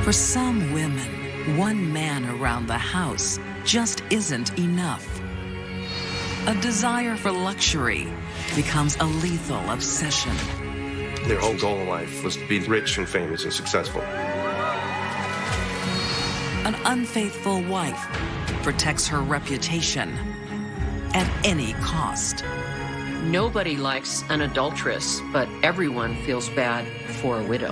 For some women, one man around the house just isn't enough. A desire for luxury becomes a lethal obsession. Their whole goal in life was to be rich and famous and successful. An unfaithful wife protects her reputation at any cost. Nobody likes an adulteress, but everyone feels bad for a widow.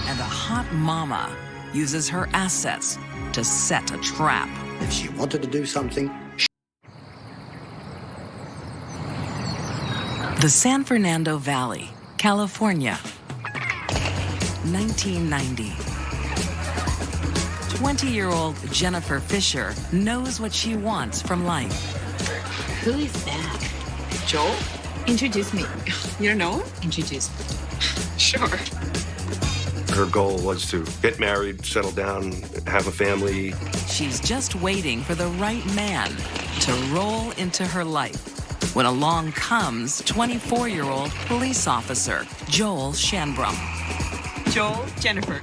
And a hot mama uses her assets to set a trap. If she wanted to do something, The San Fernando Valley, California, 1990. 20-year-old Jennifer Fisher knows what she wants from life. Who is that? Joel? Introduce me. You don't know him? Introduce me. Sure. Her goal was to get married, settle down, have a family. She's just waiting for the right man to roll into her life when along comes 24-year-old police officer Joel Shanbrum. Joel, Jennifer.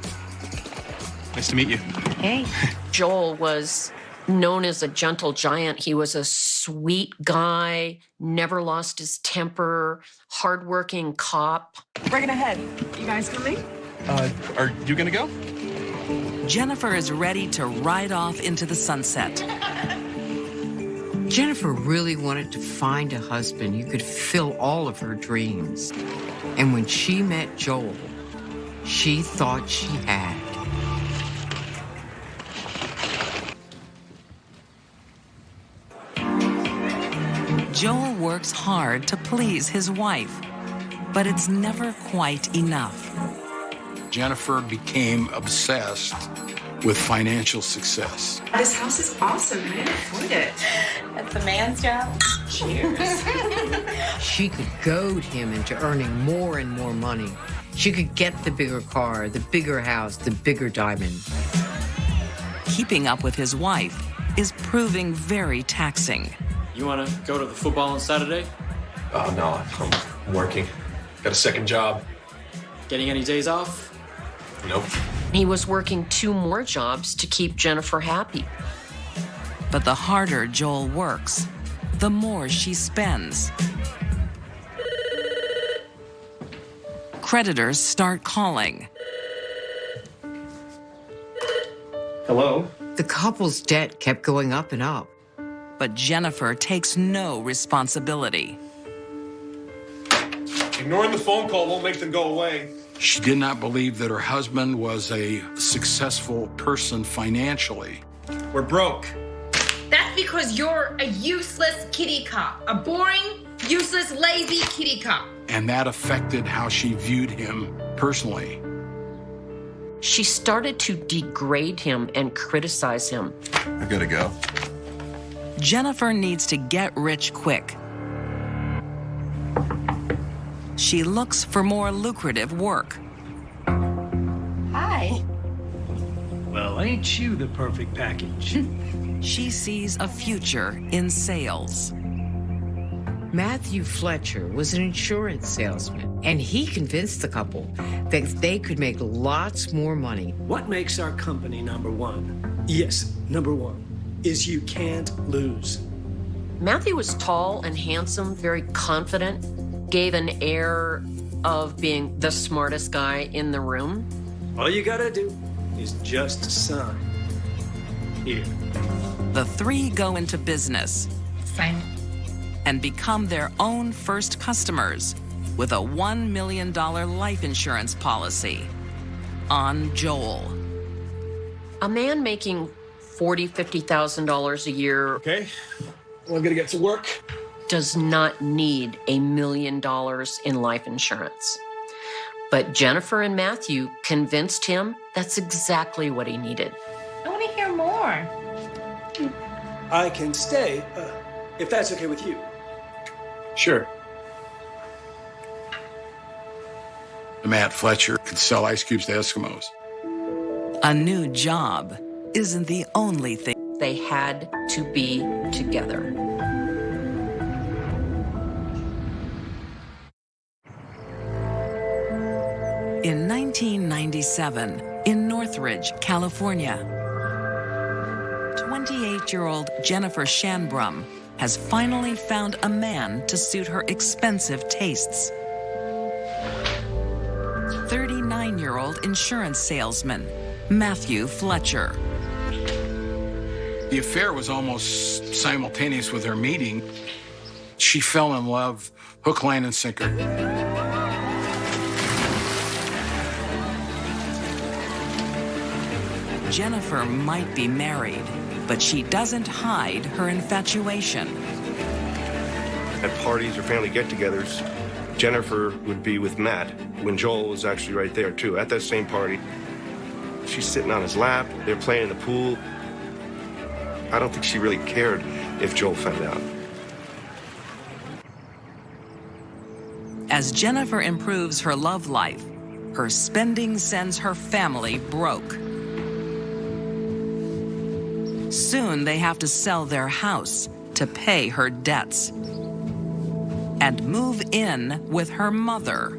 Nice to meet you. Hey. Joel was known as a gentle giant. He was a sweet guy, never lost his temper, hardworking cop. We're gonna head. You guys coming? Are you gonna go? Jennifer is ready to ride off into the sunset. Jennifer really wanted to find a husband who could fill all of her dreams. And when she met Joel, she thought she had. Joel works hard to please his wife, but it's never quite enough. Jennifer became obsessed with financial success. This house is awesome. I can afford it. That's a man's job. Cheers. She could goad him into earning more and more money. She could get the bigger car, the bigger house, the bigger diamond. Keeping up with his wife is proving very taxing. You want to go to the football on Saturday? Oh, no, I'm working. Got a second job. Getting any days off? Nope. He was working 2 more jobs to keep Jennifer happy. But the harder Joel works, the more she spends. Creditors start calling. Hello? The couple's debt kept going up and up. But Jennifer takes no responsibility. Ignoring the phone call won't make them go away. She did not believe that her husband was a successful person financially. We're broke. That's because you're a useless kitty cop. A boring, useless, lazy kitty cop. And that affected how she viewed him personally. She started to degrade him and criticize him. I gotta go. Jennifer needs to get rich quick. She looks for more lucrative work. Hi. Well, ain't you the perfect package? She sees a future in sales. Matthew Fletcher was an insurance salesman, and he convinced the couple that they could make lots more money. What makes our company number one? Yes, number one is you can't lose. Matthew was tall and handsome, very confident, gave an air of being the smartest guy in the room. All you gotta do is just sign. Here. The three go into business Sign. and become their own first customers with a $1 million life insurance policy on Joel. A man making $40,000, $50,000 a year Okay. Well, I'm gonna get to work. does not need $1 million in life insurance. But Jennifer and Matthew convinced him that's exactly what he needed. I want to hear more. I can stay, if that's okay with you. Sure. Matt Fletcher could sell ice cubes to Eskimos. A new job isn't the only thing. They had to be together. In 1997, in Northridge, California, 28-year-old Jennifer Shanbrum has finally found a man to suit her expensive tastes. 39-year-old insurance salesman Matthew Fletcher. The affair was almost simultaneous with their meeting. She fell in love, hook, line, and sinker. Jennifer might be married, but she doesn't hide her infatuation. At parties or family get-togethers, Jennifer would be with Matt when Joel was actually right there, too, at that same party. She's sitting on his lap. They're playing in the pool. I don't think she really cared if Joel found out. As Jennifer improves her love life, her spending sends her family broke. Soon they have to sell their house to pay her debts and move in with her mother.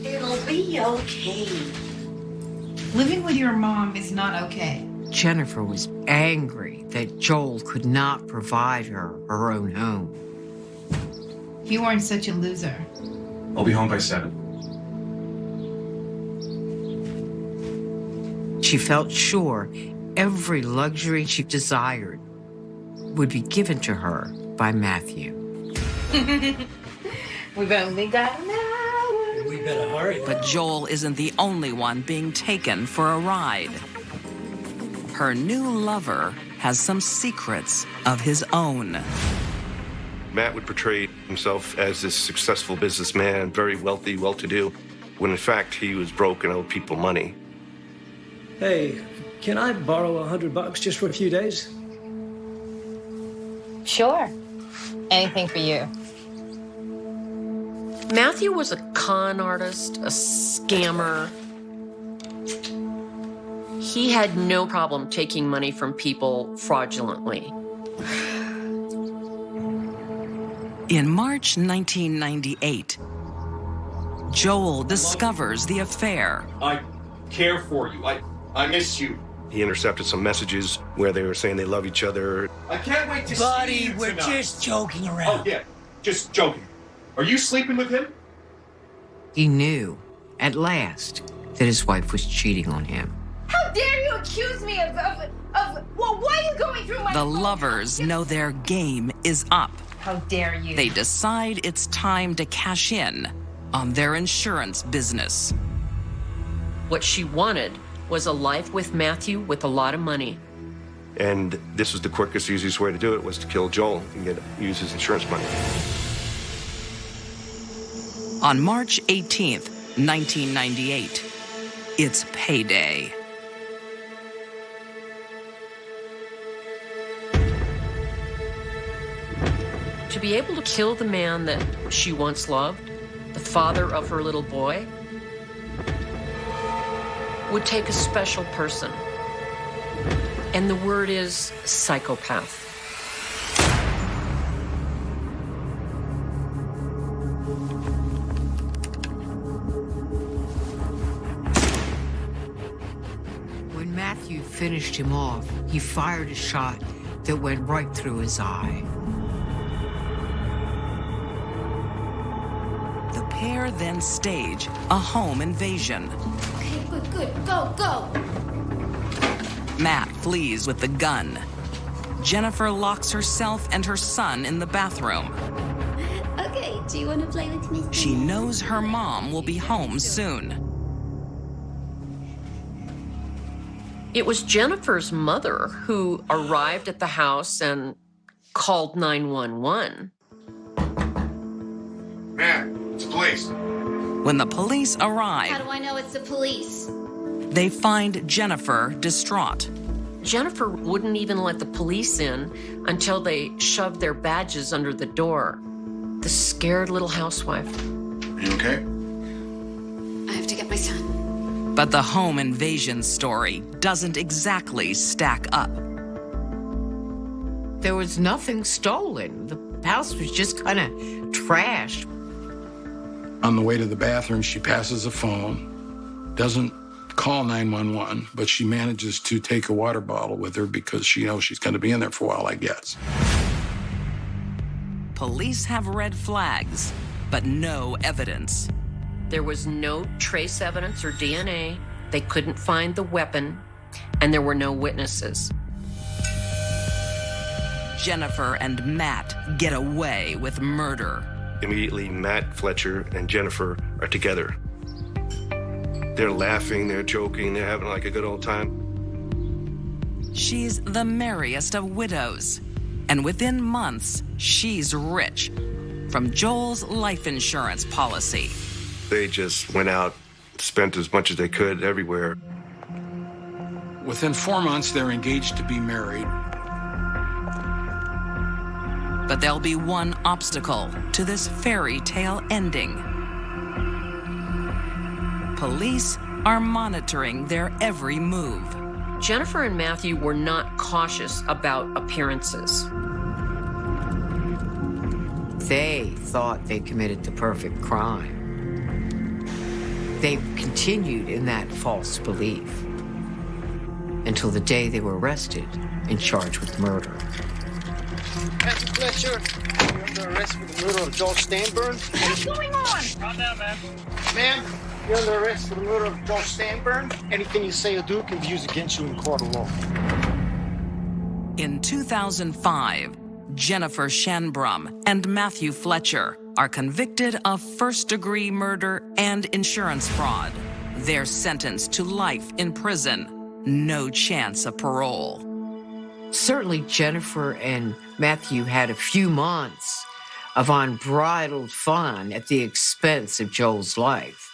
It'll be okay. Living with your mom is not okay. Jennifer was angry that Joel could not provide her her own home. You weren't such a loser. I'll be home by 7. She felt sure every luxury she desired would be given to her by Matthew. We've only got an hour. We better hurry. But Joel isn't the only one being taken for a ride. Her new lover has some secrets of his own. Matt would portray himself as this successful businessman, very wealthy, well-to-do, when in fact he was broke and owed people money. Hey, can I borrow $100 just for a few days? Sure. Anything for you. Matthew was a con artist, a scammer. He had no problem taking money from people fraudulently. In March 1998, Joel discovers the affair. I care for you. I miss you. He intercepted some messages where they were saying they love each other. I can't wait to see you Buddy, we're tonight. just joking around. Oh, yeah. Just joking. Are you sleeping with him? He knew, at last, that his wife was cheating on him. How dare you accuse me of well, why are you going through my The phone? lovers know their game is up. How dare you? They decide it's time to cash in on their insurance business. What she wanted was a life with Matthew with a lot of money. And this was the quickest, easiest way to do it, was to kill Joel and use his insurance money. On March 18th, 1998, it's payday. To be able to kill the man that she once loved, the father of her little boy, would take a special person. And the word is psychopath. When Matthew finished him off, he fired a shot that went right through his eye. The pair then stage a home invasion. Okay, good. Go. Matt flees with the gun. Jennifer locks herself and her son in the bathroom. Okay, do you want to play with me? She knows her mom will be home soon. It was Jennifer's mother who arrived at the house and called 911. Man, it's the police. When the police arrive, How do I know it's the police? they find Jennifer distraught. Jennifer wouldn't even let the police in until they shoved their badges under the door. The scared little housewife. Are you okay? I have to get my son. But the home invasion story doesn't exactly stack up. There was nothing stolen. The house was just kind of trashed. On the way to the bathroom, she passes a phone, doesn't call 911, but she manages to take a water bottle with her because she knows she's going to be in there for a while, I guess. Police have red flags, but no evidence. There was no trace evidence or DNA. They couldn't find the weapon, and there were no witnesses. Jennifer and Matt get away with murder. Immediately, Matt Fletcher and Jennifer are together. They're laughing, they're joking, they're having like a good old time. She's the merriest of widows. And within months, she's rich from Joel's life insurance policy. They just went out, spent as much as they could everywhere. Within 4 months, they're engaged to be married. But there'll be one obstacle to this fairy tale ending. Police are monitoring their every move. Jennifer and Matthew were not cautious about appearances. They thought they committed the perfect crime. They continued in that false belief until the day they were arrested and charged with murder. Matthew Fletcher, you're under arrest for the murder of Joel Stanburn. What's going on? Calm down, man. Ma'am, you're under arrest for the murder of Joel Stanburn. Anything you say or do can be used against you in court of law. In 2005, Jennifer Shanbrum and Matthew Fletcher are convicted of first-degree murder and insurance fraud. They're sentenced to life in prison, no chance of parole. Certainly, Jennifer and Matthew had a few months of unbridled fun at the expense of Joel's life.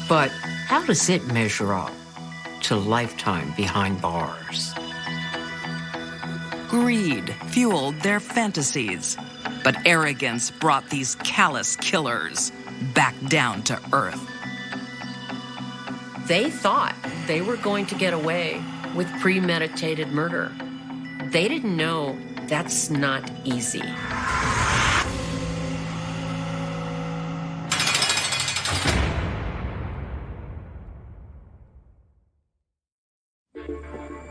But how does it measure up to lifetime behind bars? Greed fueled their fantasies, but arrogance brought these callous killers back down to earth. They thought they were going to get away with premeditated murder. They didn't know that's not easy.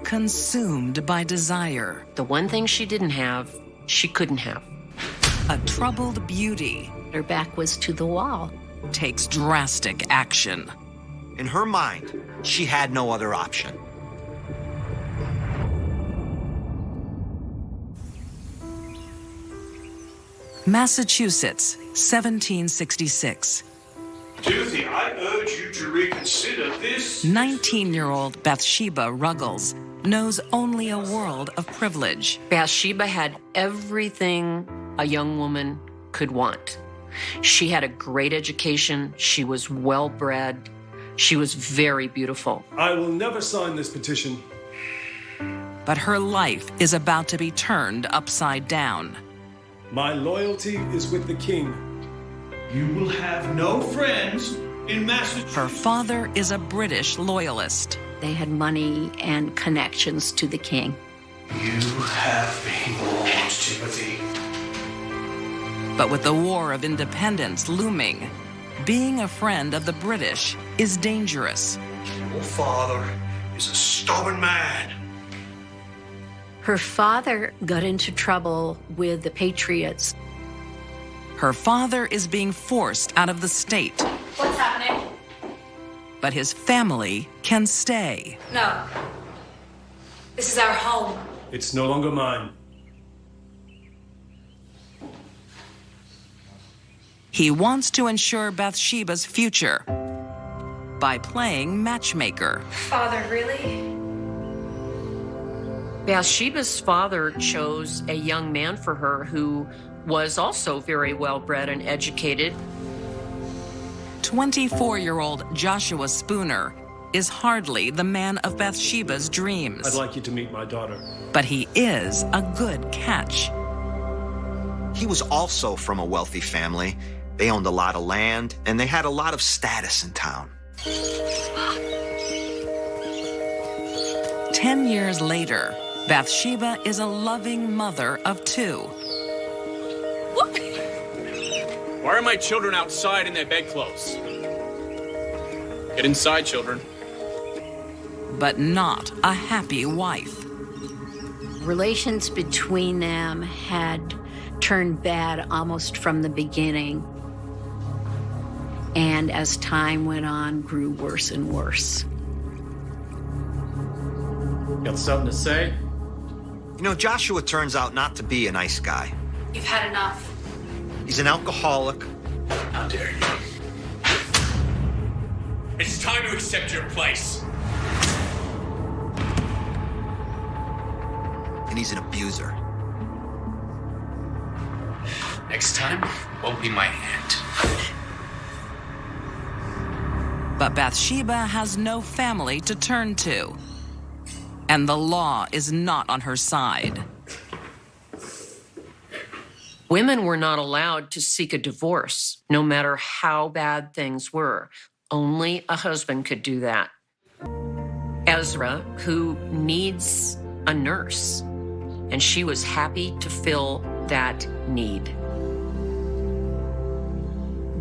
Consumed by desire, The one thing she didn't have, she couldn't have. a troubled beauty Her back was to the wall. takes drastic action. In her mind, she had no other option. Massachusetts, 1766. Timothy, I urge you to reconsider this. 19-year-old Bathsheba Ruggles knows only a world of privilege. Bathsheba had everything a young woman could want. She had a great education. She was well-bred. She was very beautiful. I will never sign this petition. But her life is about to be turned upside down. My loyalty is with the king. You will have no friends in Massachusetts. Her father is a British loyalist. They had money and connections to the king. You have been warned, Timothy. But with the War of Independence looming, being a friend of the British is dangerous. Your father is a stubborn man. Her father got into trouble with the Patriots. Her father is being forced out of the state. What's happening? But his family can stay. No. This is our home. It's no longer mine. He wants to ensure Bathsheba's future by playing matchmaker. Father, really? Bathsheba's father chose a young man for her who was also very well-bred and educated. 24-year-old Joshua Spooner is hardly the man of Bathsheba's dreams. I'd like you to meet my daughter. But he is a good catch. He was also from a wealthy family. They owned a lot of land, and they had a lot of status in town. 10 years later, Bathsheba is a loving mother of two. Why are my children outside in their bedclothes? Get inside, children. But not a happy wife. Relations between them had turned bad almost from the beginning. And as time went on, grew worse and worse. Got something to say? You know, Joshua turns out not to be a nice guy. You've had enough. He's an alcoholic. How dare you? It's time to accept your place. And he's an abuser. Next time won't be my hand. But Bathsheba has no family to turn to. And the law is not on her side. Women were not allowed to seek a divorce, no matter how bad things were. Only a husband could do that. Ezra, who needs a nurse, and she was happy to fill that need.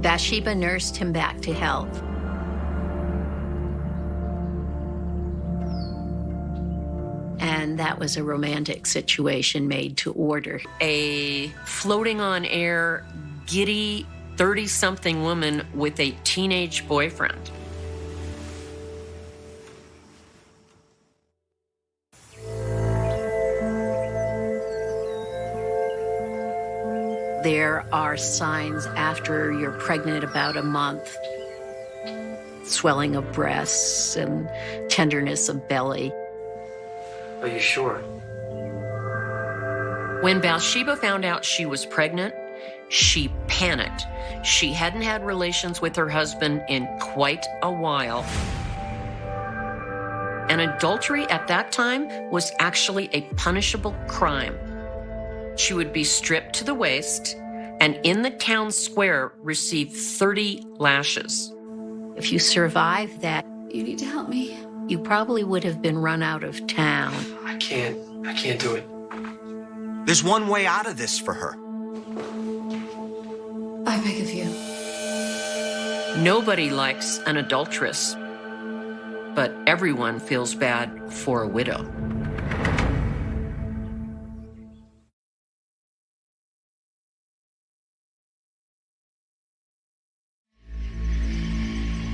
Bathsheba nursed him back to health. And that was a romantic situation made to order. A floating on air, giddy 30-something woman with a teenage boyfriend. There are signs after you're pregnant about a month. Swelling of breasts and tenderness of belly. Are you sure? When Bathsheba found out she was pregnant, she panicked. She hadn't had relations with her husband in quite a while. And adultery at that time was actually a punishable crime. She would be stripped to the waist and in the town square receive 30 lashes. If you survived that, You need to help me. you probably would have been run out of town. I can't do it. There's one way out of this for her. I beg of you. Nobody likes an adulteress, but everyone feels bad for a widow.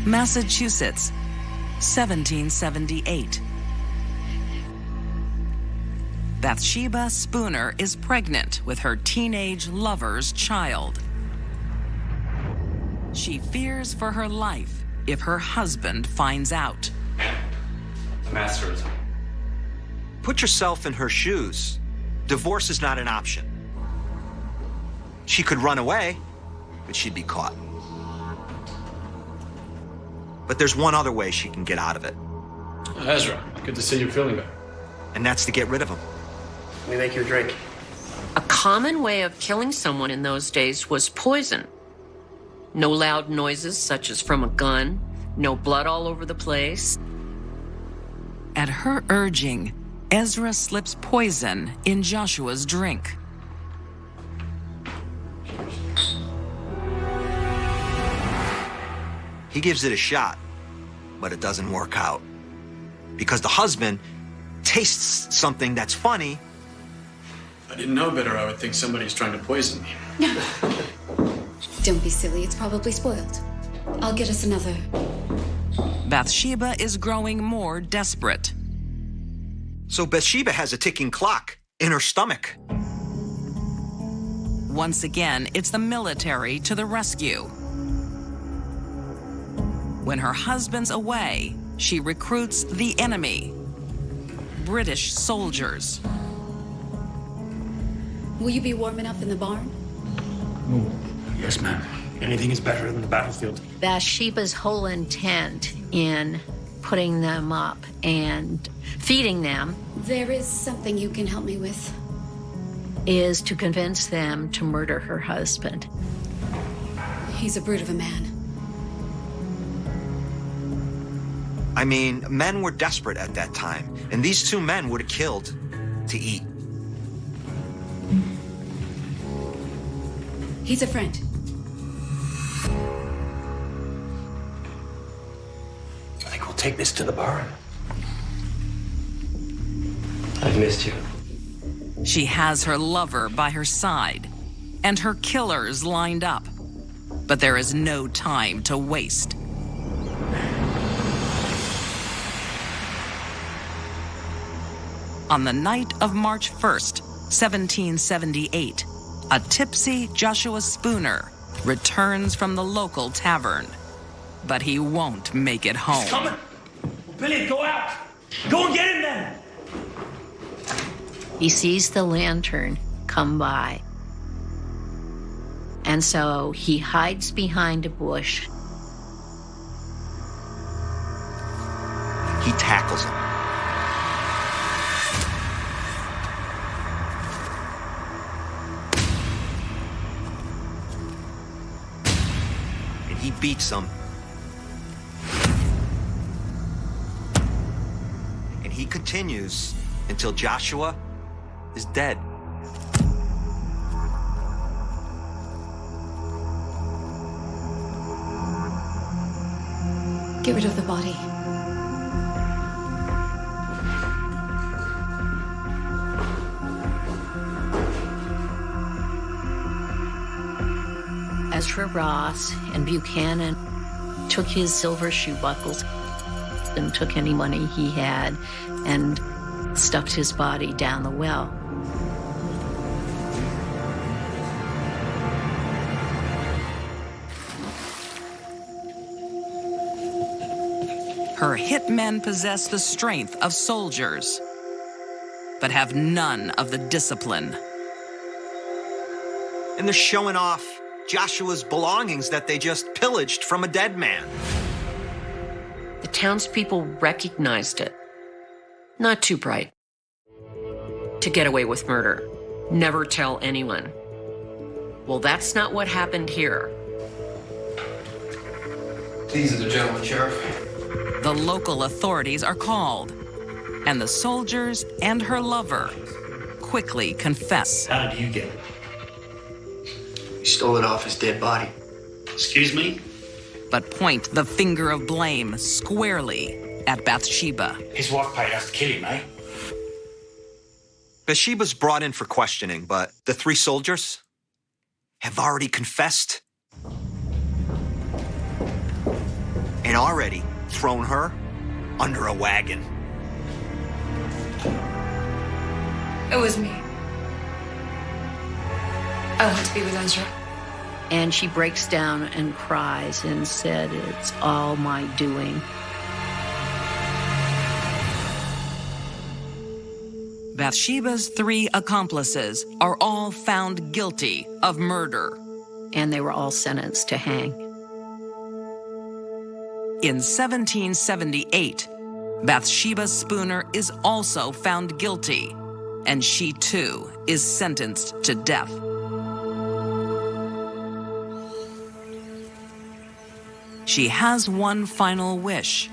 Massachusetts, 1778. Bathsheba Spooner is pregnant with her teenage lover's child. She fears for her life if her husband finds out. The master's. Put yourself in her shoes. Divorce is not an option. She could run away, but she'd be caught. But there's one other way she can get out of it. Ezra, good to see you're feeling better. And that's to get rid of him. Let me make you a drink. A common way of killing someone in those days was poison. No loud noises such as from a gun, no blood all over the place. At her urging, Ezra slips poison in Joshua's drink. He gives it a shot, but it doesn't work out. Because the husband tastes something that's funny. If I didn't know better, I would think somebody's trying to poison me. Don't be silly. It's probably spoiled. I'll get us another. Bathsheba is growing more desperate. So Bathsheba has a ticking clock in her stomach. Once again, it's the military to the rescue. When her husband's away, she recruits the enemy, British soldiers. Will you be warm enough in the barn? Oh, yes, ma'am. Anything is better than the battlefield. Bathsheba's whole intent in putting them up and feeding them There is something you can help me with. is to convince them to murder her husband. He's a brute of a man. I mean, men were desperate at that time, and these two men would have killed to eat. He's a friend. take this to the bar. I've missed you. She has her lover by her side and her killers lined up. But there is no time to waste. On the night of March 1st, 1778, a tipsy Joshua Spooner returns from the local tavern. But he won't make it home. He's coming! Billy, go out! Go and get him then! He sees the lantern come by. And so he hides behind a bush. He tackles him. And he beats him. And he continues until Joshua is dead. Get rid of the body. Ezra Ross and Buchanan took his silver shoe buckles and took any money he had and stuffed his body down the well. Her hitmen possess the strength of soldiers, but have none of the discipline. And they're showing off Joshua's belongings that they just pillaged from a dead man. The townspeople recognized it. Not too bright. To get away with murder. Never tell anyone. Well, that's not what happened here. These are the gentlemen, Sheriff. The local authorities are called, and the soldiers and her lover quickly confess. How did you get it? He stole it off his dead body. Excuse me? But point the finger of blame squarely at Bathsheba. His wife paid us to kill him, eh? Bathsheba's brought in for questioning, but the three soldiers have already confessed and already thrown her under a wagon. It was me. I want to be with Ezra. And she breaks down and cries and said, "It's all my doing." Bathsheba's three accomplices are all found guilty of murder. And they were all sentenced to hang. In 1778, Bathsheba Spooner is also found guilty, and she too is sentenced to death. She has one final wish,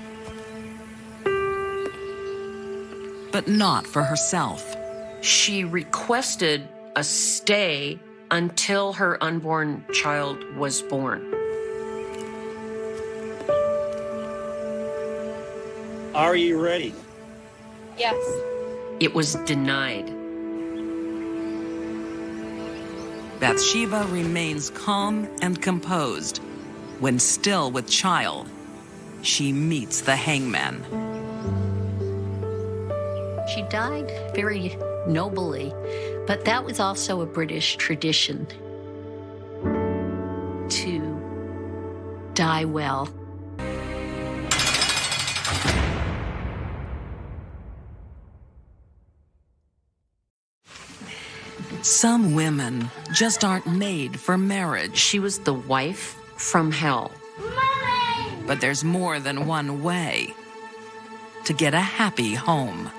but not for herself. She requested a stay until her unborn child was born. Are you ready? Yes. It was denied. Bathsheba remains calm and composed. When still with child, she meets the hangman. She died very nobly, but that was also a British tradition to die well. Some women just aren't made for marriage. She was the wife from hell. But there's more than one way to get a happy home.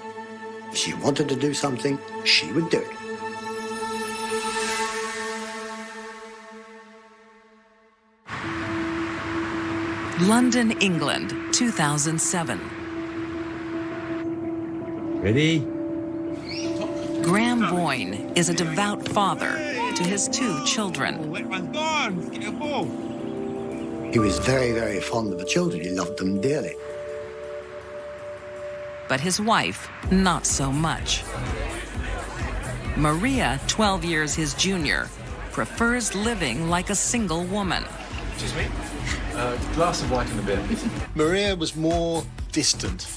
If she wanted to do something, she would do it. London, England, 2007. Ready? Graham Boyne is a devout father to his two children. He was very, very fond of the children. He loved them dearly. but his wife, not so much. Maria, 12 years his junior, prefers living like a single woman. Excuse me? Glass of white and a beer. Maria was more distant.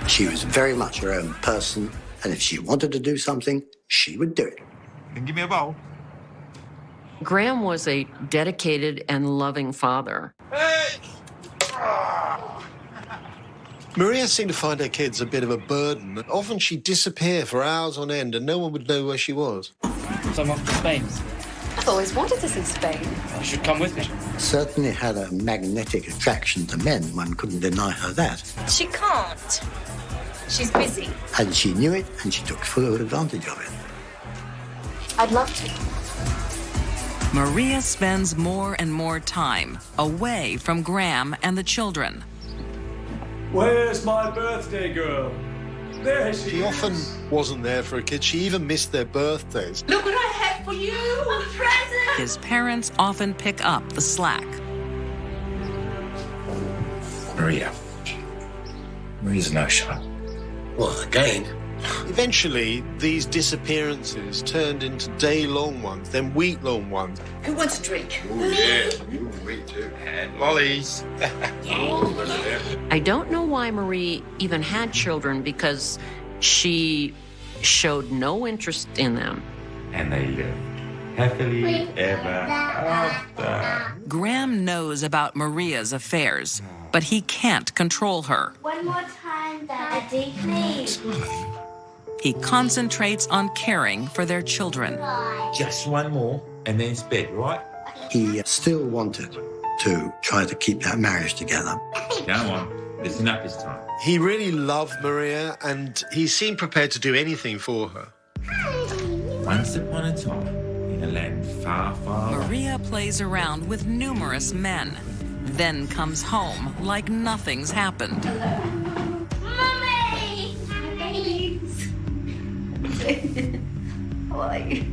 She was very much her own person, and if she wanted to do something, she would do it. Can you give me a bowl? Graham was a dedicated and loving father. Maria seemed to find her kids a bit of a burden. Often she'd disappear for hours on end and no one would know where she was. So I'm off to Spain. I've always wanted to see Spain. You should come with me. Certainly had a magnetic attraction to men. One couldn't deny her that. She can't. She's busy. And she knew it, and she took full advantage of it. I'd love to. Maria spends more and more time away from Graham and the children. Where's my birthday girl? There she She often wasn't there for her kids. She even missed their birthdays. Look what I have for you, a present. His parents often pick up the slack. Maria's a no-show. Well, again. Eventually, these disappearances turned into day-long ones, then week-long ones. Who wants a drink? Oh, yeah. Me too. And lollies. I don't know why Marie even had children because she showed no interest in them. And they lived happily ever after. Graham knows about Maria's affairs, but he can't control her. One more time, Daddy, please. He concentrates on caring for their children. Just one more, and then it's bed, right? He still wanted to try to keep that marriage together. Go on. It's enough this time. He really loved Maria, and he seemed prepared to do anything for her. Once upon a time, in a land far, far away. Maria plays around with numerous men, then comes home like nothing's happened. Mummy! Please. Why?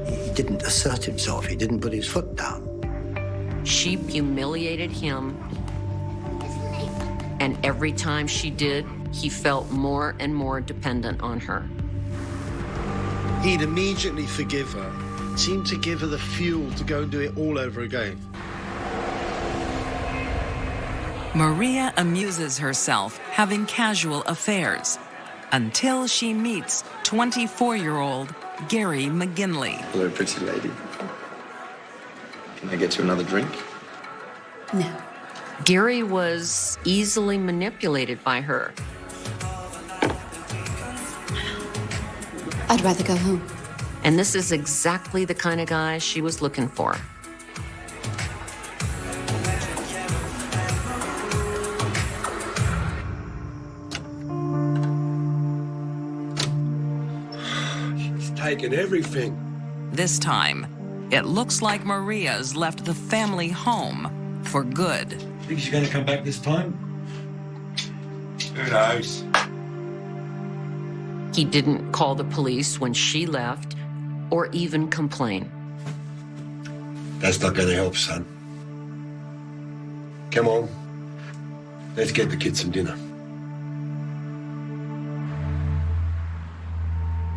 He didn't assert himself. He didn't put his foot down. She humiliated him, and every time she did, he felt more and more dependent on her. He'd immediately forgive her, seemed to give her the fuel to go and do it all over again. Maria amuses herself having casual affairs until she meets 24-year-old Gary McGinley. Hello, pretty lady. Can I get you another drink? No. Gary was easily manipulated by her. I'd rather go home. And this is exactly the kind of guy she was looking for. She's taken everything. This time, it looks like Maria's left the family home for good. Think she's going to come back this time? Who knows? He didn't call the police when she left or even complain. That's not going to help, son. Come on. Let's get the kids some dinner.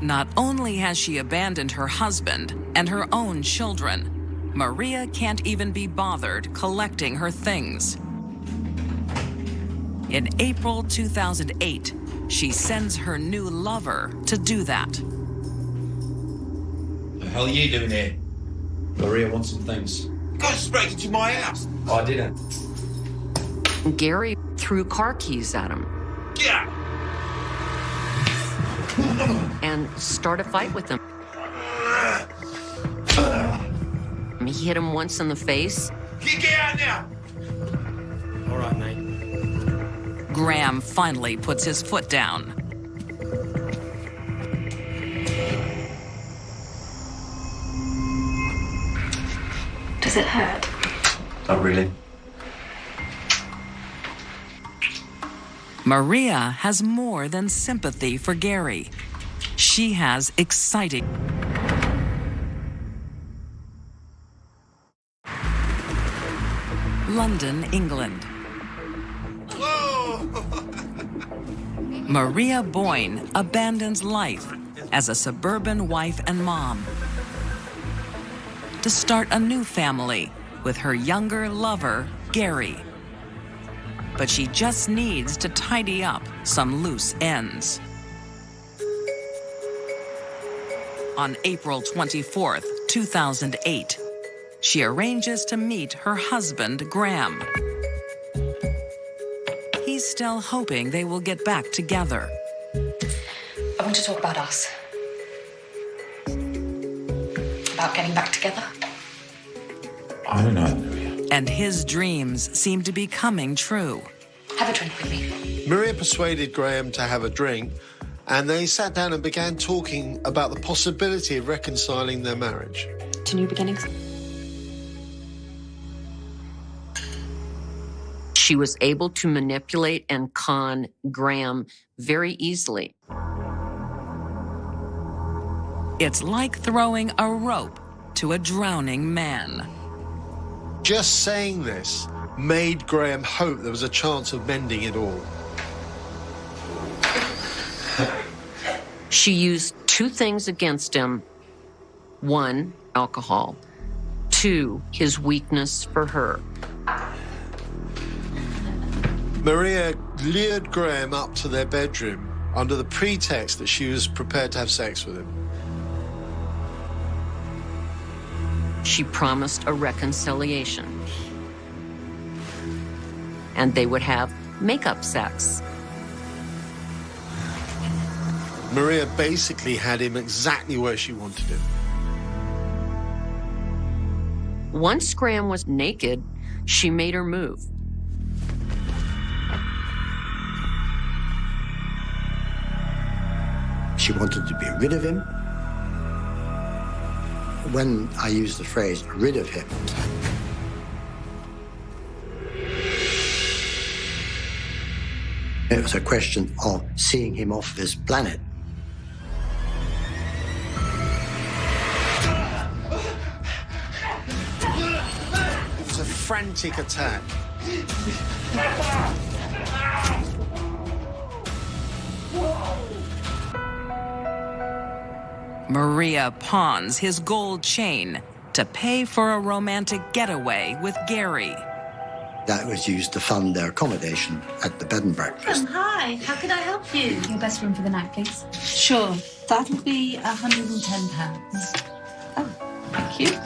Not only has she abandoned her husband and her own children, Maria can't even be bothered collecting her things. In April 2008, she sends her new lover to do that. The hell are you doing here? Maria wants some things. You guys break into my house. I didn't. Gary threw car keys at him Yeah. and started a fight with him. He hit him once in the face. Get out now. All right, mate. Graham finally puts his foot down. Does it hurt? Not really. Maria has more than sympathy for Gary. She has exciting. London, England. Whoa! Maria Boyne abandons life as a suburban wife and mom to start a new family with her younger lover, Gary. But she just needs to tidy up some loose ends. On April 24th, 2008, she arranges to meet her husband, Graham. He's still hoping they will get back together. I want to talk about us. About getting back together. I don't know, Maria. And his dreams seem to be coming true. Have a drink with me. Maria persuaded Graham to have a drink, and they sat down and began talking about the possibility of reconciling their marriage. To new beginnings. She was able to manipulate and con Graham very easily. It's like throwing a rope to a drowning man. Just saying this made Graham hope there was a chance of mending it all. She used two things against him. One, alcohol. Two, his weakness for her. Maria lured Graham up to their bedroom under the pretext that she was prepared to have sex with him. She promised a reconciliation. And they would have makeup sex. Maria basically had him exactly where she wanted him. Once Graham was naked, she made her move. She wanted to be rid of him. When I use the phrase rid of him, it was a question of seeing him off this planet. It was a frantic attack. Maria pawns his gold chain to pay for a romantic getaway with Gary. That was used to fund their accommodation at the bed and breakfast. Hi, how can I help you? Your best room for the night, please. Sure, that'll be £110. Oh, thank you.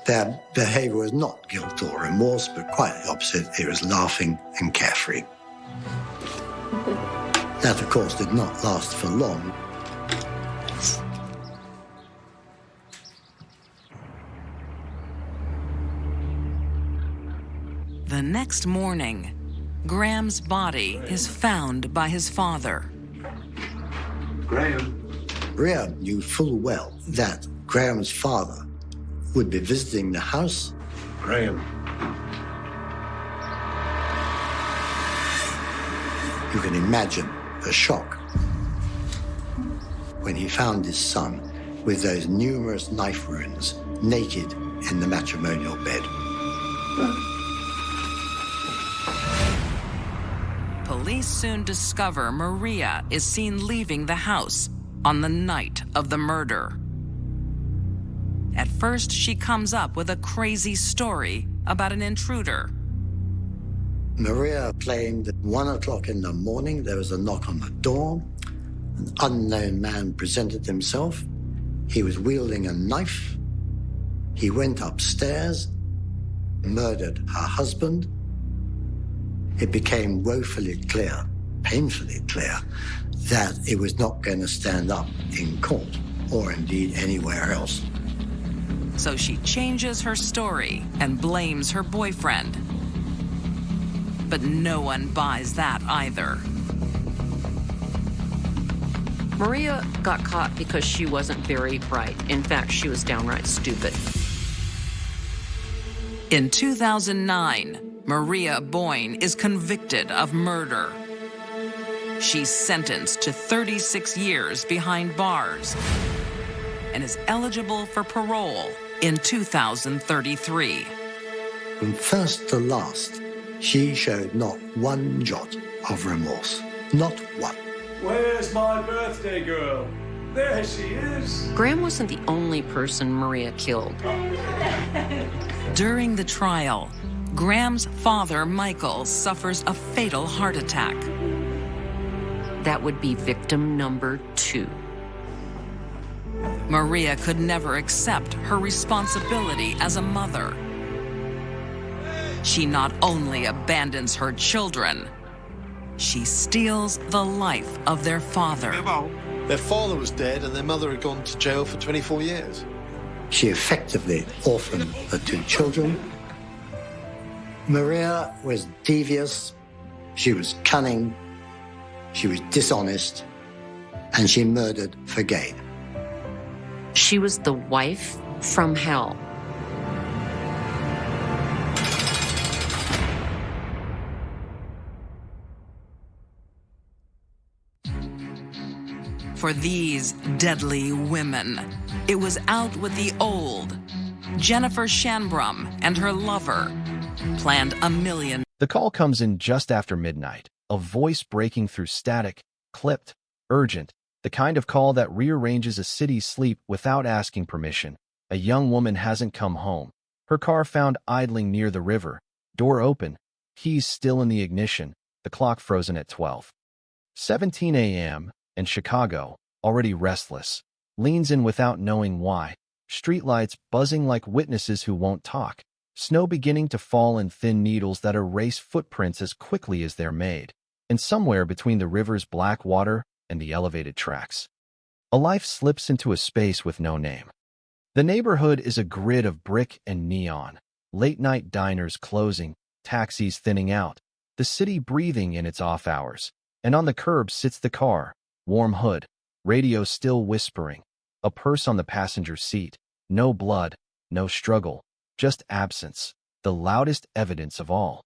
Their behavior was not guilt or remorse, but quite the opposite. It was laughing and carefree. That, of course, did not last for long. The next morning, Graham's body is found by his father. Graham. Maria knew full well that Graham's father would be visiting the house. Graham. You can imagine the shock when he found his son with those numerous knife wounds, naked in the matrimonial bed. Police soon discover Maria is seen leaving the house on the night of the murder. At first, she comes up with a crazy story about an intruder. Maria claimed that 1 o'clock in the morning there was a knock on the door. An unknown man presented himself. He was wielding a knife. He went upstairs, murdered her husband. It became woefully clear, painfully clear, that it was not going to stand up in court or indeed anywhere else. So she changes her story and blames her boyfriend. But no one buys that either. Maria got caught because she wasn't very bright. In fact, she was downright stupid. In 2009, Maria Boyne is convicted of murder. She's sentenced to 36 years behind bars and is eligible for parole in 2033. From first to last, she showed not one jot of remorse. Not one. Where's my birthday girl? There she is. Graham wasn't the only person Maria killed. During the trial, Graham's father, Michael, suffers a fatal heart attack. That would be victim number 2. Maria could never accept her responsibility as a mother. She not only abandons her children, she steals the life of their father. Their father was dead and their mother had gone to jail for 24 years. She effectively orphaned the 2 children. Maria was devious, she was cunning, she was dishonest, and she murdered for gain. She was the wife from hell. For these deadly women, it was out with the old. Jennifer Shanbrum and her lover planned a million. The call comes in just after midnight, a voice breaking through static, clipped, urgent, the kind of call that rearranges a city's sleep without asking permission. A young woman hasn't come home. Her car found idling near the river, door open, keys still in the ignition, the clock frozen at 12:17 a.m., and Chicago, already restless, leans in without knowing why, streetlights buzzing like witnesses who won't talk, snow beginning to fall in thin needles that erase footprints as quickly as they're made, and somewhere between the river's black water and the elevated tracks, a life slips into a space with no name. The neighborhood is a grid of brick and neon, late-night diners closing, taxis thinning out, the city breathing in its off hours, and on the curb sits the car, warm hood, radio still whispering, a purse on the passenger seat, no blood, no struggle, just absence, the loudest evidence of all.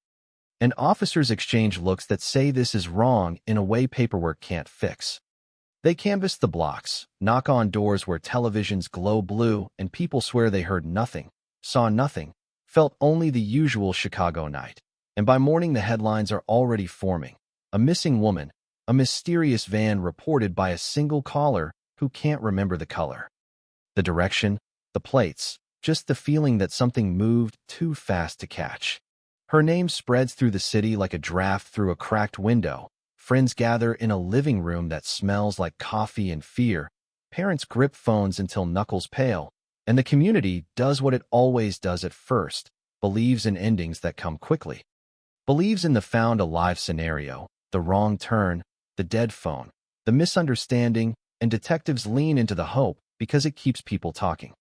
And officers exchange looks that say this is wrong in a way paperwork can't fix. They canvass the blocks, knock on doors where televisions glow blue and people swear they heard nothing, saw nothing, felt only the usual Chicago night. And by morning the headlines are already forming. A missing woman, a mysterious van reported by a single caller who can't remember the color, the direction, the plates, just the feeling that something moved too fast to catch. Her name spreads through the city like a draft through a cracked window. Friends gather in a living room that smells like coffee and fear. Parents grip phones until knuckles pale. And the community does what it always does at first, believes in endings that come quickly. Believes in the found alive scenario, the wrong turn, the dead phone, the misunderstanding, and detectives lean into the hope because it keeps people talking.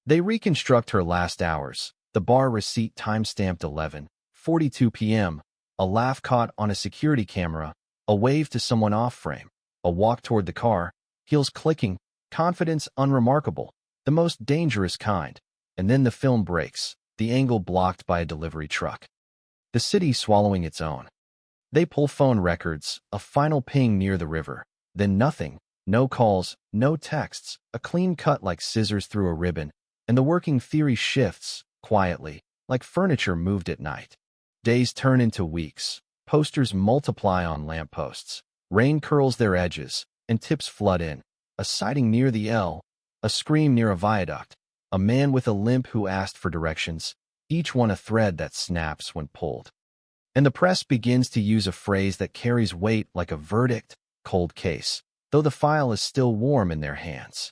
They reconstruct her last hours, the bar receipt time-stamped 11:42 p.m., a laugh caught on a security camera, a wave to someone off-frame, a walk toward the car, heels clicking, confidence unremarkable, the most dangerous kind, and then the film breaks, the angle blocked by a delivery truck. The city swallowing its own. They pull phone records, a final ping near the river, then nothing, no calls, no texts, a clean cut like scissors through a ribbon, and the working theory shifts, quietly, like furniture moved at night. Days turn into weeks, posters multiply on lampposts, rain curls their edges, and tips flood in, a sighting near the L, a scream near a viaduct, a man with a limp who asked for directions, each one a thread that snaps when pulled. And the press begins to use a phrase that carries weight like a verdict, cold case, though the file is still warm in their hands.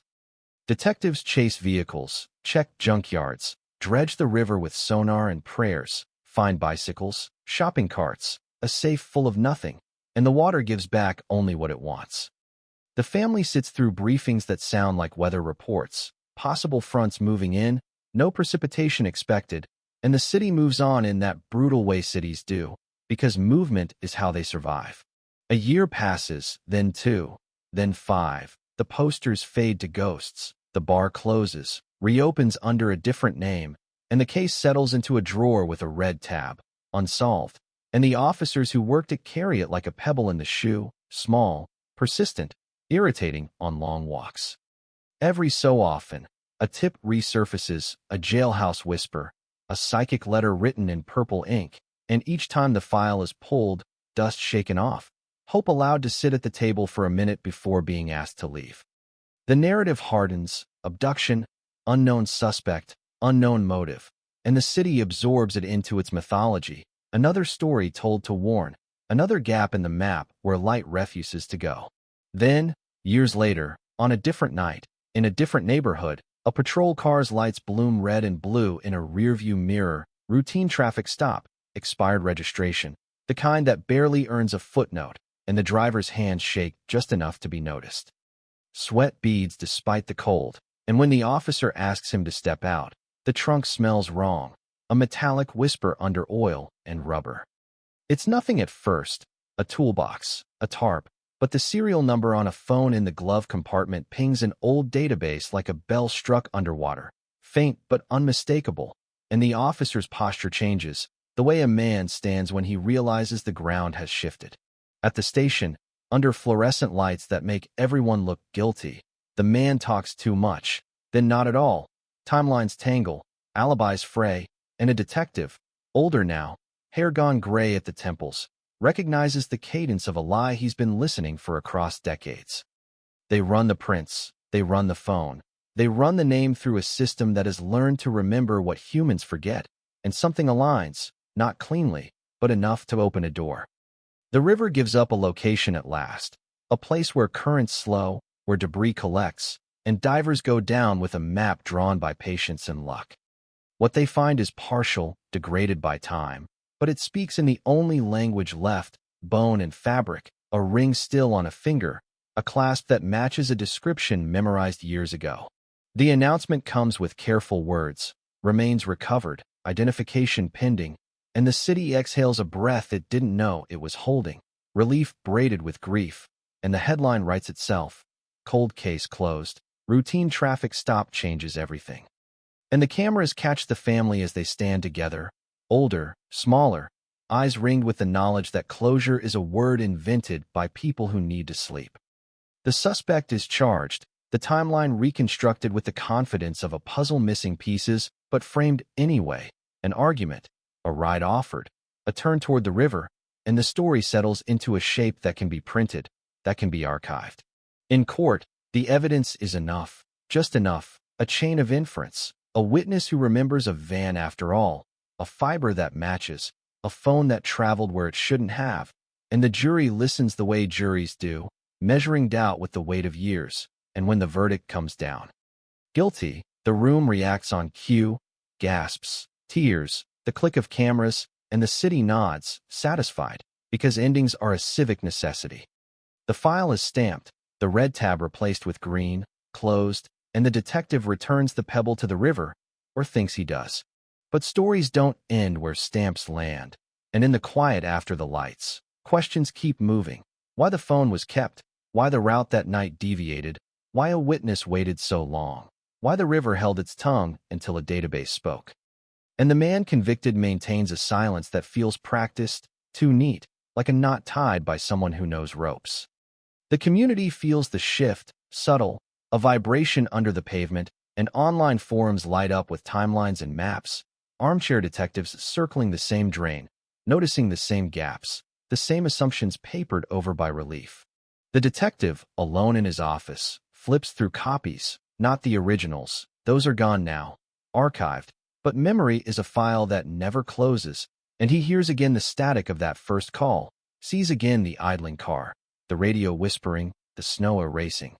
Detectives chase vehicles, check junkyards, dredge the river with sonar and prayers, find bicycles, shopping carts, a safe full of nothing, and the water gives back only what it wants. The family sits through briefings that sound like weather reports, possible fronts moving in, no precipitation expected, and the city moves on in that brutal way cities do, because movement is how they survive. A year passes, then 2, then 5, the posters fade to ghosts, the bar closes, reopens under a different name, and the case settles into a drawer with a red tab, unsolved, and the officers who worked it carry it like a pebble in the shoe, small, persistent, irritating on long walks. Every so often, a tip resurfaces, a jailhouse whisper, a psychic letter written in purple ink, and each time the file is pulled, dust shaken off, Hope allowed to sit at the table for a minute before being asked to leave. The narrative hardens: abduction, unknown suspect, unknown motive, and the city absorbs it into its mythology, another story told to warn, another gap in the map where light refuses to go. Then, years later, on a different night, in a different neighborhood, a patrol car's lights bloom red and blue in a rearview mirror, routine traffic stop, expired registration, the kind that barely earns a footnote, and the driver's hands shake just enough to be noticed. Sweat beads despite the cold, and when the officer asks him to step out, the trunk smells wrong, a metallic whisper under oil and rubber. It's nothing at first, a toolbox, a tarp, but the serial number on a phone in the glove compartment pings an old database like a bell struck underwater, faint but unmistakable, and the officer's posture changes, the way a man stands when he realizes the ground has shifted. At the station, under fluorescent lights that make everyone look guilty, the man talks too much, then not at all. Timelines tangle, alibis fray, and a detective, older now, hair gone gray at the temples, recognizes the cadence of a lie he's been listening for across decades. They run the prints, they run the phone, they run the name through a system that has learned to remember what humans forget, and something aligns, not cleanly, but enough to open a door. The river gives up a location at last, a place where currents slow, where debris collects, and divers go down with a map drawn by patience and luck. What they find is partial, degraded by time, but it speaks in the only language left: bone and fabric, a ring still on a finger, a clasp that matches a description memorized years ago. The announcement comes with careful words: remains recovered, identification pending, and the city exhales a breath it didn't know it was holding, relief braided with grief, and the headline writes itself: cold case closed, routine traffic stop changes everything. And the cameras catch the family as they stand together, older, smaller, eyes ringed with the knowledge that closure is a word invented by people who need to sleep. The suspect is charged, the timeline reconstructed with the confidence of a puzzle missing pieces, but framed anyway, an argument, a ride offered, a turn toward the river, and the story settles into a shape that can be printed, that can be archived. In court, the evidence is enough, just enough, a chain of inference, a witness who remembers a van after all, a fiber that matches, a phone that traveled where it shouldn't have, and the jury listens the way juries do, measuring doubt with the weight of years, and when the verdict comes down, guilty, the room reacts on cue, gasps, tears, the click of cameras, and the city nods, satisfied, because endings are a civic necessity. The file is stamped, the red tab replaced with green, closed, and the detective returns the pebble to the river, or thinks he does. But stories don't end where stamps land, and in the quiet after the lights, questions keep moving: why the phone was kept, why the route that night deviated, why a witness waited so long, why the river held its tongue until a database spoke. And the man convicted maintains a silence that feels practiced, too neat, like a knot tied by someone who knows ropes. The community feels the shift, subtle, a vibration under the pavement, and online forums light up with timelines and maps, armchair detectives circling the same drain, noticing the same gaps, the same assumptions papered over by relief. The detective, alone in his office, flips through copies, not the originals, those are gone now, archived, but memory is a file that never closes, and he hears again the static of that first call, sees again the idling car, the radio whispering, the snow erasing.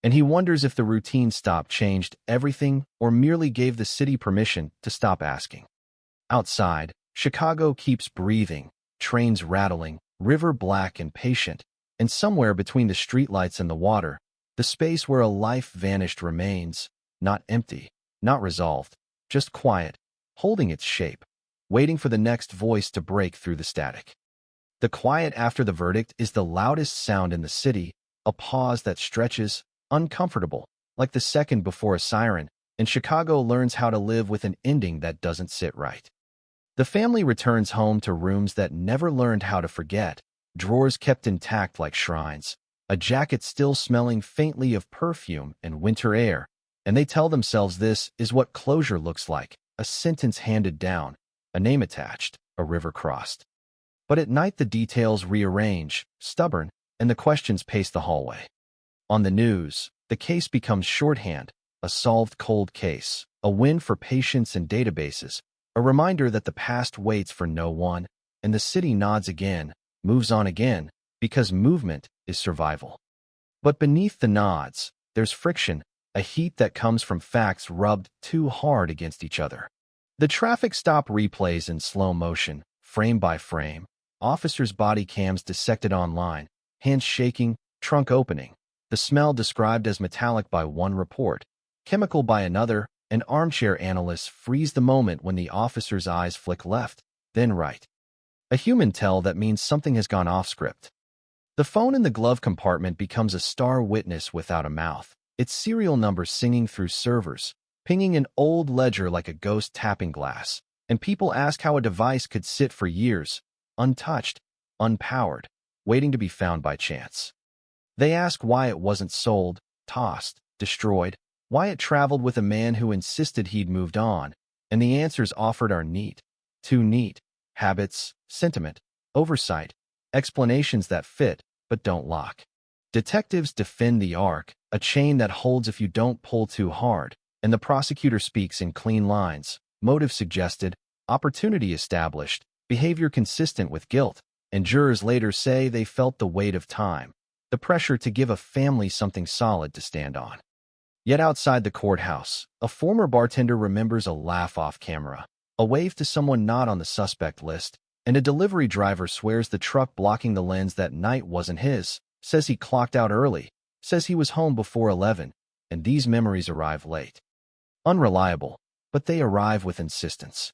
And he wonders if the routine stop changed everything or merely gave the city permission to stop asking. Outside, Chicago keeps breathing, trains rattling, river black and patient, and somewhere between the streetlights and the water, the space where a life vanished remains, not empty, not resolved, just quiet, holding its shape, waiting for the next voice to break through the static. The quiet after the verdict is the loudest sound in the city, a pause that stretches, uncomfortable, like the second before a siren, and Chicago learns how to live with an ending that doesn't sit right. The family returns home to rooms that never learned how to forget, drawers kept intact like shrines, a jacket still smelling faintly of perfume and winter air, and they tell themselves this is what closure looks like, a sentence handed down, a name attached, a river crossed. But at night the details rearrange, stubborn, and the questions pace the hallway. On the news, the case becomes shorthand, a solved cold case, a win for patients and databases, a reminder that the past waits for no one, and the city nods again, moves on again, because movement is survival. But beneath the nods, there's friction, a heat that comes from facts rubbed too hard against each other. The traffic stop replays in slow motion, frame by frame, officers' body cams dissected online, hands shaking, trunk opening, the smell described as metallic by one report, chemical by another, and armchair analysts freeze the moment when the officer's eyes flick left, then right. A human tell that means something has gone off script. The phone in the glove compartment becomes a star witness without a mouth, its serial number singing through servers, pinging an old ledger like a ghost tapping glass, and people ask how a device could sit for years, untouched, unpowered, waiting to be found by chance. They ask why it wasn't sold, tossed, destroyed, why it traveled with a man who insisted he'd moved on, and the answers offered are neat, too neat, habits, sentiment, oversight, explanations that fit but don't lock. Detectives defend the arc, a chain that holds if you don't pull too hard, and the prosecutor speaks in clean lines, motive suggested, opportunity established, behavior consistent with guilt, and jurors later say they felt the weight of time, the pressure to give a family something solid to stand on. Yet outside the courthouse, a former bartender remembers a laugh off camera, a wave to someone not on the suspect list, and a delivery driver swears the truck blocking the lens that night wasn't his, says he clocked out early, says he was home before 11, and these memories arrive late. Unreliable, but they arrive with insistence.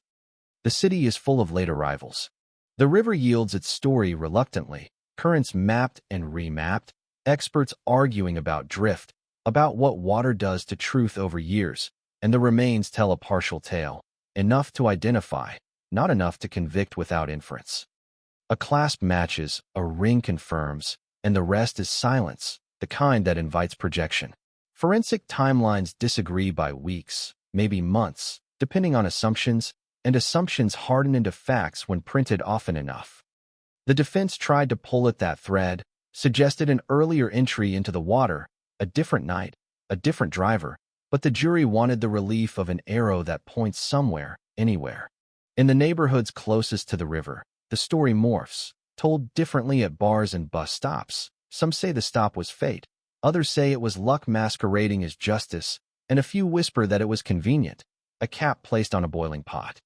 The city is full of late arrivals. The river yields its story reluctantly, currents mapped and remapped, experts arguing about drift, about what water does to truth over years, and the remains tell a partial tale, enough to identify, not enough to convict without inference. A clasp matches, a ring confirms, and the rest is silence, the kind that invites projection. Forensic timelines disagree by weeks, maybe months, depending on assumptions, and assumptions harden into facts when printed often enough. The defense tried to pull at that thread, suggested an earlier entry into the water, a different night, a different driver, but the jury wanted the relief of an arrow that points somewhere, anywhere. In the neighborhoods closest to the river, the story morphs, told differently at bars and bus stops. Some say the stop was fate, others say it was luck masquerading as justice, and a few whisper that it was convenient, a cap placed on a boiling pot.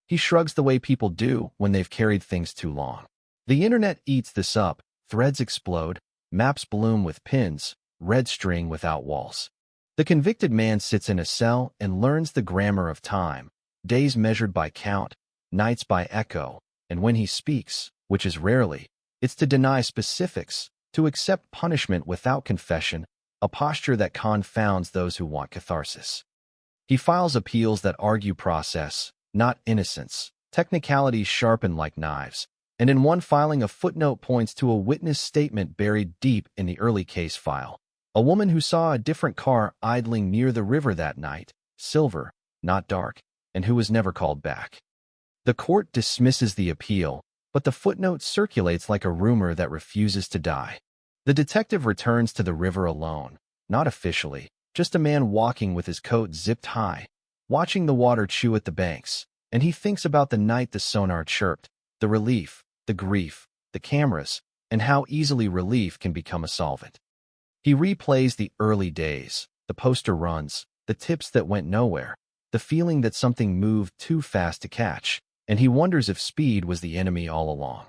He shrugs the way people do when they've carried things too long. The internet eats this up, threads explode, maps bloom with pins, red string without walls. The convicted man sits in a cell and learns the grammar of time, days measured by count, nights by echo, and when he speaks, which is rarely, it's to deny specifics, to accept punishment without confession, a posture that confounds those who want catharsis. He files appeals that argue process, not innocence, technicalities sharpened like knives, and in one filing a footnote points to a witness statement buried deep in the early case file. A woman who saw a different car idling near the river that night, silver, not dark, and who was never called back. The court dismisses the appeal, but the footnote circulates like a rumor that refuses to die. The detective returns to the river alone, not officially, just a man walking with his coat zipped high, watching the water chew at the banks, and he thinks about the night the sonar chirped, the relief, the grief, the cameras, and how easily relief can become a solvent. He replays the early days, the poster runs, the tips that went nowhere, the feeling that something moved too fast to catch, and he wonders if speed was the enemy all along.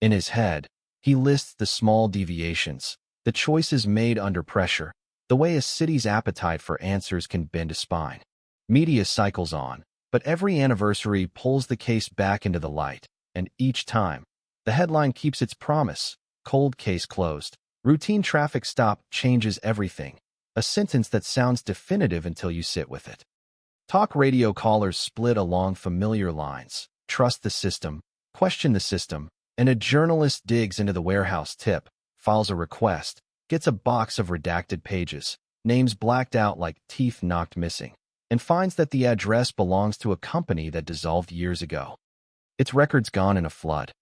In his head, he lists the small deviations, the choices made under pressure, the way a city's appetite for answers can bend a spine. Media cycles on, but every anniversary pulls the case back into the light, and each time, the headline keeps its promise, cold case closed. Routine traffic stop changes everything, a sentence that sounds definitive until you sit with it. Talk radio callers split along familiar lines, trust the system, question the system, and a journalist digs into the warehouse tip, files a request, gets a box of redacted pages, names blacked out like teeth knocked missing. and finds that the address belongs to a company that dissolved years ago. Its records gone in a flood.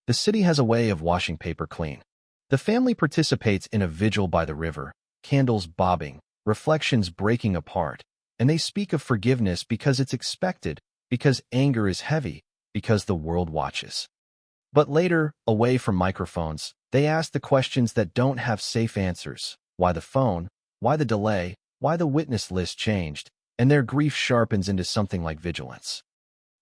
The city has a way of washing paper clean. The family participates in a vigil by the river, candles bobbing, reflections breaking apart, and they speak of forgiveness because it's expected, because anger is heavy, because the world watches. But later, away from microphones, they ask the questions that don't have safe answers. Why the phone? Why the delay? Why the witness list changed? And their grief sharpens into something like vigilance.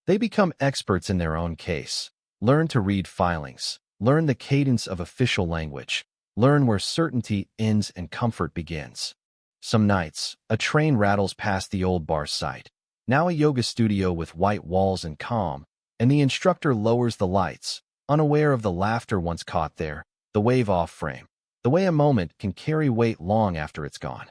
They become experts in their own case, learn to read filings, learn the cadence of official language, learn where certainty ends and comfort begins. Some nights, a train rattles past the old bar site, now a yoga studio with white walls and calm, and the instructor lowers the lights, unaware of the laughter once caught there, the wave off frame, the way a moment can carry weight long after it's gone.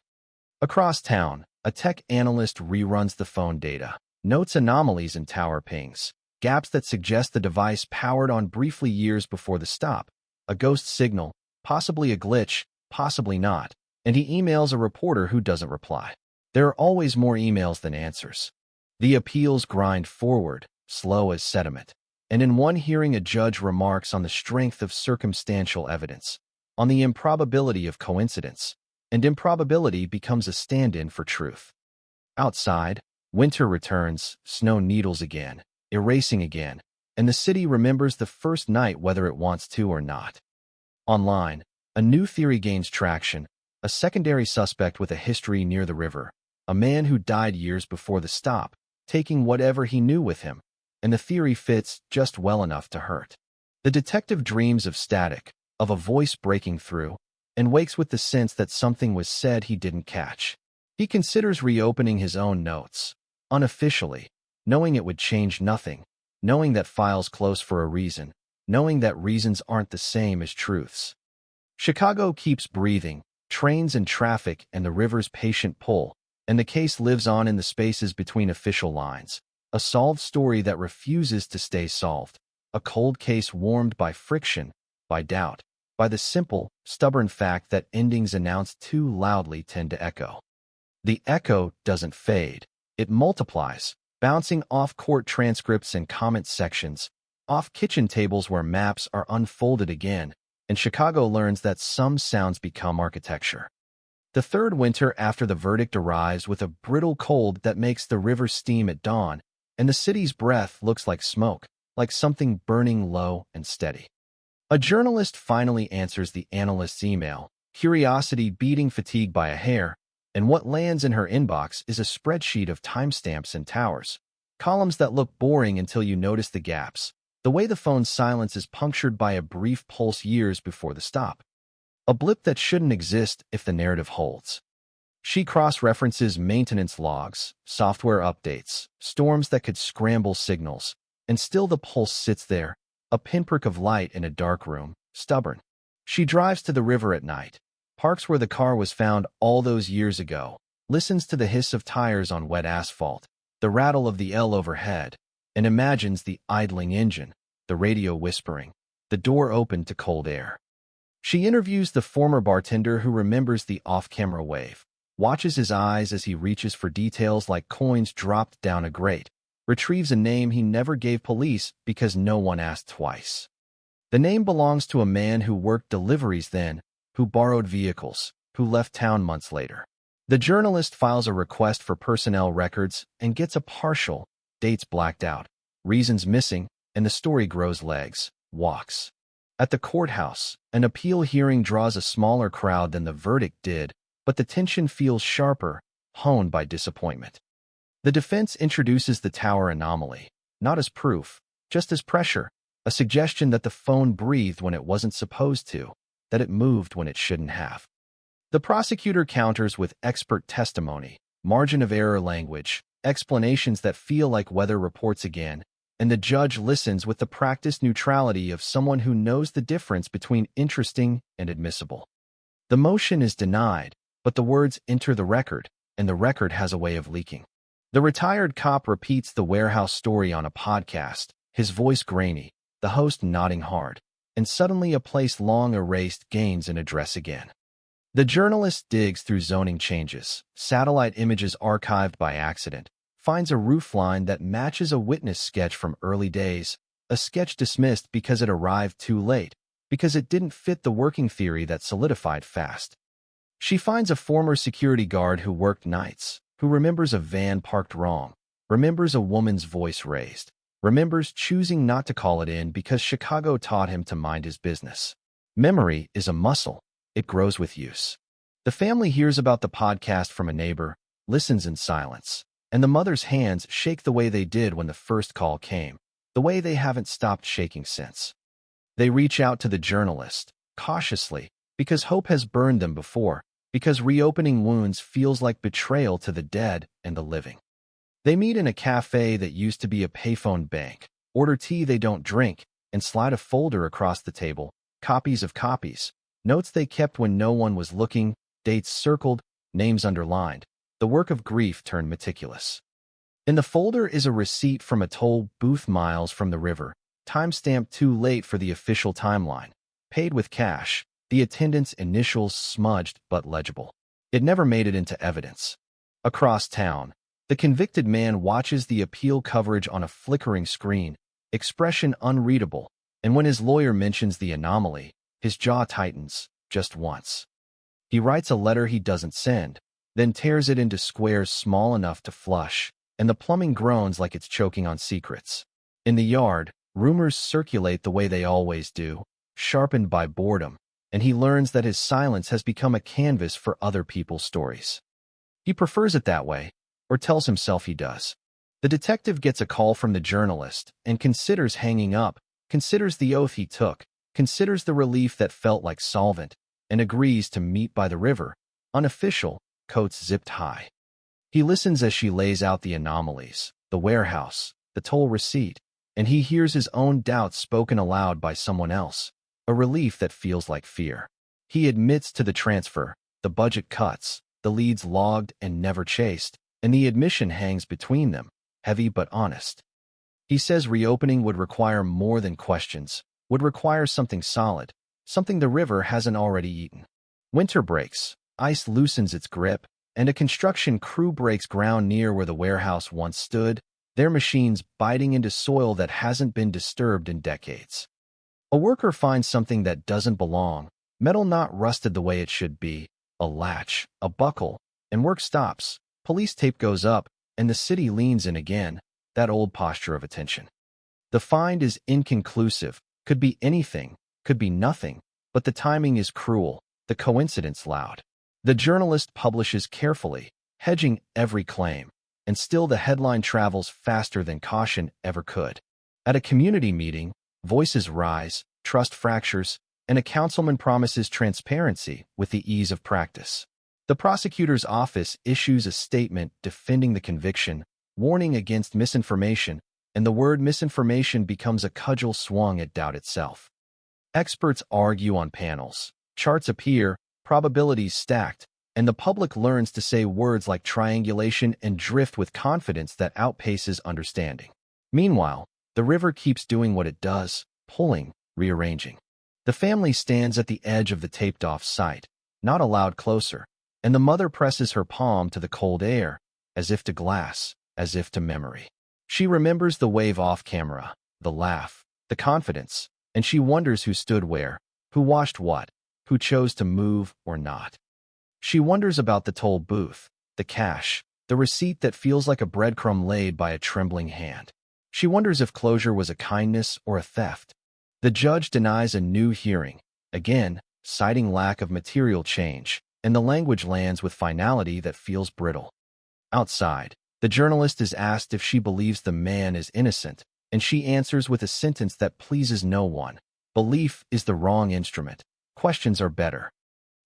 Across town, a tech analyst reruns the phone data, notes anomalies in tower pings, gaps that suggest the device powered on briefly years before the stop, a ghost signal, possibly a glitch, possibly not, and he emails a reporter who doesn't reply. There are always more emails than answers. The appeals grind forward, slow as sediment, and in one hearing a judge remarks on the strength of circumstantial evidence, on the improbability of coincidence, and improbability becomes a stand-in for truth. Outside, winter returns, snow needles again, erasing again, and the city remembers the first night whether it wants to or not. Online, a new theory gains traction, a secondary suspect with a history near the river, a man who died years before the stop, taking whatever he knew with him, and the theory fits just well enough to hurt. The detective dreams of static, of a voice breaking through, and wakes with the sense that something was said he didn't catch. He considers reopening his own notes, unofficially, knowing it would change nothing, knowing that files close for a reason, knowing that reasons aren't the same as truths. Chicago keeps breathing, trains and traffic and the river's patient pull, and the case lives on in the spaces between official lines, a solved story that refuses to stay solved, a cold case warmed by friction, by doubt, by the simple, stubborn fact that endings announced too loudly tend to echo. The echo doesn't fade, it multiplies, bouncing off court transcripts and comment sections, off kitchen tables where maps are unfolded again, and Chicago learns that some sounds become architecture. The third winter after the verdict arrives with a brittle cold that makes the river steam at dawn, and the city's breath looks like smoke, like something burning low and steady. A journalist finally answers the analyst's email, curiosity beating fatigue by a hair, and what lands in her inbox is a spreadsheet of timestamps and towers, columns that look boring until you notice the gaps, the way the phone's silence is punctured by a brief pulse years before the stop. A blip that shouldn't exist if the narrative holds. She cross-references maintenance logs, software updates, storms that could scramble signals, and still the pulse sits there, a pinprick of light in a dark room, stubborn. She drives to the river at night, parks where the car was found all those years ago, listens to the hiss of tires on wet asphalt, the rattle of the L overhead, and imagines the idling engine, the radio whispering, the door open to cold air. She interviews the former bartender who remembers the off-camera wave, watches his eyes as he reaches for details like coins dropped down a grate, retrieves a name he never gave police because no one asked twice. The name belongs to a man who worked deliveries then, who borrowed vehicles, who left town months later. The journalist files a request for personnel records and gets a partial, dates blacked out, reasons missing, and the story grows legs, walks. At the courthouse, an appeal hearing draws a smaller crowd than the verdict did, but the tension feels sharper, honed by disappointment. The defense introduces the tower anomaly, not as proof, just as pressure, a suggestion that the phone breathed when it wasn't supposed to, that it moved when it shouldn't have. The prosecutor counters with expert testimony, margin of error language, explanations that feel like weather reports again, and the judge listens with the practiced neutrality of someone who knows the difference between interesting and admissible. The motion is denied, but the words enter the record, and the record has a way of leaking. The retired cop repeats the warehouse story on a podcast, his voice grainy, the host nodding hard, and suddenly a place long erased gains in address again. The journalist digs through zoning changes, satellite images archived by accident, finds a roofline that matches a witness sketch from early days, a sketch dismissed because it arrived too late, because it didn't fit the working theory that solidified fast. She finds a former security guard who worked nights, who remembers a van parked wrong, remembers a woman's voice raised, remembers choosing not to call it in because Chicago taught him to mind his business. Memory is a muscle. It grows with use. The family hears about the podcast from a neighbor, listens in silence, and the mother's hands shake the way they did when the first call came, the way they haven't stopped shaking since. They reach out to the journalist, cautiously, because hope has burned them before, because reopening wounds feels like betrayal to the dead and the living. They meet in a cafe that used to be a payphone bank, order tea they don't drink, and slide a folder across the table, copies of copies, notes they kept when no one was looking, dates circled, names underlined, the work of grief turned meticulous. In the folder is a receipt from a toll booth miles from the river, timestamped too late for the official timeline, paid with cash, the attendant's initials smudged but legible. It never made it into evidence. Across town, the convicted man watches the appeal coverage on a flickering screen, expression unreadable, and when his lawyer mentions the anomaly, his jaw tightens, just once. He writes a letter he doesn't send, then tears it into squares small enough to flush, and the plumbing groans like it's choking on secrets. In the yard, rumors circulate the way they always do, sharpened by boredom, and he learns that his silence has become a canvas for other people's stories. He prefers it that way, or tells himself he does. The detective gets a call from the journalist and considers hanging up, considers the oath he took, considers the relief that felt like solvent, and agrees to meet by the river, unofficial, coats zipped high. He listens as she lays out the anomalies, the warehouse, the toll receipt, and he hears his own doubts spoken aloud by someone else, a relief that feels like fear. He admits to the transfer, the budget cuts, the leads logged and never chased, and the admission hangs between them, heavy but honest. He says reopening would require more than questions, would require something solid, something the river hasn't already eaten. Winter breaks, ice loosens its grip, and a construction crew breaks ground near where the warehouse once stood, their machines biting into soil that hasn't been disturbed in decades. A worker finds something that doesn't belong, metal not rusted the way it should be, a latch, a buckle, and work stops, police tape goes up, and the city leans in again, that old posture of attention. The find is inconclusive, could be anything, could be nothing, but the timing is cruel, the coincidence loud. The journalist publishes carefully, hedging every claim, and still the headline travels faster than caution ever could. At a community meeting, voices rise, trust fractures, and a councilman promises transparency with the ease of practice. The prosecutor's office issues a statement defending the conviction, warning against misinformation, and the word misinformation becomes a cudgel swung at doubt itself. Experts argue on panels, charts appear, probabilities stacked, and the public learns to say words like triangulation and drift with confidence that outpaces understanding. Meanwhile, the river keeps doing what it does, pulling, rearranging. The family stands at the edge of the taped-off site, not allowed closer, and the mother presses her palm to the cold air, as if to glass, as if to memory. She remembers the wave off camera, the laugh, the confidence, and she wonders who stood where, who watched what, who chose to move or not. She wonders about the toll booth, the cash, the receipt that feels like a breadcrumb laid by a trembling hand. She wonders if closure was a kindness or a theft. The judge denies a new hearing, again, citing lack of material change, and the language lands with finality that feels brittle. Outside, the journalist is asked if she believes the man is innocent, and she answers with a sentence that pleases no one. Belief is the wrong instrument. Questions are better.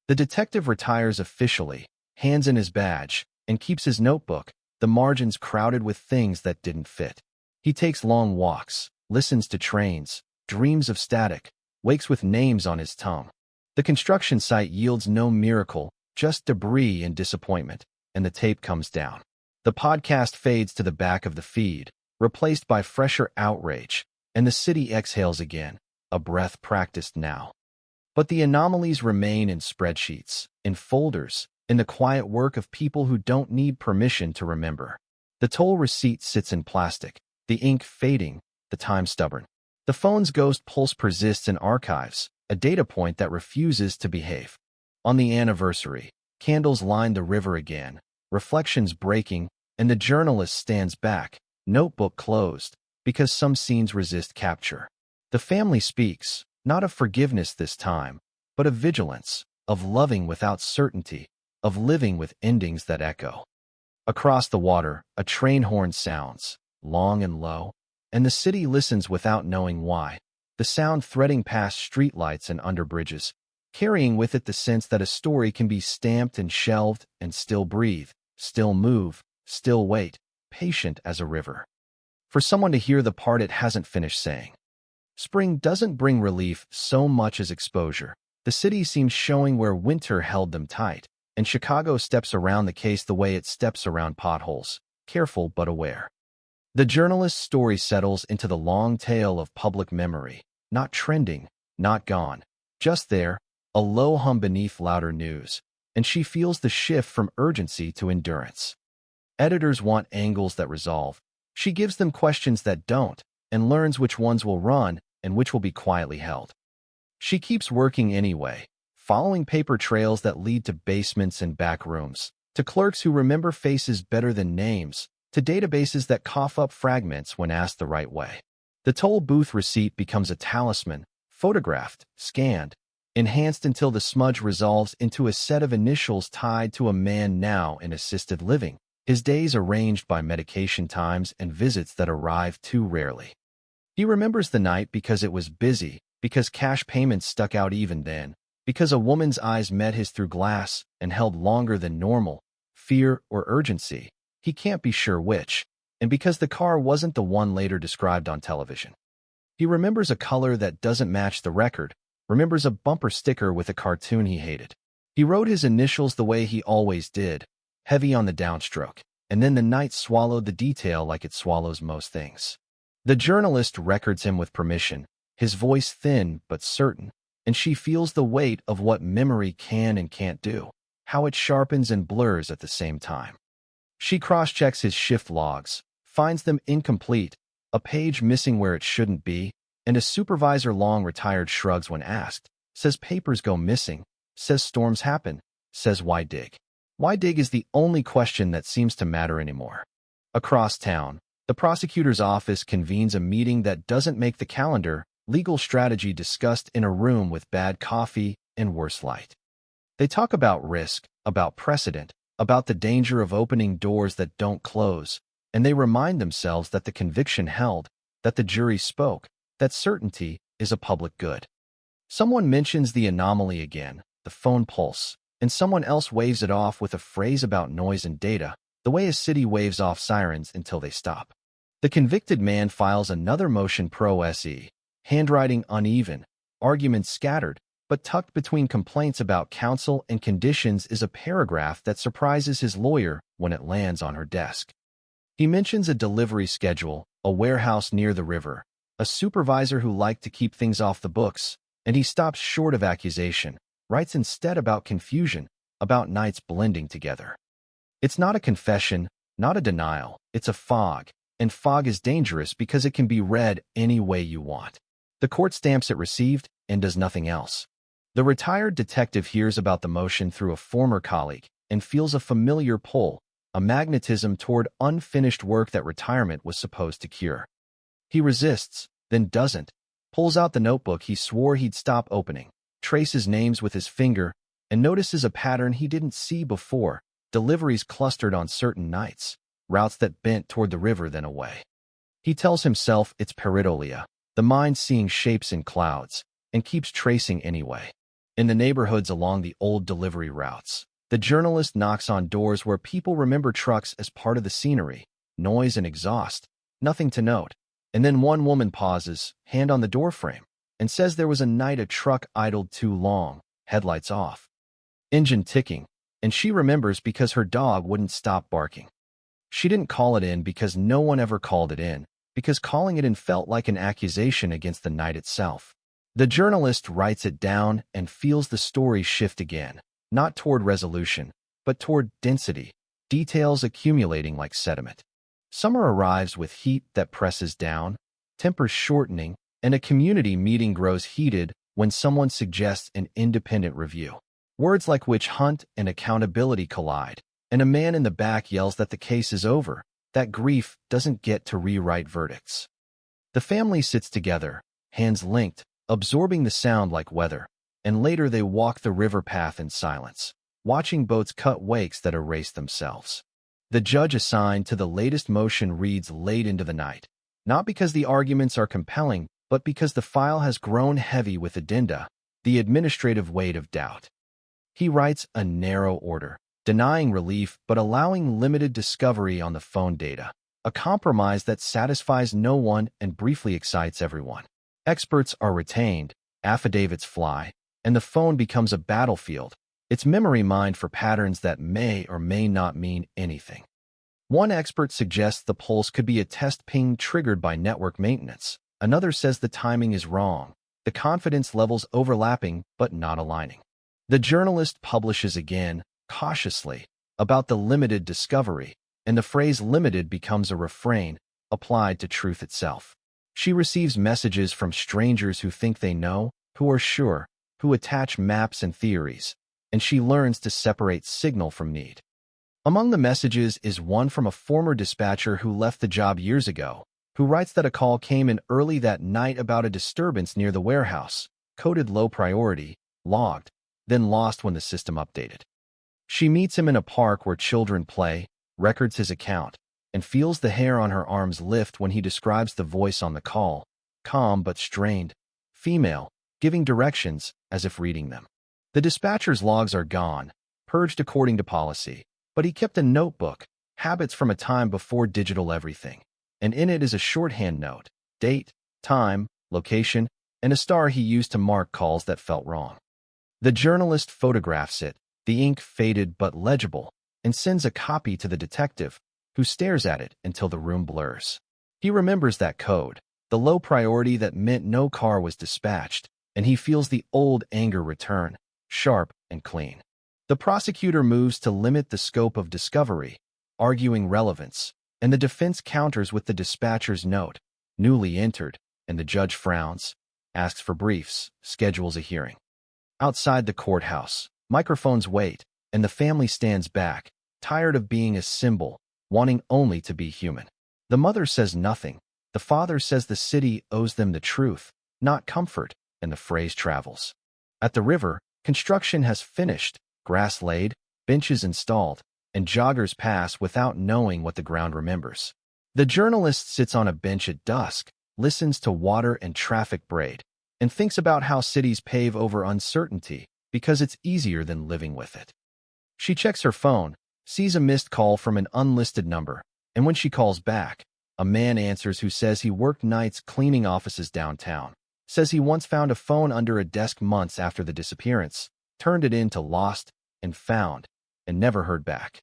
The detective retires officially, hands in his badge, and keeps his notebook, the margins crowded with things that didn't fit. He takes long walks, listens to trains, dreams of static, wakes with names on his tongue. The construction site yields no miracle, just debris and disappointment, and the tape comes down. The podcast fades to the back of the feed, replaced by fresher outrage, and the city exhales again, a breath practiced now. But the anomalies remain in spreadsheets, in folders, in the quiet work of people who don't need permission to remember. The toll receipt sits in plastic, the ink fading, the time stubborn. The phone's ghost pulse persists in archives, a data point that refuses to behave. On the anniversary, candles line the river again, reflections breaking, and the journalist stands back, notebook closed, because some scenes resist capture. The family speaks, not of forgiveness this time, but of vigilance, of loving without certainty, of living with endings that echo. Across the water, a train horn sounds, long and low, and the city listens without knowing why, the sound threading past streetlights and under bridges, carrying with it the sense that a story can be stamped and shelved and still breathe, still move, still wait, patient as a river. For someone to hear the part it hasn't finished saying. Spring doesn't bring relief so much as exposure. The city seems showing where winter held them tight, and Chicago steps around the case the way it steps around potholes, careful but aware. The journalist's story settles into the long tail of public memory, not trending, not gone, just there, a low hum beneath louder news, and she feels the shift from urgency to endurance. Editors want angles that resolve. She gives them questions that don't, and learns which ones will run and which will be quietly held. She keeps working anyway, following paper trails that lead to basements and back rooms, to clerks who remember faces better than names, to databases that cough up fragments when asked the right way. The toll booth receipt becomes a talisman, photographed, scanned, enhanced until the smudge resolves into a set of initials tied to a man now in assisted living, his days arranged by medication times and visits that arrive too rarely. He remembers the night because it was busy, because cash payments stuck out even then, because a woman's eyes met his through glass and held longer than normal, fear or urgency, he can't be sure which, and because the car wasn't the one later described on television. He remembers a color that doesn't match the record, remembers a bumper sticker with a cartoon he hated. He wrote his initials the way he always did, heavy on the downstroke, and then the night swallowed the detail like it swallows most things. The journalist records him with permission, his voice thin but certain, and she feels the weight of what memory can and can't do, how it sharpens and blurs at the same time. She cross-checks his shift logs, finds them incomplete, a page missing where it shouldn't be, and a supervisor long retired shrugs when asked, says papers go missing, says storms happen, says why dig? Why dig is the only question that seems to matter anymore. Across town, the prosecutor's office convenes a meeting that doesn't make the calendar, legal strategy discussed in a room with bad coffee and worse light. They talk about risk, about precedent, about the danger of opening doors that don't close, and they remind themselves that the conviction held, that the jury spoke, that certainty is a public good. Someone mentions the anomaly again, the phone pulse, and someone else waves it off with a phrase about noise and data, the way a city waves off sirens until they stop. The convicted man files another motion pro se, handwriting uneven, arguments scattered, but tucked between complaints about counsel and conditions is a paragraph that surprises his lawyer when it lands on her desk. He mentions a delivery schedule, a warehouse near the river, a supervisor who liked to keep things off the books, and he stops short of accusation, writes instead about confusion, about nights blending together. It's not a confession, not a denial, it's a fog, and fog is dangerous because it can be read any way you want. The court stamps it received and does nothing else. The retired detective hears about the motion through a former colleague and feels a familiar pull, a magnetism toward unfinished work that retirement was supposed to cure. He resists, then doesn't, pulls out the notebook he swore he'd stop opening, traces names with his finger, and notices a pattern he didn't see before, deliveries clustered on certain nights, routes that bent toward the river then away. He tells himself it's pareidolia, the mind seeing shapes in clouds, and keeps tracing anyway. In the neighborhoods along the old delivery routes, the journalist knocks on doors where people remember trucks as part of the scenery, noise and exhaust, nothing to note. And then one woman pauses, hand on the doorframe, and says there was a night a truck idled too long, headlights off, engine ticking, and she remembers because her dog wouldn't stop barking. She didn't call it in because no one ever called it in, because calling it in felt like an accusation against the night itself. The journalist writes it down and feels the story shift again, not toward resolution, but toward density, details accumulating like sediment. Summer arrives with heat that presses down, tempers shortening, and a community meeting grows heated when someone suggests an independent review. Words like witch hunt and accountability collide, and a man in the back yells that the case is over, that grief doesn't get to rewrite verdicts. The family sits together, hands linked, absorbing the sound like weather, and later they walk the river path in silence, watching boats cut wakes that erase themselves. The judge assigned to the latest motion reads late into the night, not because the arguments are compelling, but because the file has grown heavy with addenda, the administrative weight of doubt. He writes a narrow order, denying relief but allowing limited discovery on the phone data, a compromise that satisfies no one and briefly excites everyone. Experts are retained, affidavits fly, and the phone becomes a battlefield, its memory mined for patterns that may or may not mean anything. One expert suggests the pulse could be a test ping triggered by network maintenance. Another says the timing is wrong, the confidence levels overlapping but not aligning. The journalist publishes again, cautiously, about the limited discovery, and the phrase limited becomes a refrain applied to truth itself. She receives messages from strangers who think they know, who are sure, who attach maps and theories, and she learns to separate signal from need. Among the messages is one from a former dispatcher who left the job years ago, who writes that a call came in early that night about a disturbance near the warehouse, coded low priority, logged, then lost when the system updated. She meets him in a park where children play, records his account, and feels the hair on her arms lift when he describes the voice on the call, calm but strained, female, giving directions as if reading them. The dispatcher's logs are gone, purged according to policy, but he kept a notebook, habits from a time before digital everything, and in it is a shorthand note, date, time, location, and a star he used to mark calls that felt wrong. The journalist photographs it, the ink faded but legible, and sends a copy to the detective, who stares at it until the room blurs. He remembers that code, the low priority that meant no car was dispatched, and he feels the old anger return, sharp and clean. The prosecutor moves to limit the scope of discovery, arguing relevance, and the defense counters with the dispatcher's note, newly entered, and the judge frowns, asks for briefs, schedules a hearing. Outside the courthouse, microphones wait, and the family stands back, tired of being a symbol, wanting only to be human. The mother says nothing. The father says the city owes them the truth, not comfort, and the phrase travels. At the river, construction has finished, grass laid, benches installed, and joggers pass without knowing what the ground remembers. The journalist sits on a bench at dusk, listens to water and traffic braid, and thinks about how cities pave over uncertainty because it's easier than living with it. She checks her phone, sees a missed call from an unlisted number, and when she calls back, a man answers who says he worked nights cleaning offices downtown, says he once found a phone under a desk months after the disappearance, turned it in to lost and found, and never heard back.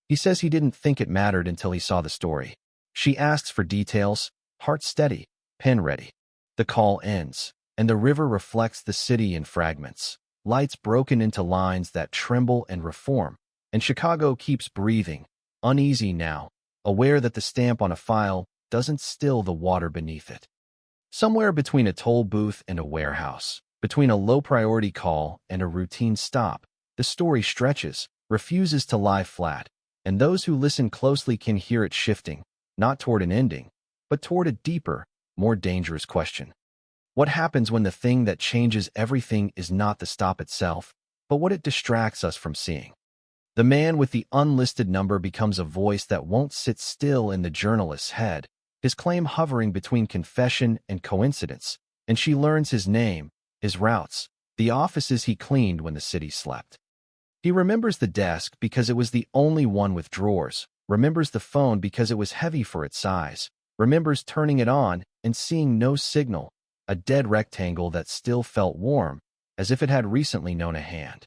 He says he didn't think it mattered until he saw the story. She asks for details, heart steady, pen ready. The call ends, and the river reflects the city in fragments, lights broken into lines that tremble and reform, and Chicago keeps breathing, uneasy now, aware that the stamp on a file doesn't still the water beneath it. Somewhere between a toll booth and a warehouse, between a low-priority call and a routine stop, the story stretches, refuses to lie flat, and those who listen closely can hear it shifting, not toward an ending, but toward a deeper, more dangerous question. What happens when the thing that changes everything is not the stop itself, but what it distracts us from seeing? The man with the unlisted number becomes a voice that won't sit still in the journalist's head, his claim hovering between confession and coincidence, and she learns his name, his routes, the offices he cleaned when the city slept. He remembers the desk because it was the only one with drawers, remembers the phone because it was heavy for its size, remembers turning it on and seeing no signal, a dead rectangle that still felt warm, as if it had recently known a hand.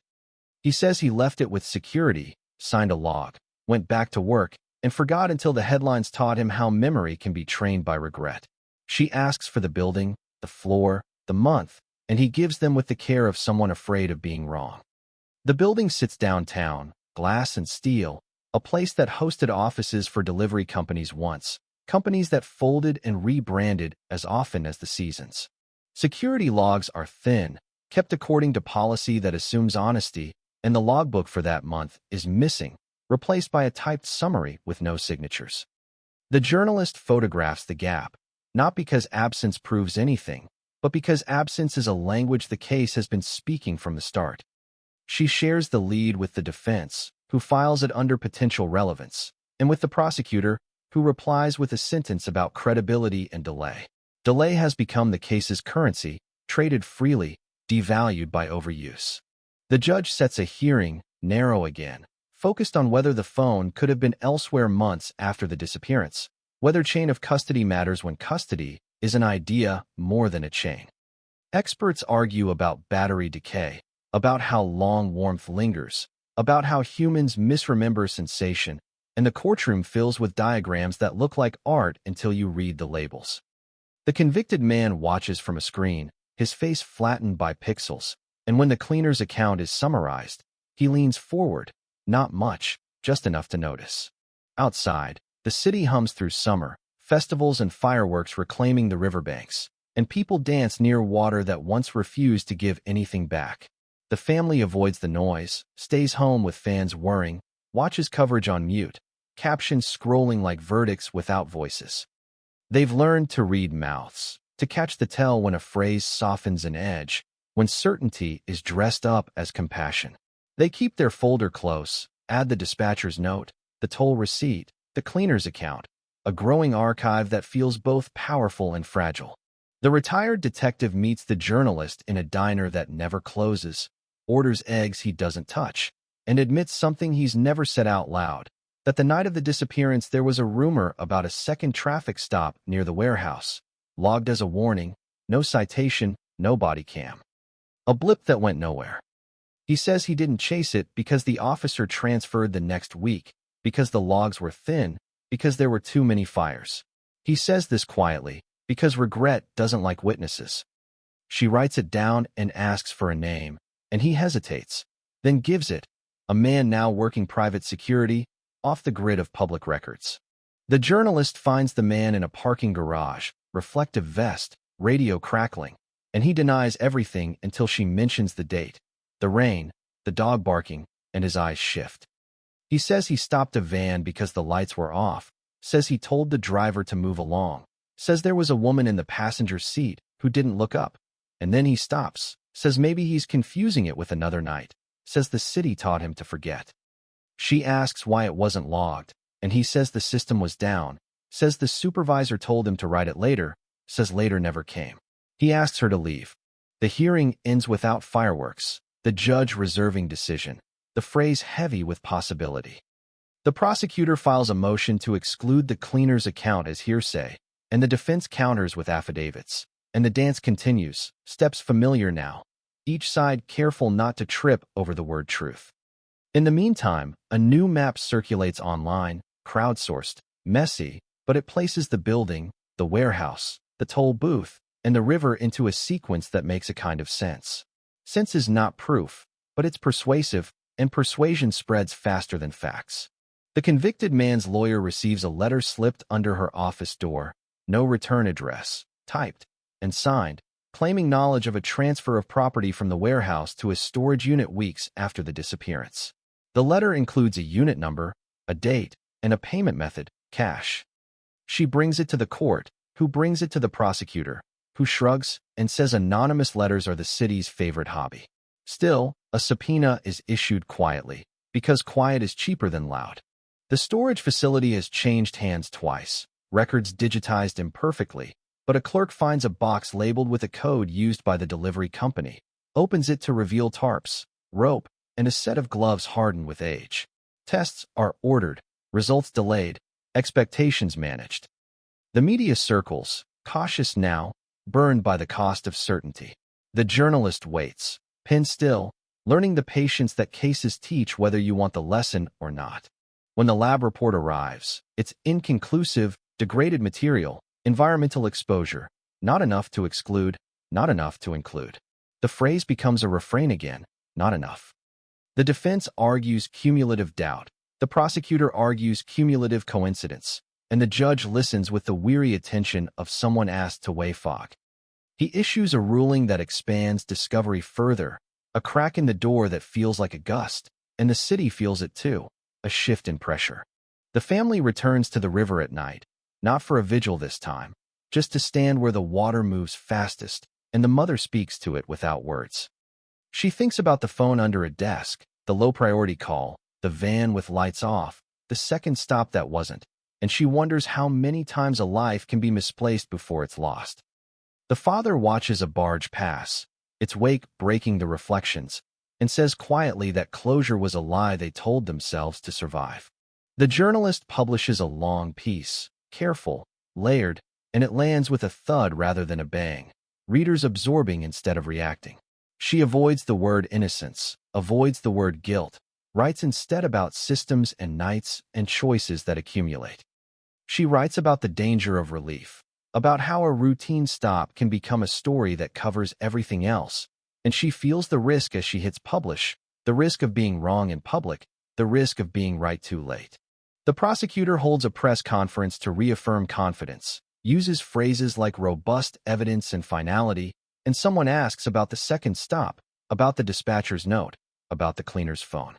He says he left it with security, signed a log, went back to work, and forgot until the headlines taught him how memory can be trained by regret. She asks for the building, the floor, the month, and he gives them with the care of someone afraid of being wrong. The building sits downtown, glass and steel, a place that hosted offices for delivery companies once, companies that folded and rebranded as often as the seasons. Security logs are thin, kept according to policy that assumes honesty, and the logbook for that month is missing, replaced by a typed summary with no signatures. The journalist photographs the gap, not because absence proves anything, but because absence is a language the case has been speaking from the start. She shares the lead with the defense, who files it under potential relevance, and with the prosecutor, who replies with a sentence about credibility and delay. Delay has become the case's currency, traded freely, devalued by overuse. The judge sets a hearing, narrow again, focused on whether the phone could have been elsewhere months after the disappearance, whether chain of custody matters when custody is an idea more than a chain. Experts argue about battery decay, about how long warmth lingers, about how humans misremember sensation, and the courtroom fills with diagrams that look like art until you read the labels. The convicted man watches from a screen, his face flattened by pixels, and when the cleaner's account is summarized, he leans forward, not much, just enough to notice. Outside, the city hums through summer, festivals and fireworks reclaiming the riverbanks, and people dance near water that once refused to give anything back. The family avoids the noise, stays home with fans whirring, watches coverage on mute, captions scrolling like verdicts without voices. They've learned to read mouths, to catch the tell when a phrase softens an edge, when certainty is dressed up as compassion. They keep their folder close, add the dispatcher's note, the toll receipt, the cleaner's account, a growing archive that feels both powerful and fragile. The retired detective meets the journalist in a diner that never closes, orders eggs he doesn't touch, and admits something he's never said out loud, that the night of the disappearance there was a rumor about a second traffic stop near the warehouse, logged as a warning, no citation, no body cam. A blip that went nowhere. He says he didn't chase it because the officer transferred the next week, because the logs were thin, because there were too many fires. He says this quietly, because regret doesn't like witnesses. She writes it down and asks for a name, and he hesitates, then gives it, a man now working private security, off the grid of public records. The journalist finds the man in a parking garage, reflective vest, radio crackling, and he denies everything until she mentions the date, the rain, the dog barking, and his eyes shift. He says he stopped a van because the lights were off, says he told the driver to move along, says there was a woman in the passenger seat who didn't look up, and then he stops, says maybe he's confusing it with another night, says the city taught him to forget. She asks why it wasn't logged, and he says the system was down, says the supervisor told him to write it later, says later never came. He asks her to leave. The hearing ends without fireworks, the judge reserving decision, the phrase heavy with possibility. The prosecutor files a motion to exclude the cleaner's account as hearsay, and the defense counters with affidavits. And the dance continues, steps familiar now, each side careful not to trip over the word truth. In the meantime, a new map circulates online, crowdsourced, messy, but it places the building, the warehouse, the toll booth, and the river into a sequence that makes a kind of sense. Sense is not proof, but it's persuasive, and persuasion spreads faster than facts. The convicted man's lawyer receives a letter slipped under her office door, no return address, typed, and signed, claiming knowledge of a transfer of property from the warehouse to a storage unit weeks after the disappearance. The letter includes a unit number, a date, and a payment method, cash. She brings it to the court, who brings it to the prosecutor, who shrugs and says anonymous letters are the city's favorite hobby. Still, a subpoena is issued quietly, because quiet is cheaper than loud. The storage facility has changed hands twice, records digitized imperfectly, but a clerk finds a box labeled with a code used by the delivery company, opens it to reveal tarps, rope, and a set of gloves hardened with age. Tests are ordered, results delayed, expectations managed. The media circles, cautious now, burned by the cost of certainty. The journalist waits, pinned still, learning the patience that cases teach whether you want the lesson or not. When the lab report arrives, it's inconclusive, degraded material, environmental exposure, not enough to exclude, not enough to include. The phrase becomes a refrain again, not enough. The defense argues cumulative doubt. The prosecutor argues cumulative coincidence. And the judge listens with the weary attention of someone asked to weigh fog. He issues a ruling that expands discovery further, a crack in the door that feels like a gust, and the city feels it too, a shift in pressure. The family returns to the river at night, not for a vigil this time, just to stand where the water moves fastest, and the mother speaks to it without words. She thinks about the phone under a desk, the low-priority call, the van with lights off, the second stop that wasn't, and she wonders how many times a life can be misplaced before it's lost. The father watches a barge pass, its wake breaking the reflections, and says quietly that closure was a lie they told themselves to survive. The journalist publishes a long piece, careful, layered, and it lands with a thud rather than a bang, readers absorbing instead of reacting. She avoids the word innocence, avoids the word guilt, writes instead about systems and nights and choices that accumulate. She writes about the danger of relief, about how a routine stop can become a story that covers everything else, and she feels the risk as she hits publish, the risk of being wrong in public, the risk of being right too late. The prosecutor holds a press conference to reaffirm confidence, uses phrases like robust evidence and finality, and someone asks about the second stop, about the dispatcher's note, about the cleaner's phone.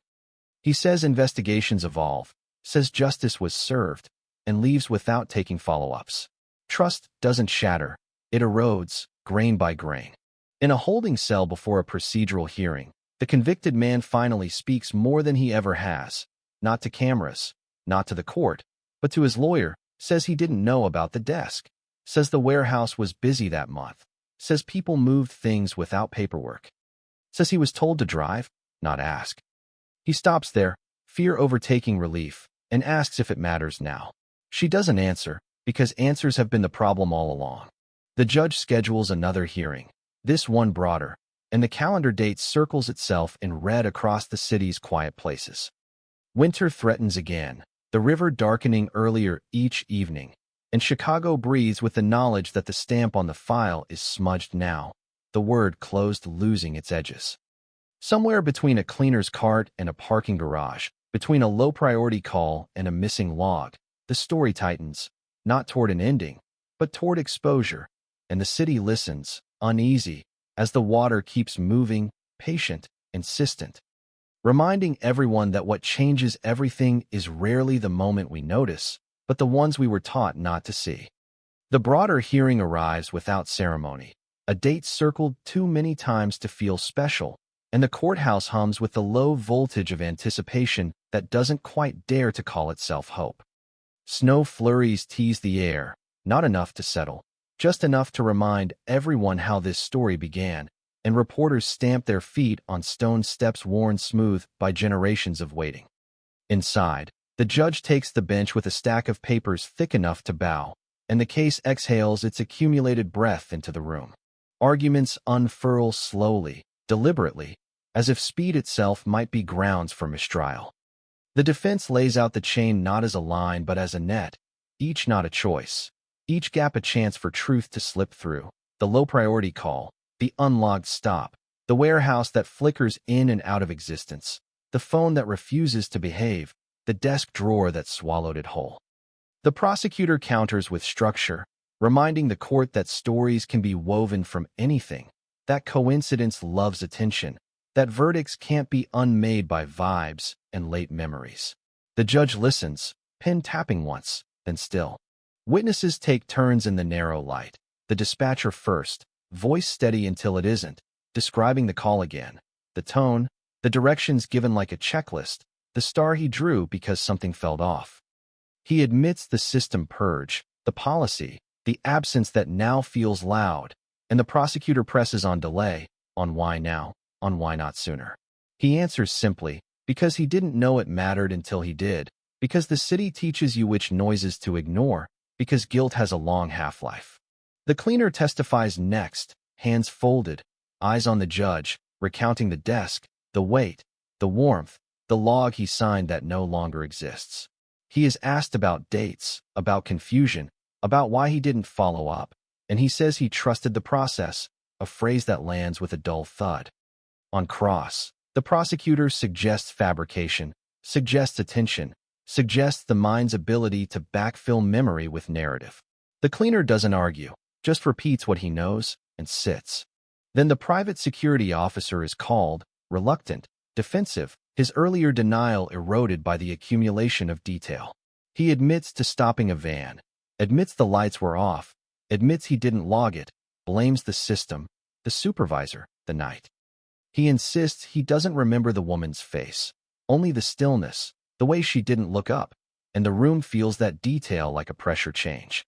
He says investigations evolve, says justice was served, and leaves without taking follow-ups. Trust doesn't shatter, it erodes, grain by grain. In a holding cell before a procedural hearing, the convicted man finally speaks more than he ever has, not to cameras, not to the court, but to his lawyer, says he didn't know about the desk, says the warehouse was busy that month, says people moved things without paperwork, says he was told to drive, not ask. He stops there, fear overtaking relief, and asks if it matters now. She doesn't answer, because answers have been the problem all along. The judge schedules another hearing, this one broader, and the calendar date circles itself in red across the city's quiet places. Winter threatens again, the river darkening earlier each evening, and Chicago breathes with the knowledge that the stamp on the file is smudged now, the word closed losing its edges. Somewhere between a cleaner's cart and a parking garage, between a low-priority call and a missing log, the story tightens, not toward an ending, but toward exposure, and the city listens, uneasy, as the water keeps moving, patient, insistent, reminding everyone that what changes everything is rarely the moment we notice, but the ones we were taught not to see. The broader hearing arrives without ceremony, a date circled too many times to feel special, and the courthouse hums with the low voltage of anticipation that doesn't quite dare to call itself hope. Snow flurries tease the air, not enough to settle, just enough to remind everyone how this story began, and reporters stamp their feet on stone steps worn smooth by generations of waiting. Inside, the judge takes the bench with a stack of papers thick enough to bow, and the case exhales its accumulated breath into the room. Arguments unfurl slowly, deliberately, as if speed itself might be grounds for mistrial. The defense lays out the chain not as a line but as a net, each not a choice, each gap a chance for truth to slip through, the low-priority call, the unlogged stop, the warehouse that flickers in and out of existence, the phone that refuses to behave, the desk drawer that swallowed it whole. The prosecutor counters with structure, reminding the court that stories can be woven from anything, that coincidence loves attention, that verdicts can't be unmade by vibes and late memories. The judge listens, pen tapping once, then still. Witnesses take turns in the narrow light, the dispatcher first, voice steady until it isn't, describing the call again, the tone, the directions given like a checklist, the star he drew because something fell off. He admits the system purge, the policy, the absence that now feels loud, and the prosecutor presses on delay, on why now, on why not sooner. He answers simply, because he didn't know it mattered until he did, because the city teaches you which noises to ignore, because guilt has a long half-life. The cleaner testifies next, hands folded, eyes on the judge, recounting the desk, the weight, the warmth, the log he signed that no longer exists. He is asked about dates, about confusion, about why he didn't follow up, and he says he trusted the process, a phrase that lands with a dull thud. On cross, the prosecutor suggests fabrication, suggests attention, suggests the mind's ability to backfill memory with narrative. The cleaner doesn't argue, just repeats what he knows and sits. Then the private security officer is called, reluctant, defensive, his earlier denial eroded by the accumulation of detail. He admits to stopping a van, admits the lights were off, admits he didn't log it, blames the system, the supervisor, the night. He insists he doesn't remember the woman's face, only the stillness, the way she didn't look up, and the room feels that detail like a pressure change.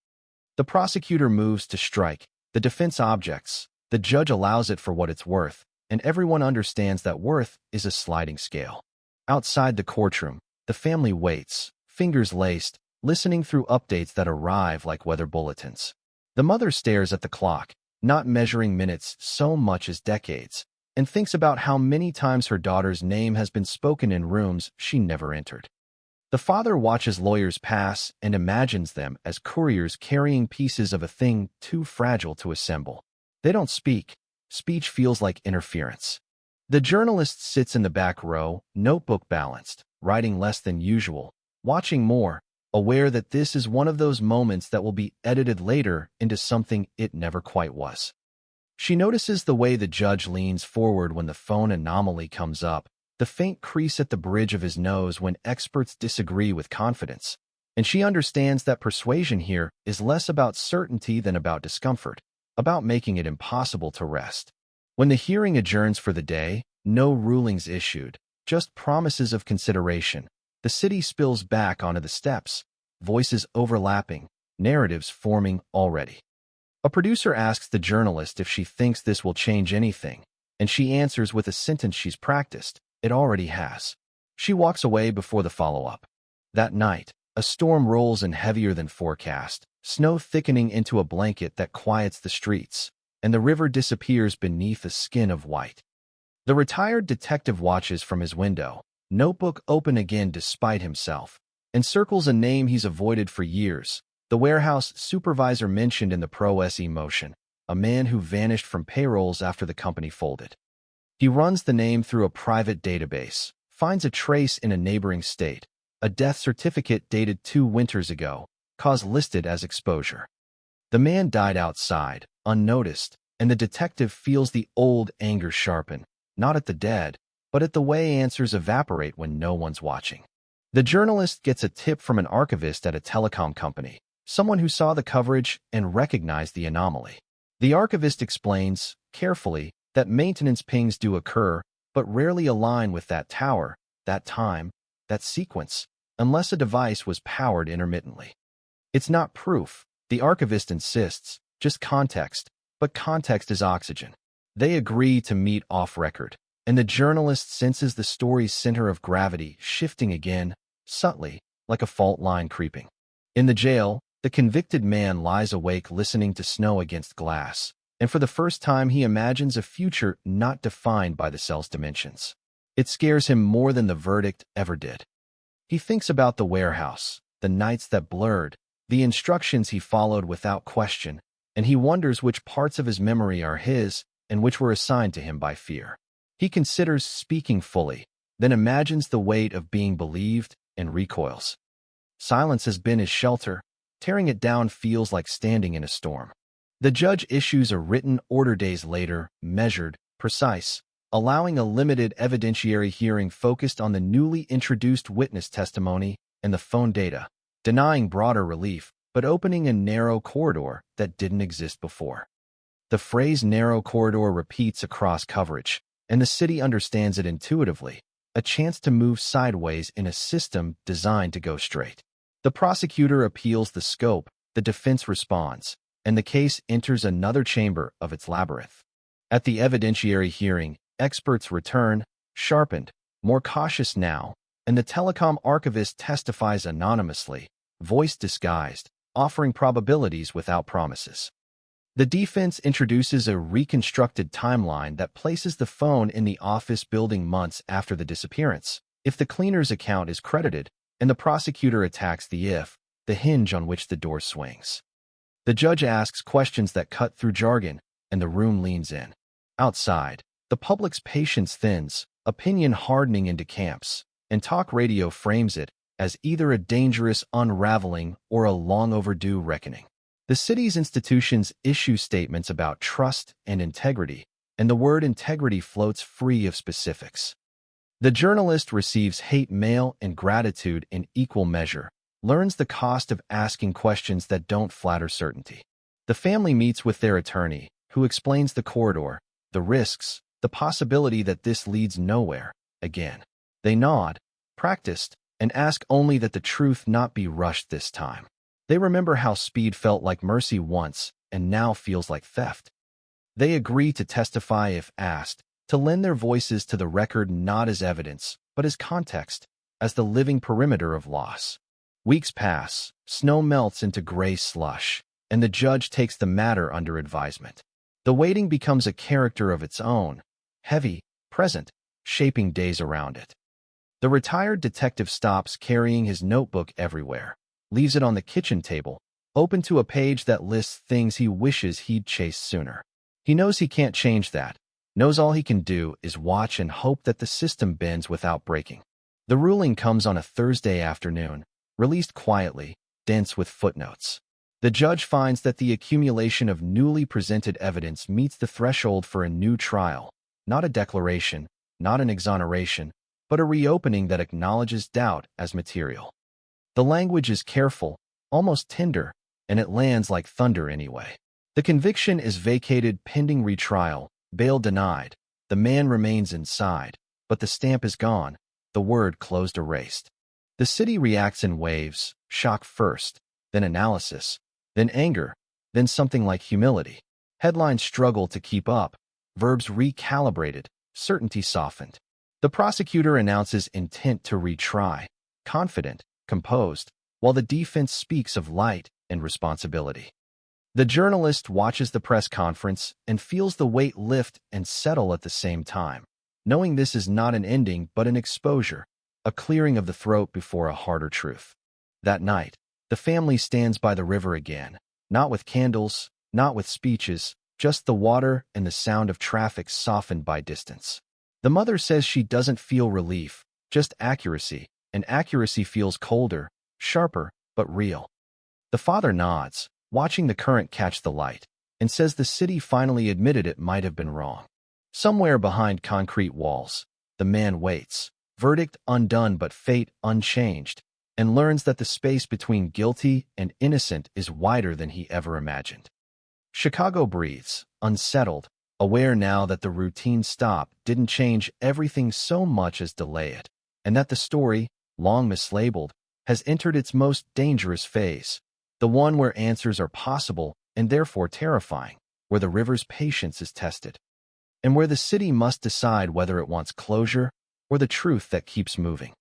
The prosecutor moves to strike, the defense objects, the judge allows it for what it's worth, and everyone understands that worth is a sliding scale. Outside the courtroom, the family waits, fingers laced, listening through updates that arrive like weather bulletins. The mother stares at the clock, not measuring minutes so much as decades, and thinks about how many times her daughter's name has been spoken in rooms she never entered. The father watches lawyers pass and imagines them as couriers carrying pieces of a thing too fragile to assemble. They don't speak. Speech feels like interference. The journalist sits in the back row, notebook balanced, writing less than usual, watching more, aware that this is one of those moments that will be edited later into something it never quite was. She notices the way the judge leans forward when the phone anomaly comes up, the faint crease at the bridge of his nose when experts disagree with confidence, and she understands that persuasion here is less about certainty than about discomfort, about making it impossible to rest. When the hearing adjourns for the day, no rulings issued, just promises of consideration. The city spills back onto the steps, voices overlapping, narratives forming already. A producer asks the journalist if she thinks this will change anything, and she answers with a sentence she's practiced. It already has. She walks away before the follow-up. That night, a storm rolls in heavier than forecast, snow thickening into a blanket that quiets the streets, and the river disappears beneath a skin of white. The retired detective watches from his window, notebook open again despite himself, and circles a name he's avoided for years, the warehouse supervisor mentioned in the Pro-SE motion, a man who vanished from payrolls after the company folded. He runs the name through a private database, finds a trace in a neighboring state, a death certificate dated 2 winters ago, cause listed as exposure. The man died outside, unnoticed, and the detective feels the old anger sharpen, not at the dead, but at the way answers evaporate when no one's watching. The journalist gets a tip from an archivist at a telecom company, someone who saw the coverage and recognized the anomaly. The archivist explains, carefully, that maintenance pings do occur, but rarely align with that tower, that time, that sequence, unless a device was powered intermittently. It's not proof, the archivist insists, just context, but context is oxygen. They agree to meet off-record, and the journalist senses the story's center of gravity shifting again, subtly, like a fault line creeping. In the jail, the convicted man lies awake listening to snow against glass, and for the first time he imagines a future not defined by the cell's dimensions. It scares him more than the verdict ever did. He thinks about the warehouse, the nights that blurred, the instructions he followed without question, and he wonders which parts of his memory are his and which were assigned to him by fear. He considers speaking fully, then imagines the weight of being believed and recoils. Silence has been his shelter. Tearing it down feels like standing in a storm. The judge issues a written order days later, measured, precise, allowing a limited evidentiary hearing focused on the newly introduced witness testimony and the phone data, denying broader relief, but opening a narrow corridor that didn't exist before. The phrase narrow corridor repeats across coverage, and the city understands it intuitively, a chance to move sideways in a system designed to go straight. The prosecutor appeals the scope, the defense responds, and the case enters another chamber of its labyrinth. At the evidentiary hearing, experts return, sharpened, more cautious now, and the telecom archivist testifies anonymously, voice disguised, offering probabilities without promises. The defense introduces a reconstructed timeline that places the phone in the office building months after the disappearance, if the cleaner's account is credited, and the prosecutor attacks the if, the hinge on which the door swings. The judge asks questions that cut through jargon, and the room leans in. Outside, the public's patience thins, opinion hardening into camps, and talk radio frames it as either a dangerous unraveling or a long overdue reckoning. The city's institutions issue statements about trust and integrity, and the word integrity floats free of specifics. The journalist receives hate mail and gratitude in equal measure, learns the cost of asking questions that don't flatter certainty. The family meets with their attorney, who explains the corridor, the risks, the possibility that this leads nowhere. Again, they nod, practiced, and ask only that the truth not be rushed this time. They remember how speed felt like mercy once and now feels like theft. They agree to testify if asked, to lend their voices to the record not as evidence, but as context, as the living perimeter of loss. Weeks pass, snow melts into gray slush, and the judge takes the matter under advisement. The waiting becomes a character of its own, heavy, present, shaping days around it. The retired detective stops carrying his notebook everywhere, leaves it on the kitchen table, open to a page that lists things he wishes he'd chased sooner. He knows he can't change that, knows all he can do is watch and hope that the system bends without breaking. The ruling comes on a Thursday afternoon, released quietly, dense with footnotes. The judge finds that the accumulation of newly presented evidence meets the threshold for a new trial, not a declaration, not an exoneration, but a reopening that acknowledges doubt as material. The language is careful, almost tender, and it lands like thunder anyway. The conviction is vacated pending retrial, bail denied, the man remains inside, but the stamp is gone, the word closed erased. The city reacts in waves, shock first, then analysis, then anger, then something like humility. Headlines struggle to keep up, verbs recalibrated, certainty softened. The prosecutor announces intent to retry, confident, composed, while the defense speaks of light and responsibility. The journalist watches the press conference and feels the weight lift and settle at the same time, knowing this is not an ending but an exposure, a clearing of the throat before a harder truth. That night, the family stands by the river again, not with candles, not with speeches, just the water and the sound of traffic softened by distance. The mother says she doesn't feel relief, just accuracy, and accuracy feels colder, sharper, but real. The father nods, watching the current catch the light, and says the city finally admitted it might have been wrong. Somewhere behind concrete walls, the man waits, verdict undone but fate unchanged, and learns that the space between guilty and innocent is wider than he ever imagined. Chicago breathes, unsettled, aware now that the routine stop didn't change everything so much as delay it, and that the story, long mislabeled, has entered its most dangerous phase, the one where answers are possible and therefore terrifying, where the river's patience is tested, and where the city must decide whether it wants closure or the truth that keeps moving.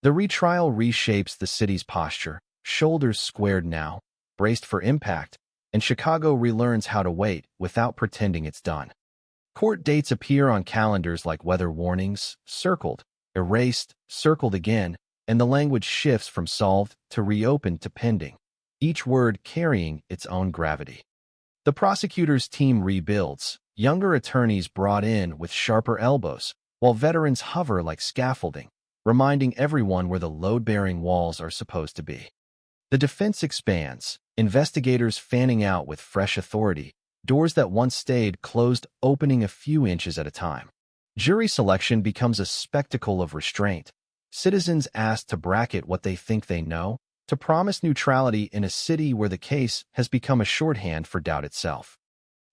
The retrial reshapes the city's posture, shoulders squared now, braced for impact, and Chicago relearns how to wait without pretending it's done. Court dates appear on calendars like weather warnings, circled, erased, circled again, and the language shifts from solved to reopened to pending, each word carrying its own gravity. The prosecutor's team rebuilds, younger attorneys brought in with sharper elbows, while veterans hover like scaffolding, reminding everyone where the load-bearing walls are supposed to be. The defense expands, investigators fanning out with fresh authority, doors that once stayed closed opening a few inches at a time. Jury selection becomes a spectacle of restraint. Citizens asked to bracket what they think they know, to promise neutrality in a city where the case has become a shorthand for doubt itself.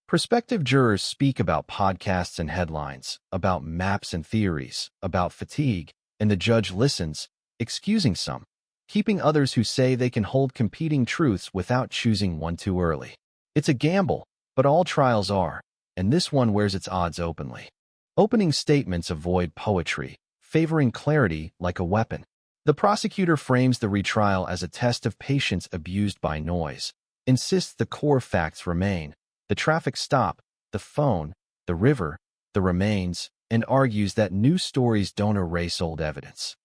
Prospective jurors speak about podcasts and headlines, about maps and theories, about fatigue, and the judge listens, excusing some, keeping others who say they can hold competing truths without choosing one too early. It's a gamble, but all trials are, and this one wears its odds openly. Opening statements avoid poetry, favoring clarity like a weapon. The prosecutor frames the retrial as a test of patience abused by noise, insists the core facts remain, the traffic stop, the phone, the river, the remains, and argues that new stories don't erase old evidence.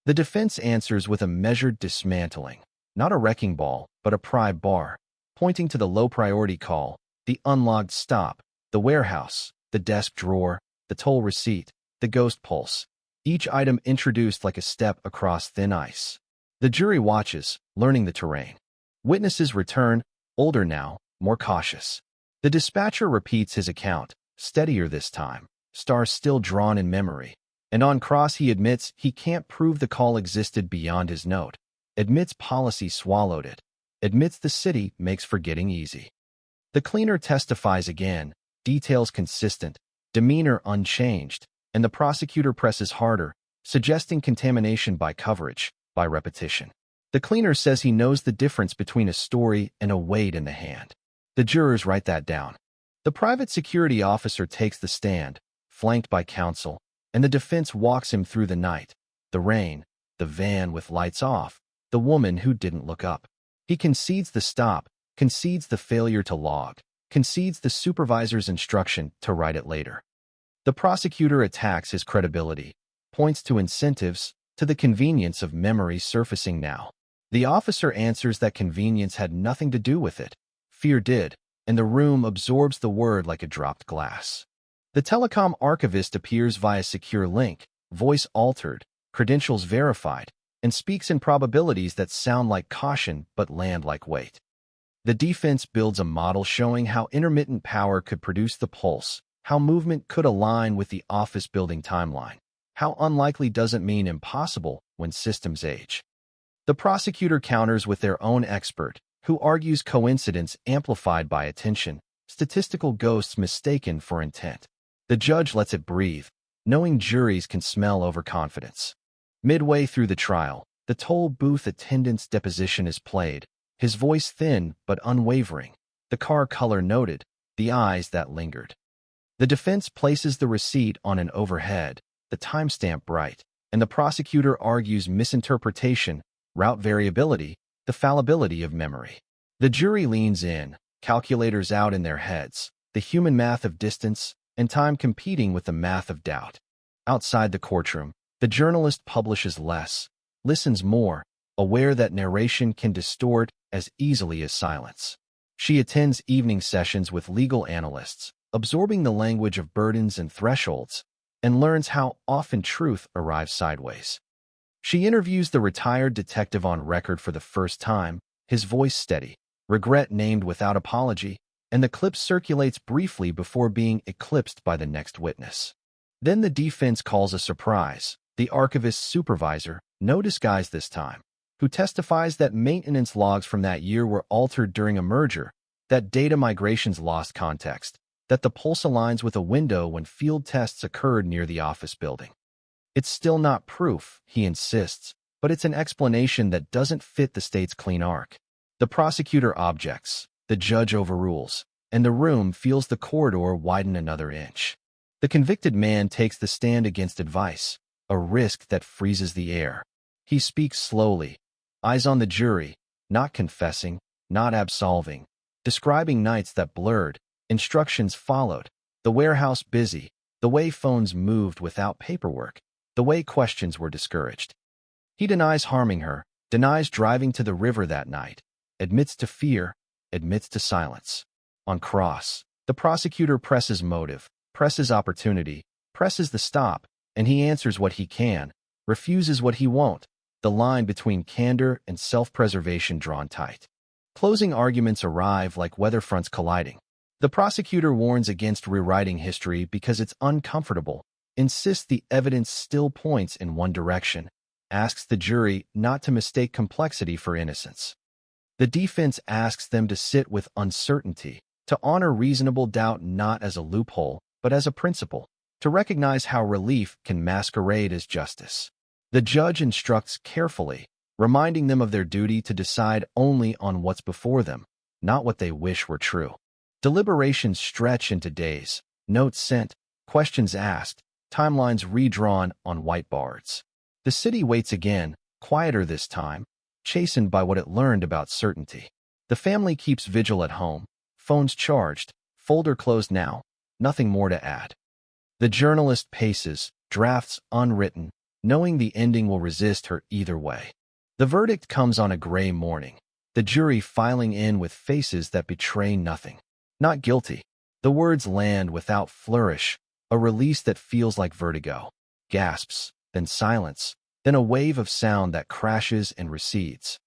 The defense answers with a measured dismantling, not a wrecking ball, but a pry bar, pointing to the low-priority call, the unlogged stop, The warehouse, the desk drawer, the toll receipt, the ghost pulse. Each item introduced like a step across thin ice. The jury watches, learning the terrain. Witnesses return, older now, more cautious. The dispatcher repeats his account, steadier this time, stars still drawn in memory. And on cross he admits he can't prove the call existed beyond his note. Admits policy swallowed it. Admits the city makes forgetting easy. The cleaner testifies again, details consistent, demeanor unchanged, and the prosecutor presses harder, suggesting contamination by coverage, by repetition. The cleaner says he knows the difference between a story and a weight in the hand. The jurors write that down. The private security officer takes the stand, flanked by counsel, and the defense walks him through the night, the rain, the van with lights off, the woman who didn't look up. He concedes the stop, concedes the failure to log, concedes the supervisor's instruction to write it later. The prosecutor attacks his credibility, points to incentives, to the convenience of memory surfacing now. The officer answers that convenience had nothing to do with it. Fear did, and the room absorbs the word like a dropped glass. The telecom archivist appears via secure link, voice altered, credentials verified, and speaks in probabilities that sound like caution but land like weight. The defense builds a model showing how intermittent power could produce the pulse, how movement could align with the office building timeline, how unlikely doesn't mean impossible when systems age. The prosecutor counters with their own expert, who argues coincidence amplified by attention, statistical ghosts mistaken for intent. The judge lets it breathe, knowing juries can smell overconfidence. Midway through the trial, the toll booth attendant's deposition is played, his voice thin but unwavering, the car color noted, the eyes that lingered. The defense places the receipt on an overhead, the timestamp bright, and the prosecutor argues misinterpretation, route variability, the fallibility of memory. The jury leans in, calculators out in their heads, the human math of distance and time competing with the math of doubt. Outside the courtroom, the journalist publishes less, listens more, aware that narration can distort as easily as silence. She attends evening sessions with legal analysts, absorbing the language of burdens and thresholds, and learns how often truth arrives sideways. She interviews the retired detective on record for the first time, his voice steady, regret named without apology, and the clip circulates briefly before being eclipsed by the next witness. Then the defense calls a surprise, the archivist's supervisor, no disguise this time, who testifies that maintenance logs from that year were altered during a merger, that data migrations lost context, that the pulse aligns with a window when field tests occurred near the office building. It's still not proof, he insists, but it's an explanation that doesn't fit the state's clean arc. The prosecutor objects, the judge overrules, and the room feels the corridor widen another inch. The convicted man takes the stand against advice, a risk that freezes the air. He speaks slowly, eyes on the jury, not confessing, not absolving, describing nights that blurred, instructions followed, the warehouse busy, the way phones moved without paperwork, the way questions were discouraged. He denies harming her, denies driving to the river that night, admits to fear, admits to silence. On cross, the prosecutor presses motive, presses opportunity, presses the stop, and he answers what he can, refuses what he won't, the line between candor and self-preservation drawn tight. Closing arguments arrive like weather fronts colliding. The prosecutor warns against rewriting history because it's uncomfortable, insists the evidence still points in one direction, asks the jury not to mistake complexity for innocence. The defense asks them to sit with uncertainty, to honor reasonable doubt not as a loophole, but as a principle, to recognize how relief can masquerade as justice. The judge instructs carefully, reminding them of their duty to decide only on what's before them, not what they wish were true. Deliberations stretch into days, notes sent, questions asked, timelines redrawn on whiteboards. The city waits again, quieter this time, chastened by what it learned about certainty. The family keeps vigil at home, phones charged, folder closed now, nothing more to add. The journalist paces, drafts unwritten, knowing the ending will resist her either way. The verdict comes on a gray morning, the jury filing in with faces that betray nothing. Not guilty. The words land without flourish, a release that feels like vertigo. Gasps, then silence, then a wave of sound that crashes and recedes.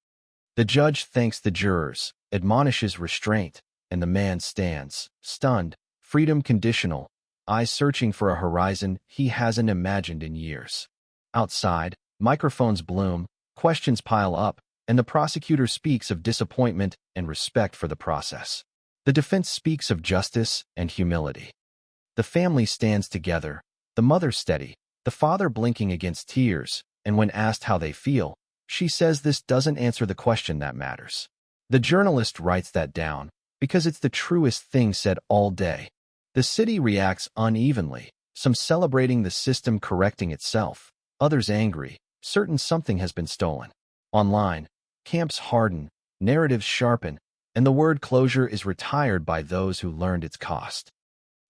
The judge thanks the jurors, admonishes restraint, and the man stands, stunned, freedom conditional, eyes searching for a horizon he hasn't imagined in years. Outside, microphones bloom, questions pile up, and the prosecutor speaks of disappointment and respect for the process. The defense speaks of justice and humility. The family stands together, the mother steady, the father blinking against tears, and when asked how they feel, she says this doesn't answer the question that matters. The journalist writes that down, because it's the truest thing said all day. The city reacts unevenly, some celebrating the system correcting itself, others angry, certain something has been stolen. Online, camps harden, narratives sharpen, and the word closure is retired by those who learned its cost.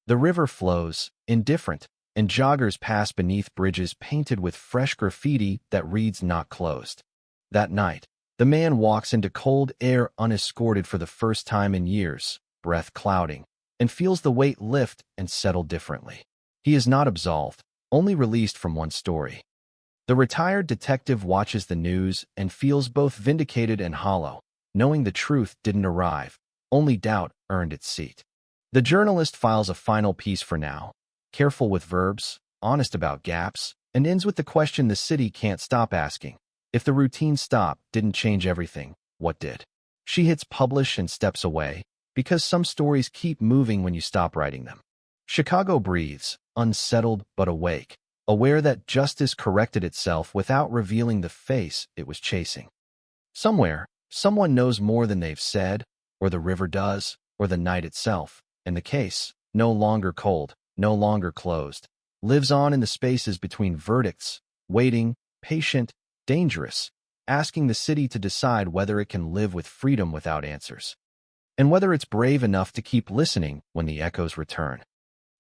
The river flows, indifferent, and joggers pass beneath bridges painted with fresh graffiti that reads "Not Closed." That night, the man walks into cold air unescorted for the first time in years, breath clouding, and feels the weight lift and settle differently. He is not absolved, only released from one story. The retired detective watches the news and feels both vindicated and hollow, knowing the truth didn't arrive, only doubt earned its seat. The journalist files a final piece for now, careful with verbs, honest about gaps, and ends with the question the city can't stop asking. If the routine stop didn't change everything, what did? She hits publish and steps away, because some stories keep moving when you stop writing them. Chicago breathes, unsettled but awake, aware that justice corrected itself without revealing the face it was chasing. Somewhere, someone knows more than they've said, or the river does, or the night itself, and the case, no longer cold, no longer closed, lives on in the spaces between verdicts, waiting, patient, dangerous, asking the city to decide whether it can live with freedom without answers, and whether it's brave enough to keep listening when the echoes return.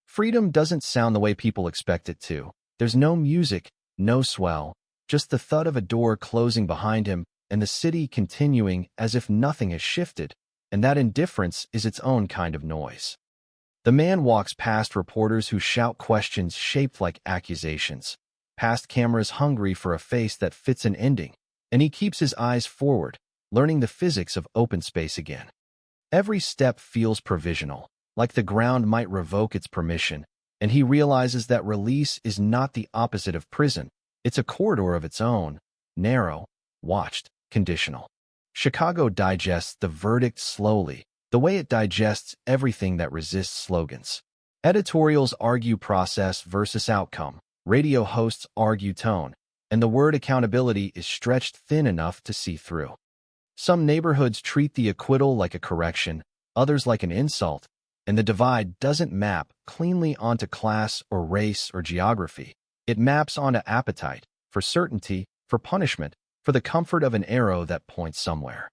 Freedom doesn't sound the way people expect it to. There's no music, no swell, just the thud of a door closing behind him and the city continuing as if nothing has shifted, and that indifference is its own kind of noise. The man walks past reporters who shout questions shaped like accusations, past cameras hungry for a face that fits an ending, and he keeps his eyes forward, learning the physics of open space again. Every step feels provisional, like the ground might revoke its permission, and he realizes that release is not the opposite of prison. It's a corridor of its own, narrow, watched, conditional. Chicago digests the verdict slowly, the way it digests everything that resists slogans. Editorials argue process versus outcome. Radio hosts argue tone, and the word accountability is stretched thin enough to see through. Some neighborhoods treat the acquittal like a correction, others like an insult, and the divide doesn't map cleanly onto class or race or geography. It maps onto appetite, for certainty, for punishment, for the comfort of an arrow that points somewhere.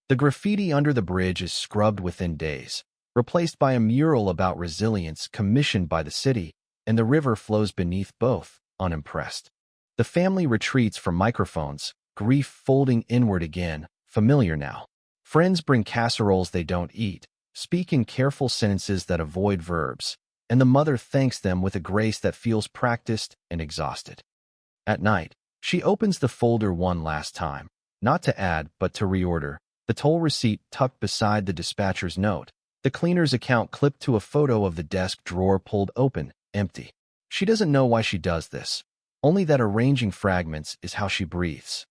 The graffiti under the bridge is scrubbed within days, replaced by a mural about resilience commissioned by the city, and the river flows beneath both, unimpressed. The family retreats from microphones, grief folding inward again, familiar now. Friends bring casseroles they don't eat, speak in careful sentences that avoid verbs, and the mother thanks them with a grace that feels practiced and exhausted. At night, she opens the folder one last time, not to add but to reorder, the toll receipt tucked beside the dispatcher's note, the cleaner's account clipped to a photo of the desk drawer pulled open, empty. She doesn't know why she does this, only that arranging fragments is how she breathes.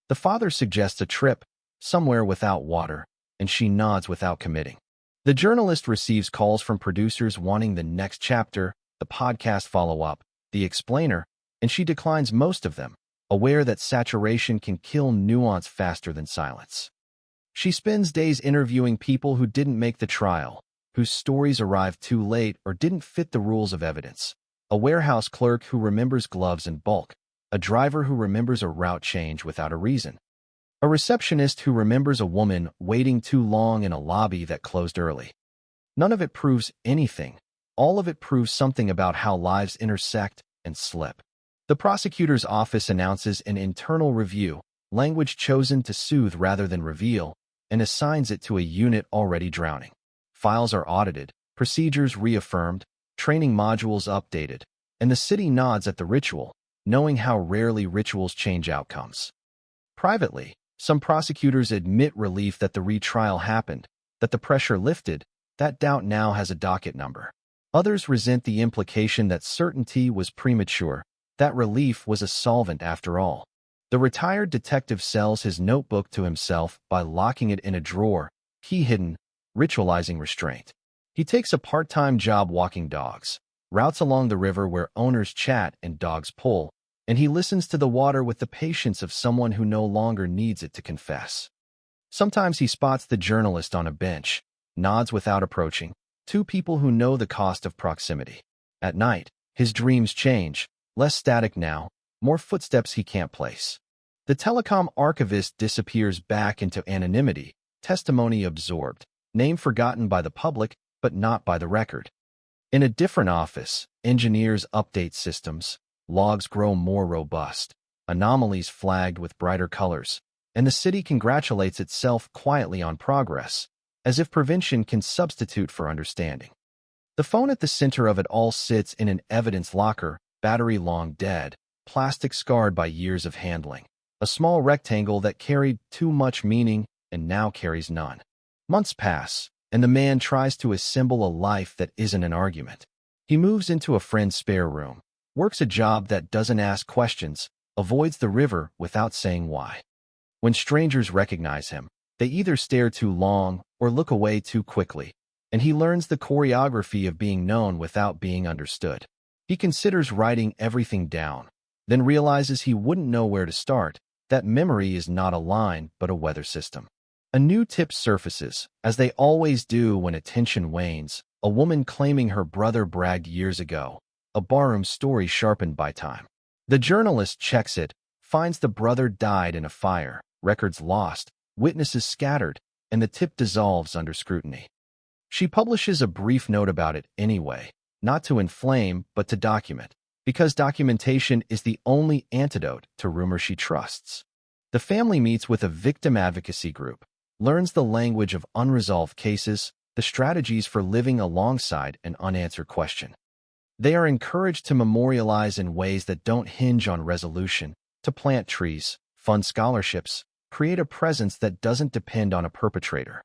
The father suggests a trip, somewhere without water, and she nods without committing. The journalist receives calls from producers wanting the next chapter, the podcast follow-up, the explainer, and she declines most of them, aware that saturation can kill nuance faster than silence. She spends days interviewing people who didn't make the trial, whose stories arrived too late or didn't fit the rules of evidence. A warehouse clerk who remembers gloves in bulk, a driver who remembers a route change without a reason, a receptionist who remembers a woman waiting too long in a lobby that closed early. None of it proves anything. All of it proves something about how lives intersect and slip. The prosecutor's office announces an internal review, language chosen to soothe rather than reveal, and assigns it to a unit already drowning. Files are audited, procedures reaffirmed, training modules updated, and the city nods at the ritual, knowing how rarely rituals change outcomes. Privately, some prosecutors admit relief that the retrial happened, that the pressure lifted. That doubt now has a docket number. Others resent the implication that certainty was premature, that relief was a solvent after all. The retired detective sells his notebook to himself by locking it in a drawer, key hidden, ritualizing restraint. He takes a part-time job walking dogs, routes along the river where owners chat and dogs pull, and he listens to the water with the patience of someone who no longer needs it to confess. Sometimes he spots the journalist on a bench, nods without approaching, two people who know the cost of proximity. At night, his dreams change, less static now, more footsteps he can't place. The telecom archivist disappears back into anonymity, testimony absorbed, name forgotten by the public, but not by the record. In a different office, engineers update systems, logs grow more robust, anomalies flagged with brighter colors, and the city congratulates itself quietly on progress, as if prevention can substitute for understanding. The phone at the center of it all sits in an evidence locker, battery long dead, plastic scarred by years of handling, a small rectangle that carried too much meaning and now carries none. Months pass, and the man tries to assemble a life that isn't an argument. He moves into a friend's spare room, works a job that doesn't ask questions, avoids the river without saying why. When strangers recognize him, they either stare too long or look away too quickly, and he learns the choreography of being known without being understood. He considers writing everything down, then realizes he wouldn't know where to start, that memory is not a line but a weather system. A new tip surfaces, as they always do when attention wanes, a woman claiming her brother bragged years ago, a barroom story sharpened by time. The journalist checks it, finds the brother died in a fire, records lost, witnesses scattered, and the tip dissolves under scrutiny. She publishes a brief note about it anyway, not to inflame but to document, because documentation is the only antidote to rumor she trusts. The family meets with a victim advocacy group, learns the language of unresolved cases, the strategies for living alongside an unanswered question. They are encouraged to memorialize in ways that don't hinge on resolution, to plant trees, fund scholarships, create a presence that doesn't depend on a perpetrator.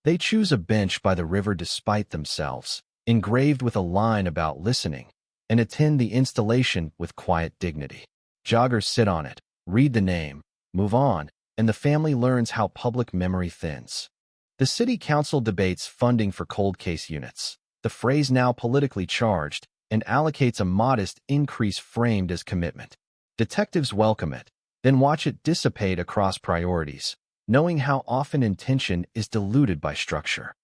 They choose a bench by the river despite themselves, engraved with a line about listening, and attend the installation with quiet dignity. Joggers sit on it, read the name, move on, and the family learns how public memory thins. The city council debates funding for cold case units, the phrase now politically charged, and allocates a modest increase framed as commitment. Detectives welcome it, then watch it dissipate across priorities, knowing how often intention is diluted by structure.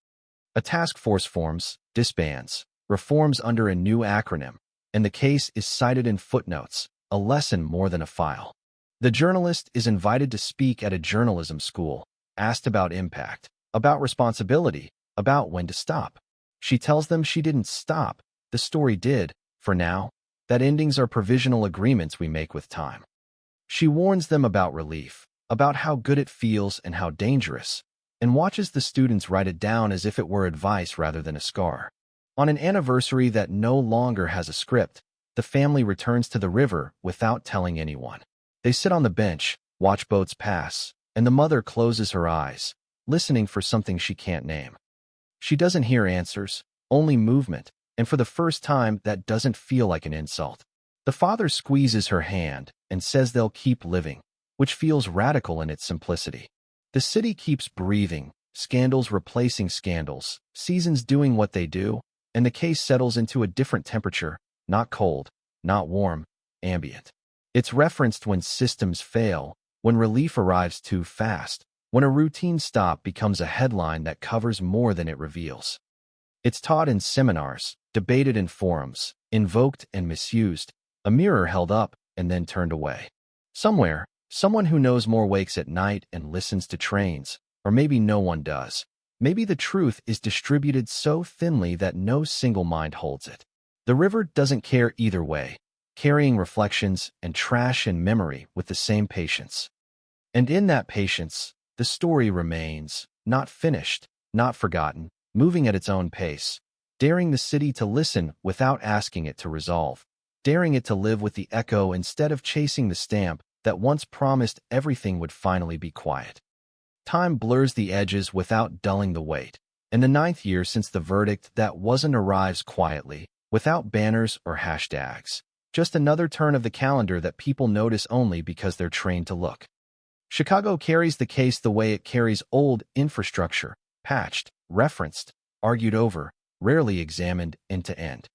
A task force forms, disbands, reforms under a new acronym, and the case is cited in footnotes, a lesson more than a file. The journalist is invited to speak at a journalism school, asked about impact, about responsibility, about when to stop. She tells them she didn't stop, the story did, for now, that endings are provisional agreements we make with time. She warns them about relief, about how good it feels and how dangerous, and watches the students write it down as if it were advice rather than a scar. On an anniversary that no longer has a script, the family returns to the river without telling anyone. They sit on the bench, watch boats pass, and the mother closes her eyes, listening for something she can't name. She doesn't hear answers, only movement, and for the first time that doesn't feel like an insult. The father squeezes her hand and says they'll keep living, which feels radical in its simplicity. The city keeps breathing, scandals replacing scandals, seasons doing what they do, and the case settles into a different temperature, not cold, not warm, ambient. It's referenced when systems fail, when relief arrives too fast, when a routine stop becomes a headline that covers more than it reveals. It's taught in seminars, debated in forums, invoked and misused, a mirror held up and then turned away. Somewhere, someone who knows more wakes at night and listens to trains, or maybe no one does. Maybe the truth is distributed so thinly that no single mind holds it. The river doesn't care either way, carrying reflections and trash and memory with the same patience. And in that patience, the story remains, not finished, not forgotten, moving at its own pace, daring the city to listen without asking it to resolve, daring it to live with the echo instead of chasing the stamp that once promised everything would finally be quiet. Time blurs the edges without dulling the weight, and the 9th year since the verdict that wasn't arrives quietly, without banners or hashtags. Just another turn of the calendar that people notice only because they're trained to look. Chicago carries the case the way it carries old infrastructure, patched, referenced, argued over, rarely examined end to end.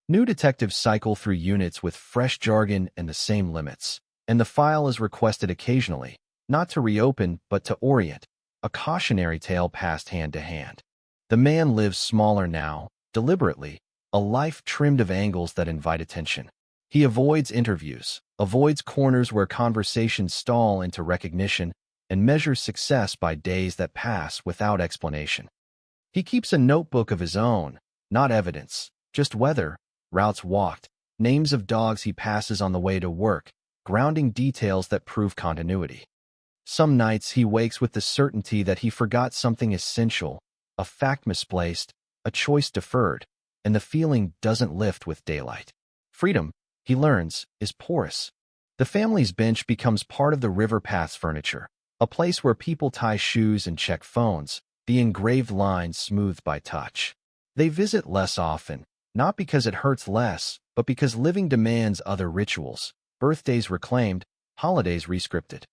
New detectives cycle through units with fresh jargon and the same limits, and the file is requested occasionally, not to reopen but to orient, a cautionary tale passed hand to hand. The man lives smaller now, deliberately, a life trimmed of angles that invite attention. He avoids interviews, avoids corners where conversations stall into recognition, and measures success by days that pass without explanation. He keeps a notebook of his own, not evidence, just weather, routes walked, names of dogs he passes on the way to work, grounding details that prove continuity. Some nights he wakes with the certainty that he forgot something essential, a fact misplaced, a choice deferred, and the feeling doesn't lift with daylight. Freedom, he learns, is porous. The family's bench becomes part of the river path's furniture, a place where people tie shoes and check phones, the engraved lines smoothed by touch. They visit less often, not because it hurts less, but because living demands other rituals, birthdays reclaimed, holidays rescripted.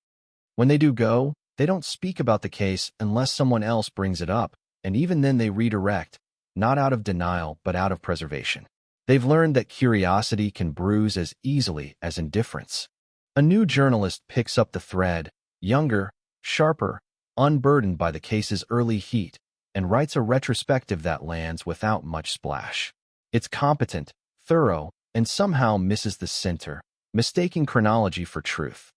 When they do go, they don't speak about the case unless someone else brings it up, and even then they redirect, not out of denial but out of preservation. They've learned that curiosity can bruise as easily as indifference. A new journalist picks up the thread, younger, sharper, unburdened by the case's early heat, and writes a retrospective that lands without much splash. It's competent, thorough, and somehow misses the center, mistaking chronology for truth.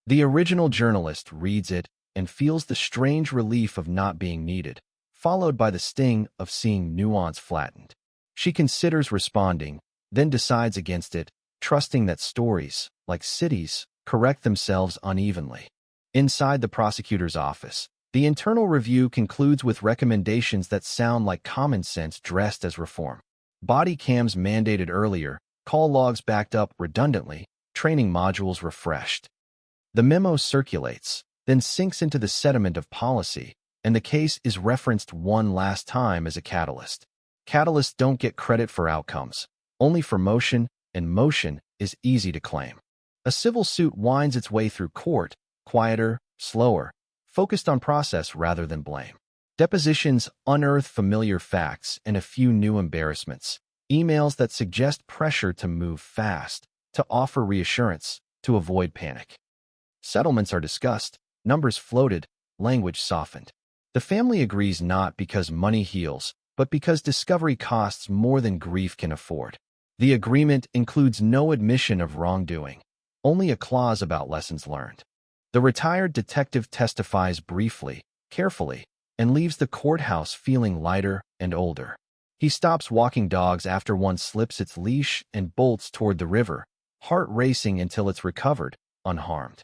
The original journalist reads it and feels the strange relief of not being needed, followed by the sting of seeing nuance flattened. She considers responding, then decides against it, trusting that stories, like cities, correct themselves unevenly. Inside the prosecutor's office, the internal review concludes with recommendations that sound like common sense dressed as reform. Body cams mandated earlier, call logs backed up redundantly, training modules refreshed. The memo circulates, then sinks into the sediment of policy, and the case is referenced one last time as a catalyst. Catalysts don't get credit for outcomes, only for motion, and motion is easy to claim. A civil suit winds its way through court, quieter, slower, focused on process rather than blame. Depositions unearth familiar facts and a few new embarrassments, emails that suggest pressure to move fast, to offer reassurance, to avoid panic. Settlements are discussed, numbers floated, language softened. The family agrees not because money heals, but because discovery costs more than grief can afford. The agreement includes no admission of wrongdoing, only a clause about lessons learned. The retired detective testifies briefly, carefully, and leaves the courthouse feeling lighter and older. He stops walking dogs after one slips its leash and bolts toward the river, heart racing until it's recovered, unharmed.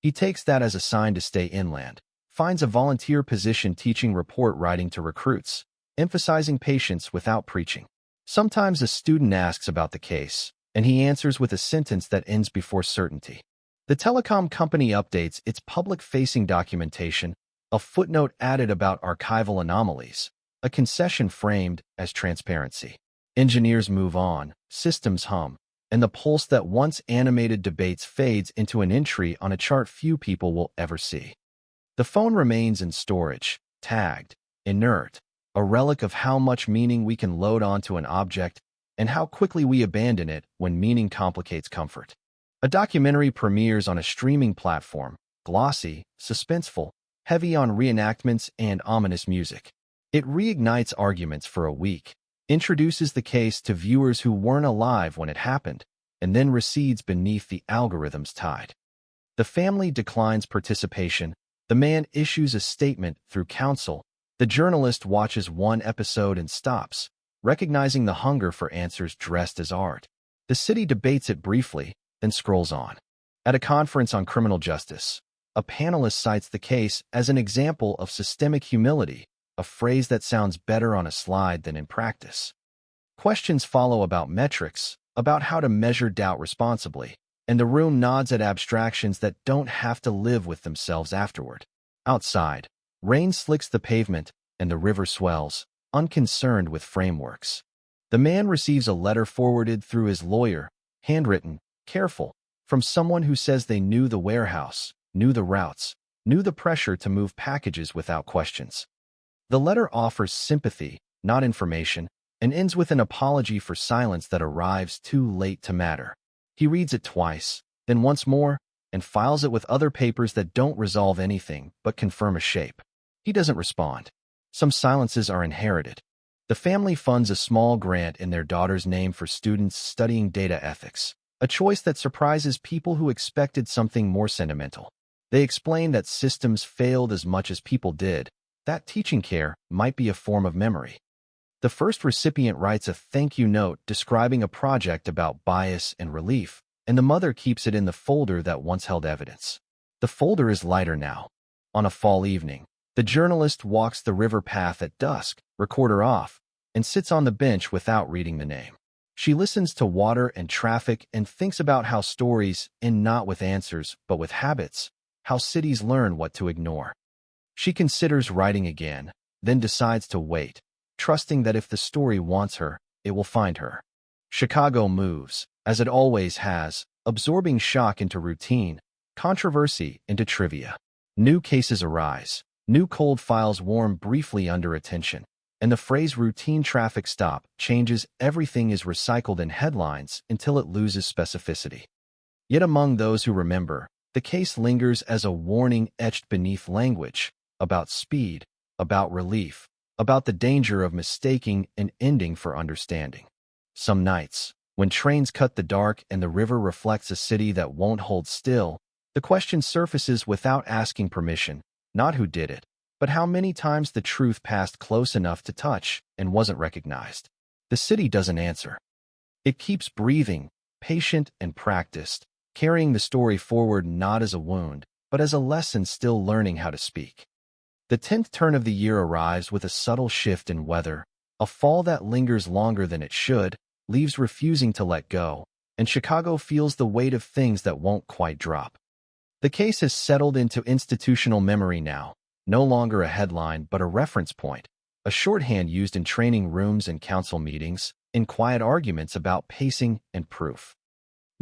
He takes that as a sign to stay inland, finds a volunteer position teaching report writing to recruits, emphasizing patience without preaching. Sometimes a student asks about the case, and he answers with a sentence that ends before certainty. The telecom company updates its public-facing documentation, a footnote added about archival anomalies, a concession framed as transparency. Engineers move on, systems hum, and the pulse that once animated debates fades into an entry on a chart few people will ever see. The phone remains in storage, tagged, inert, a relic of how much meaning we can load onto an object and how quickly we abandon it when meaning complicates comfort. A documentary premieres on a streaming platform, glossy, suspenseful, heavy on reenactments and ominous music. It reignites arguments for a week, introduces the case to viewers who weren't alive when it happened, and then recedes beneath the algorithm's tide. The family declines participation, the man issues a statement through counsel, the journalist watches one episode and stops, recognizing the hunger for answers dressed as art. The city debates it briefly, then scrolls on. At a conference on criminal justice, a panelist cites the case as an example of systemic humility, a phrase that sounds better on a slide than in practice. Questions follow about metrics, about how to measure doubt responsibly, and the room nods at abstractions that don't have to live with themselves afterward. Outside, rain slicks the pavement, and the river swells, unconcerned with frameworks. The man receives a letter forwarded through his lawyer, handwritten, careful, from someone who says they knew the warehouse, knew the routes, knew the pressure to move packages without questions. The letter offers sympathy, not information, and ends with an apology for silence that arrives too late to matter. He reads it twice, then once more, and files it with other papers that don't resolve anything but confirm a shape. He doesn't respond. Some silences are inherited. The family funds a small grant in their daughter's name for students studying data ethics, a choice that surprises people who expected something more sentimental. They explain that systems failed as much as people did, that teaching care might be a form of memory. The first recipient writes a thank you note describing a project about bias and relief, and the mother keeps it in the folder that once held evidence. The folder is lighter now. On a fall evening, the journalist walks the river path at dusk, recorder off, and sits on the bench without reading the name. She listens to water and traffic and thinks about how stories end not with answers but with habits, how cities learn what to ignore. She considers writing again, then decides to wait, trusting that if the story wants her, it will find her. Chicago moves, as it always has, absorbing shock into routine, controversy into trivia. New cases arise, new cold files warm briefly under attention, and the phrase routine traffic stop changes. Everything is recycled in headlines until it loses specificity. Yet among those who remember, the case lingers as a warning etched beneath language, about speed, about relief, about the danger of mistaking an ending for understanding. Some nights, when trains cut the dark and the river reflects a city that won't hold still, the question surfaces without asking permission, not who did it, but how many times the truth passed close enough to touch and wasn't recognized. The city doesn't answer. It keeps breathing, patient and practiced, carrying the story forward not as a wound, but as a lesson still learning how to speak. The 10th turn of the year arrives with a subtle shift in weather, a fall that lingers longer than it should, leaves refusing to let go, and Chicago feels the weight of things that won't quite drop. The case has settled into institutional memory now, no longer a headline but a reference point, a shorthand used in training rooms and council meetings, in quiet arguments about pacing and proof.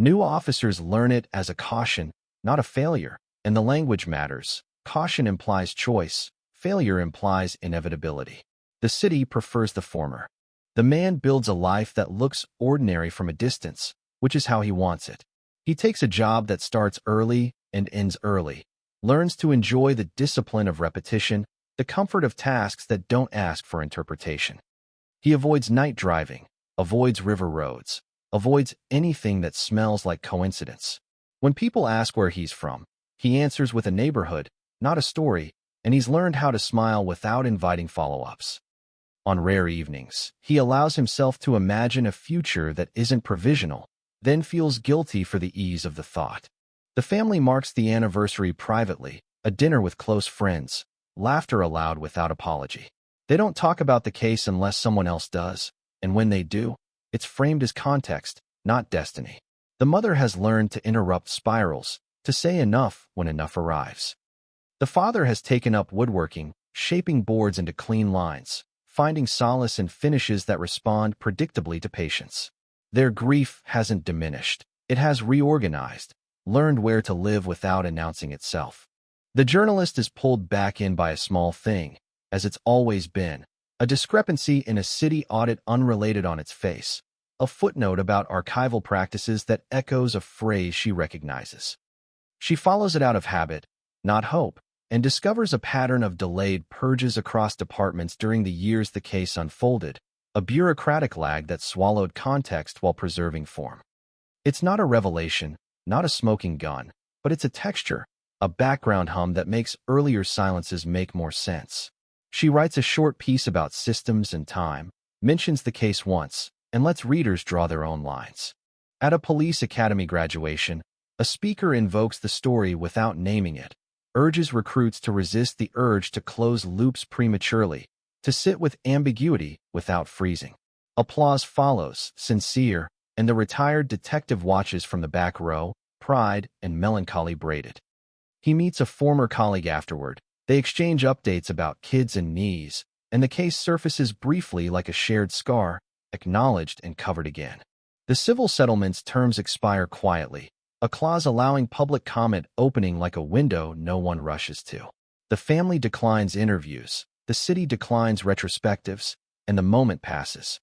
New officers learn it as a caution, not a failure, and the language matters. Caution implies choice, failure implies inevitability. The city prefers the former. The man builds a life that looks ordinary from a distance, which is how he wants it. He takes a job that starts early and ends early, learns to enjoy the discipline of repetition, the comfort of tasks that don't ask for interpretation. He avoids night driving, avoids river roads, avoids anything that smells like coincidence. When people ask where he's from, he answers with a neighborhood, not a story, and he's learned how to smile without inviting follow-ups. On rare evenings, he allows himself to imagine a future that isn't provisional, then feels guilty for the ease of the thought. The family marks the anniversary privately, a dinner with close friends, laughter aloud without apology. They don't talk about the case unless someone else does, and when they do, it's framed as context, not destiny. The mother has learned to interrupt spirals, to say enough when enough arrives. The father has taken up woodworking, shaping boards into clean lines, finding solace in finishes that respond predictably to patience. Their grief hasn't diminished. It has reorganized, learned where to live without announcing itself. The journalist is pulled back in by a small thing, as it's always been, a discrepancy in a city audit unrelated on its face, a footnote about archival practices that echoes a phrase she recognizes. She follows it out of habit, not hope, and discovers a pattern of delayed purges across departments during the years the case unfolded, a bureaucratic lag that swallowed context while preserving form. It's not a revelation, not a smoking gun, but it's a texture, a background hum that makes earlier silences make more sense. She writes a short piece about systems and time, mentions the case once, and lets readers draw their own lines. At a police academy graduation, a speaker invokes the story without naming it, urges recruits to resist the urge to close loops prematurely, to sit with ambiguity without freezing. Applause follows, sincere, and the retired detective watches from the back row, pride and melancholy braided. He meets a former colleague afterward. They exchange updates about kids and knees, and the case surfaces briefly like a shared scar, acknowledged and covered again. The civil settlement's terms expire quietly, a clause allowing public comment opening like a window no one rushes to. The family declines interviews, the city declines retrospectives, and the moment passes.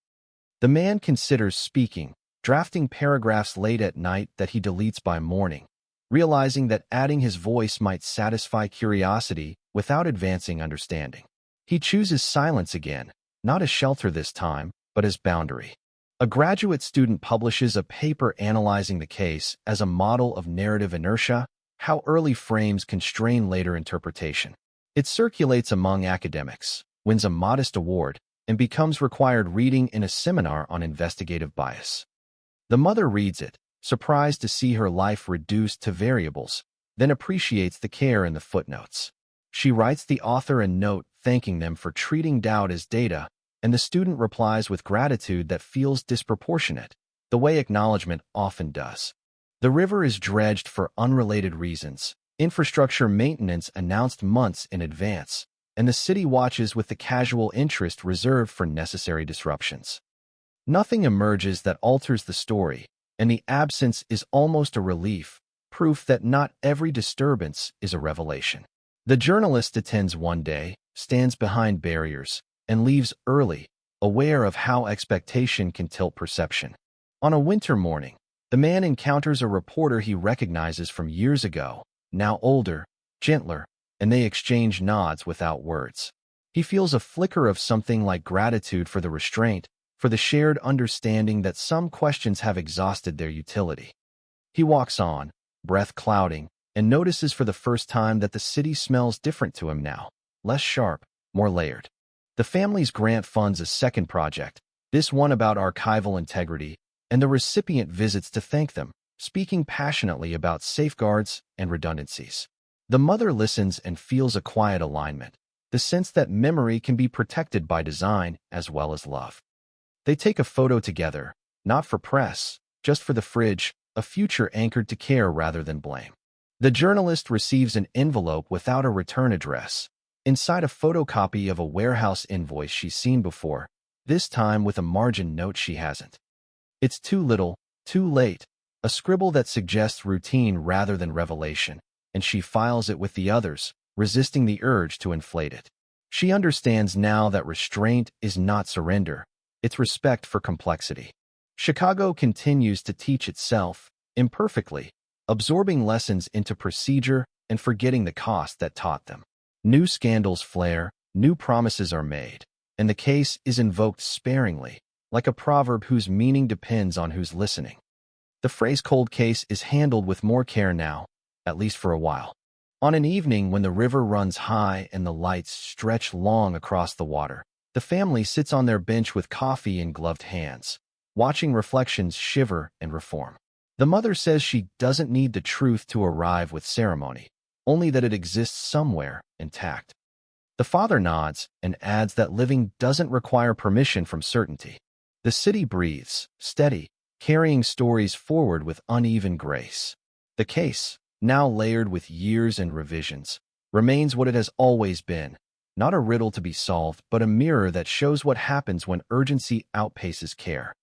The man considers speaking, drafting paragraphs late at night that he deletes by morning, realizing that adding his voice might satisfy curiosity without advancing understanding. He chooses silence again, not as shelter this time, but as boundary. A graduate student publishes a paper analyzing the case as a model of narrative inertia, how early frames constrain later interpretation. It circulates among academics, wins a modest award, and becomes required reading in a seminar on investigative bias. The mother reads it, surprised to see her life reduced to variables, then appreciates the care in the footnotes. She writes the author a note thanking them for treating doubt as data, and the student replies with gratitude that feels disproportionate, the way acknowledgement often does. The river is dredged for unrelated reasons, infrastructure maintenance announced months in advance, and the city watches with the casual interest reserved for necessary disruptions. Nothing emerges that alters the story, and the absence is almost a relief, proof that not every disturbance is a revelation. The journalist attends one day, stands behind barriers, and leaves early, aware of how expectation can tilt perception. On a winter morning, the man encounters a reporter he recognizes from years ago, now older, gentler, and they exchange nods without words. He feels a flicker of something like gratitude for the restraint, for the shared understanding that some questions have exhausted their utility. He walks on, breath clouding, and notices for the first time that the city smells different to him now, less sharp, more layered. The family's grant funds a second project, this one about archival integrity, and the recipient visits to thank them, speaking passionately about safeguards and redundancies. The mother listens and feels a quiet alignment, the sense that memory can be protected by design as well as love. They take a photo together, not for press, just for the fridge, a future anchored to care rather than blame. The journalist receives an envelope without a return address, inside a photocopy of a warehouse invoice she's seen before, this time with a margin note she hasn't. It's too little, too late, a scribble that suggests routine rather than revelation, and she files it with the others, resisting the urge to inflate it. She understands now that restraint is not surrender, it's respect for complexity. Chicago continues to teach itself, imperfectly, absorbing lessons into procedure and forgetting the cost that taught them. New scandals flare, new promises are made, and the case is invoked sparingly, like a proverb whose meaning depends on who's listening. The phrase cold case is handled with more care now, at least for a while. On an evening when the river runs high and the lights stretch long across the water, the family sits on their bench with coffee in gloved hands, watching reflections shiver and reform. The mother says she doesn't need the truth to arrive with ceremony, only that it exists somewhere, intact. The father nods and adds that living doesn't require permission from certainty. The city breathes, steady, carrying stories forward with uneven grace. The case, now layered with years and revisions, remains what it has always been, not a riddle to be solved, but a mirror that shows what happens when urgency outpaces care.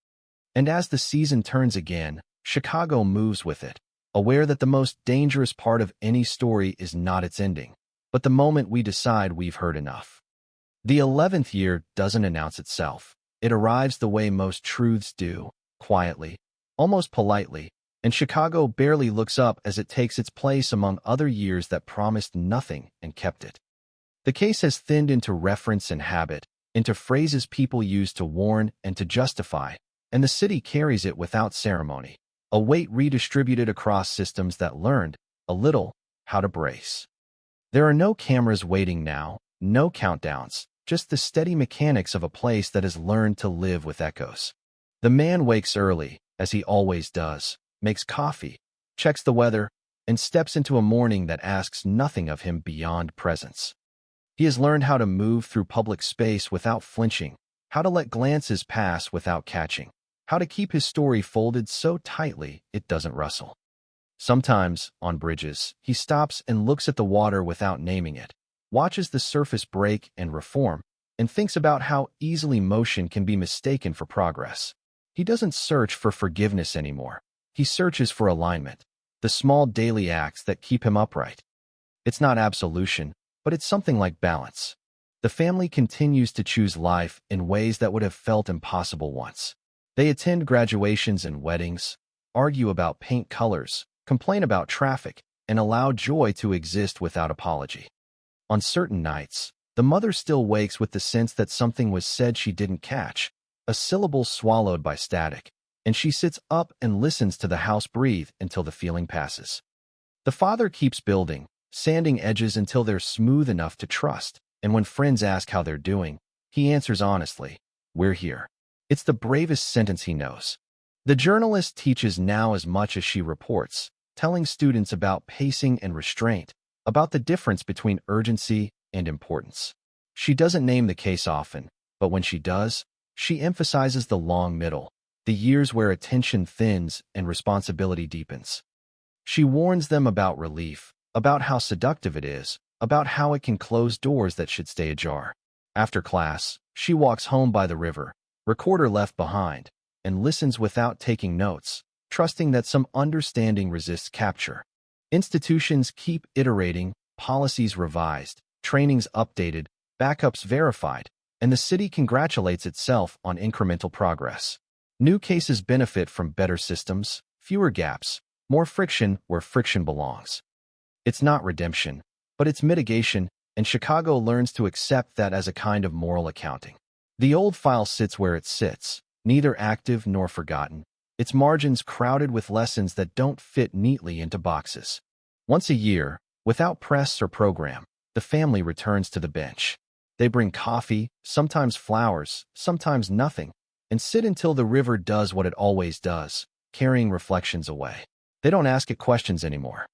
And as the season turns again, Chicago moves with it, aware that the most dangerous part of any story is not its ending, but the moment we decide we've heard enough. The 11th year doesn't announce itself. It arrives the way most truths do, quietly, almost politely, and Chicago barely looks up as it takes its place among other years that promised nothing and kept it. The case has thinned into reference and habit, into phrases people use to warn and to justify, and the city carries it without ceremony, a weight redistributed across systems that learned, a little, how to brace. There are no cameras waiting now, no countdowns, just the steady mechanics of a place that has learned to live with echoes. The man wakes early, as he always does, makes coffee, checks the weather, and steps into a morning that asks nothing of him beyond presence. He has learned how to move through public space without flinching, how to let glances pass without catching, how to keep his story folded so tightly it doesn't rustle. Sometimes, on bridges, he stops and looks at the water without naming it, watches the surface break and reform, and thinks about how easily motion can be mistaken for progress. He doesn't search for forgiveness anymore. He searches for alignment, the small daily acts that keep him upright. It's not absolution, but it's something like balance. The family continues to choose life in ways that would have felt impossible once. They attend graduations and weddings, argue about paint colors, complain about traffic, and allow joy to exist without apology. On certain nights, the mother still wakes with the sense that something was said she didn't catch, a syllable swallowed by static, and she sits up and listens to the house breathe until the feeling passes. The father keeps building, sanding edges until they're smooth enough to trust, and when friends ask how they're doing, he answers honestly, "We're here." It's the bravest sentence he knows. The journalist teaches now as much as she reports, telling students about pacing and restraint, about the difference between urgency and importance. She doesn't name the case often, but when she does, she emphasizes the long middle, the years where attention thins and responsibility deepens. She warns them about relief, about how seductive it is, about how it can close doors that should stay ajar. After class, she walks home by the river, recorder left behind, and listens without taking notes, trusting that some understanding resists capture. Institutions keep iterating, policies revised, trainings updated, backups verified, and the city congratulates itself on incremental progress. New cases benefit from better systems, fewer gaps, more friction where friction belongs. It's not redemption, but it's mitigation, and Chicago learns to accept that as a kind of moral accounting. The old file sits where it sits, neither active nor forgotten, its margins crowded with lessons that don't fit neatly into boxes. Once a year, without press or program, the family returns to the bench. They bring coffee, sometimes flowers, sometimes nothing, and sit until the river does what it always does, carrying reflections away. They don't ask it questions anymore.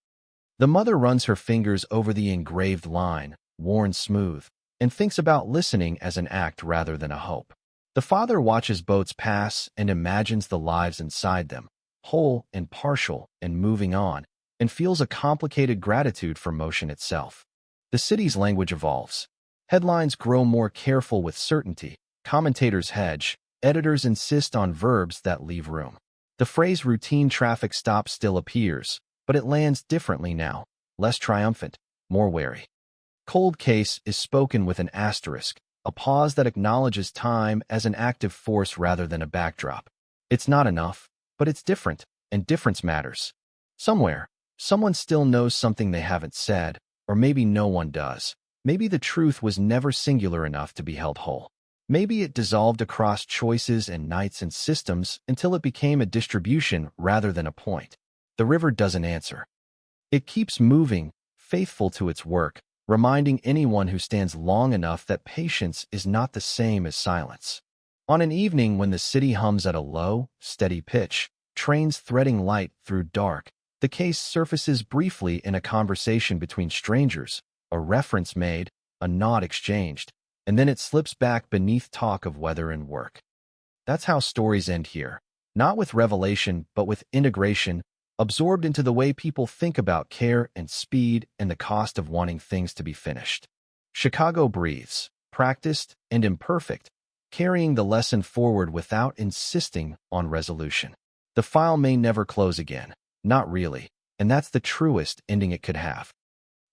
The mother runs her fingers over the engraved line, worn smooth, and thinks about listening as an act rather than a hope. The father watches boats pass and imagines the lives inside them, whole and partial and moving on, and feels a complicated gratitude for motion itself. The city's language evolves. Headlines grow more careful with certainty, commentators hedge, editors insist on verbs that leave room. The phrase routine traffic stop still appears, but it lands differently now, less triumphant, more wary. Cold case is spoken with an asterisk, a pause that acknowledges time as an active force rather than a backdrop. It's not enough, but it's different, and difference matters. Somewhere, someone still knows something they haven't said, or maybe no one does. Maybe the truth was never singular enough to be held whole. Maybe it dissolved across choices and nights and systems until it became a distribution rather than a point. The river doesn't answer. It keeps moving, faithful to its work, reminding anyone who stands long enough that patience is not the same as silence. On an evening when the city hums at a low, steady pitch, trains threading light through dark, the case surfaces briefly in a conversation between strangers, a reference made, a nod exchanged, and then it slips back beneath talk of weather and work. That's how stories end here, not with revelation, but with integration, absorbed into the way people think about care and speed and the cost of wanting things to be finished. Chicago breathes, practiced and imperfect, carrying the lesson forward without insisting on resolution. The file may never close again, not really, and that's the truest ending it could have.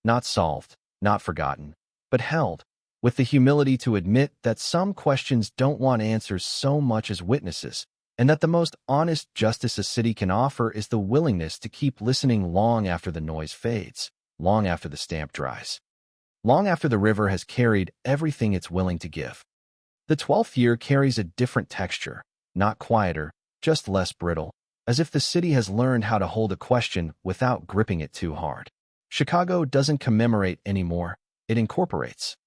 Not solved, not forgotten, but held, with the humility to admit that some questions don't want answers so much as witnesses, and that the most honest justice a city can offer is the willingness to keep listening long after the noise fades, long after the stamp dries, long after the river has carried everything it's willing to give. The 12th year carries a different texture, not quieter, just less brittle, as if the city has learned how to hold a question without gripping it too hard. Chicago doesn't commemorate anymore, it incorporates.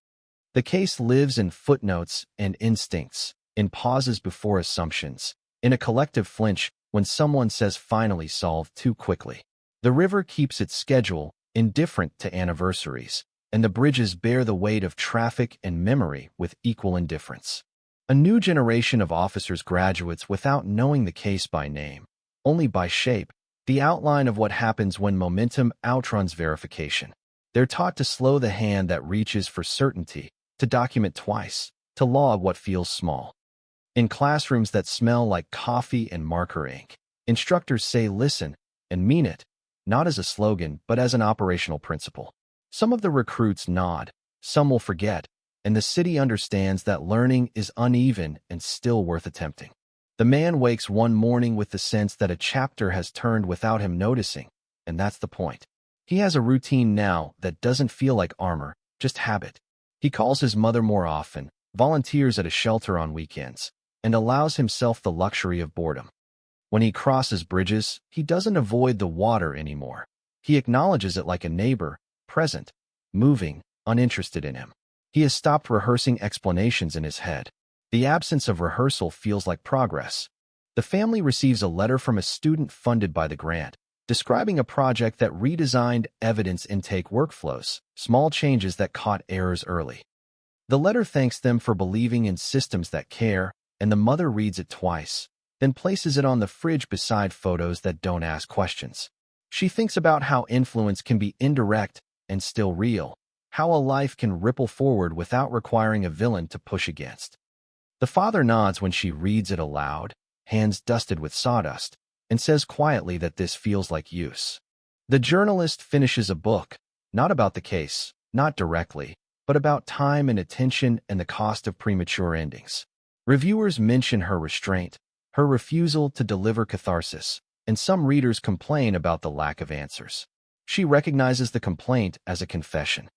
The case lives in footnotes and instincts, in pauses before assumptions, in a collective flinch when someone says finally solved too quickly. The river keeps its schedule, indifferent to anniversaries, and the bridges bear the weight of traffic and memory with equal indifference. A new generation of officers graduates without knowing the case by name, only by shape, the outline of what happens when momentum outruns verification. They're taught to slow the hand that reaches for certainty, to document twice, to log what feels small. In classrooms that smell like coffee and marker ink, instructors say listen and mean it, not as a slogan but as an operational principle. Some of the recruits nod, some will forget, and the city understands that learning is uneven and still worth attempting. The man wakes one morning with the sense that a chapter has turned without him noticing, and that's the point. He has a routine now that doesn't feel like armor, just habit. He calls his mother more often, volunteers at a shelter on weekends, and allows himself the luxury of boredom. When he crosses bridges, he doesn't avoid the water anymore. He acknowledges it like a neighbor, present, moving, uninterested in him. He has stopped rehearsing explanations in his head. The absence of rehearsal feels like progress. The family receives a letter from a student funded by the grant, describing a project that redesigned evidence intake workflows, small changes that caught errors early. The letter thanks them for believing in systems that care, and the mother reads it twice, then places it on the fridge beside photos that don't ask questions. She thinks about how influence can be indirect and still real, how a life can ripple forward without requiring a villain to push against. The father nods when she reads it aloud, hands dusted with sawdust, and says quietly that this feels like use. The journalist finishes a book, not about the case, not directly, but about time and attention and the cost of premature endings. Reviewers mention her restraint, her refusal to deliver catharsis, and some readers complain about the lack of answers. She recognizes the complaint as a confession.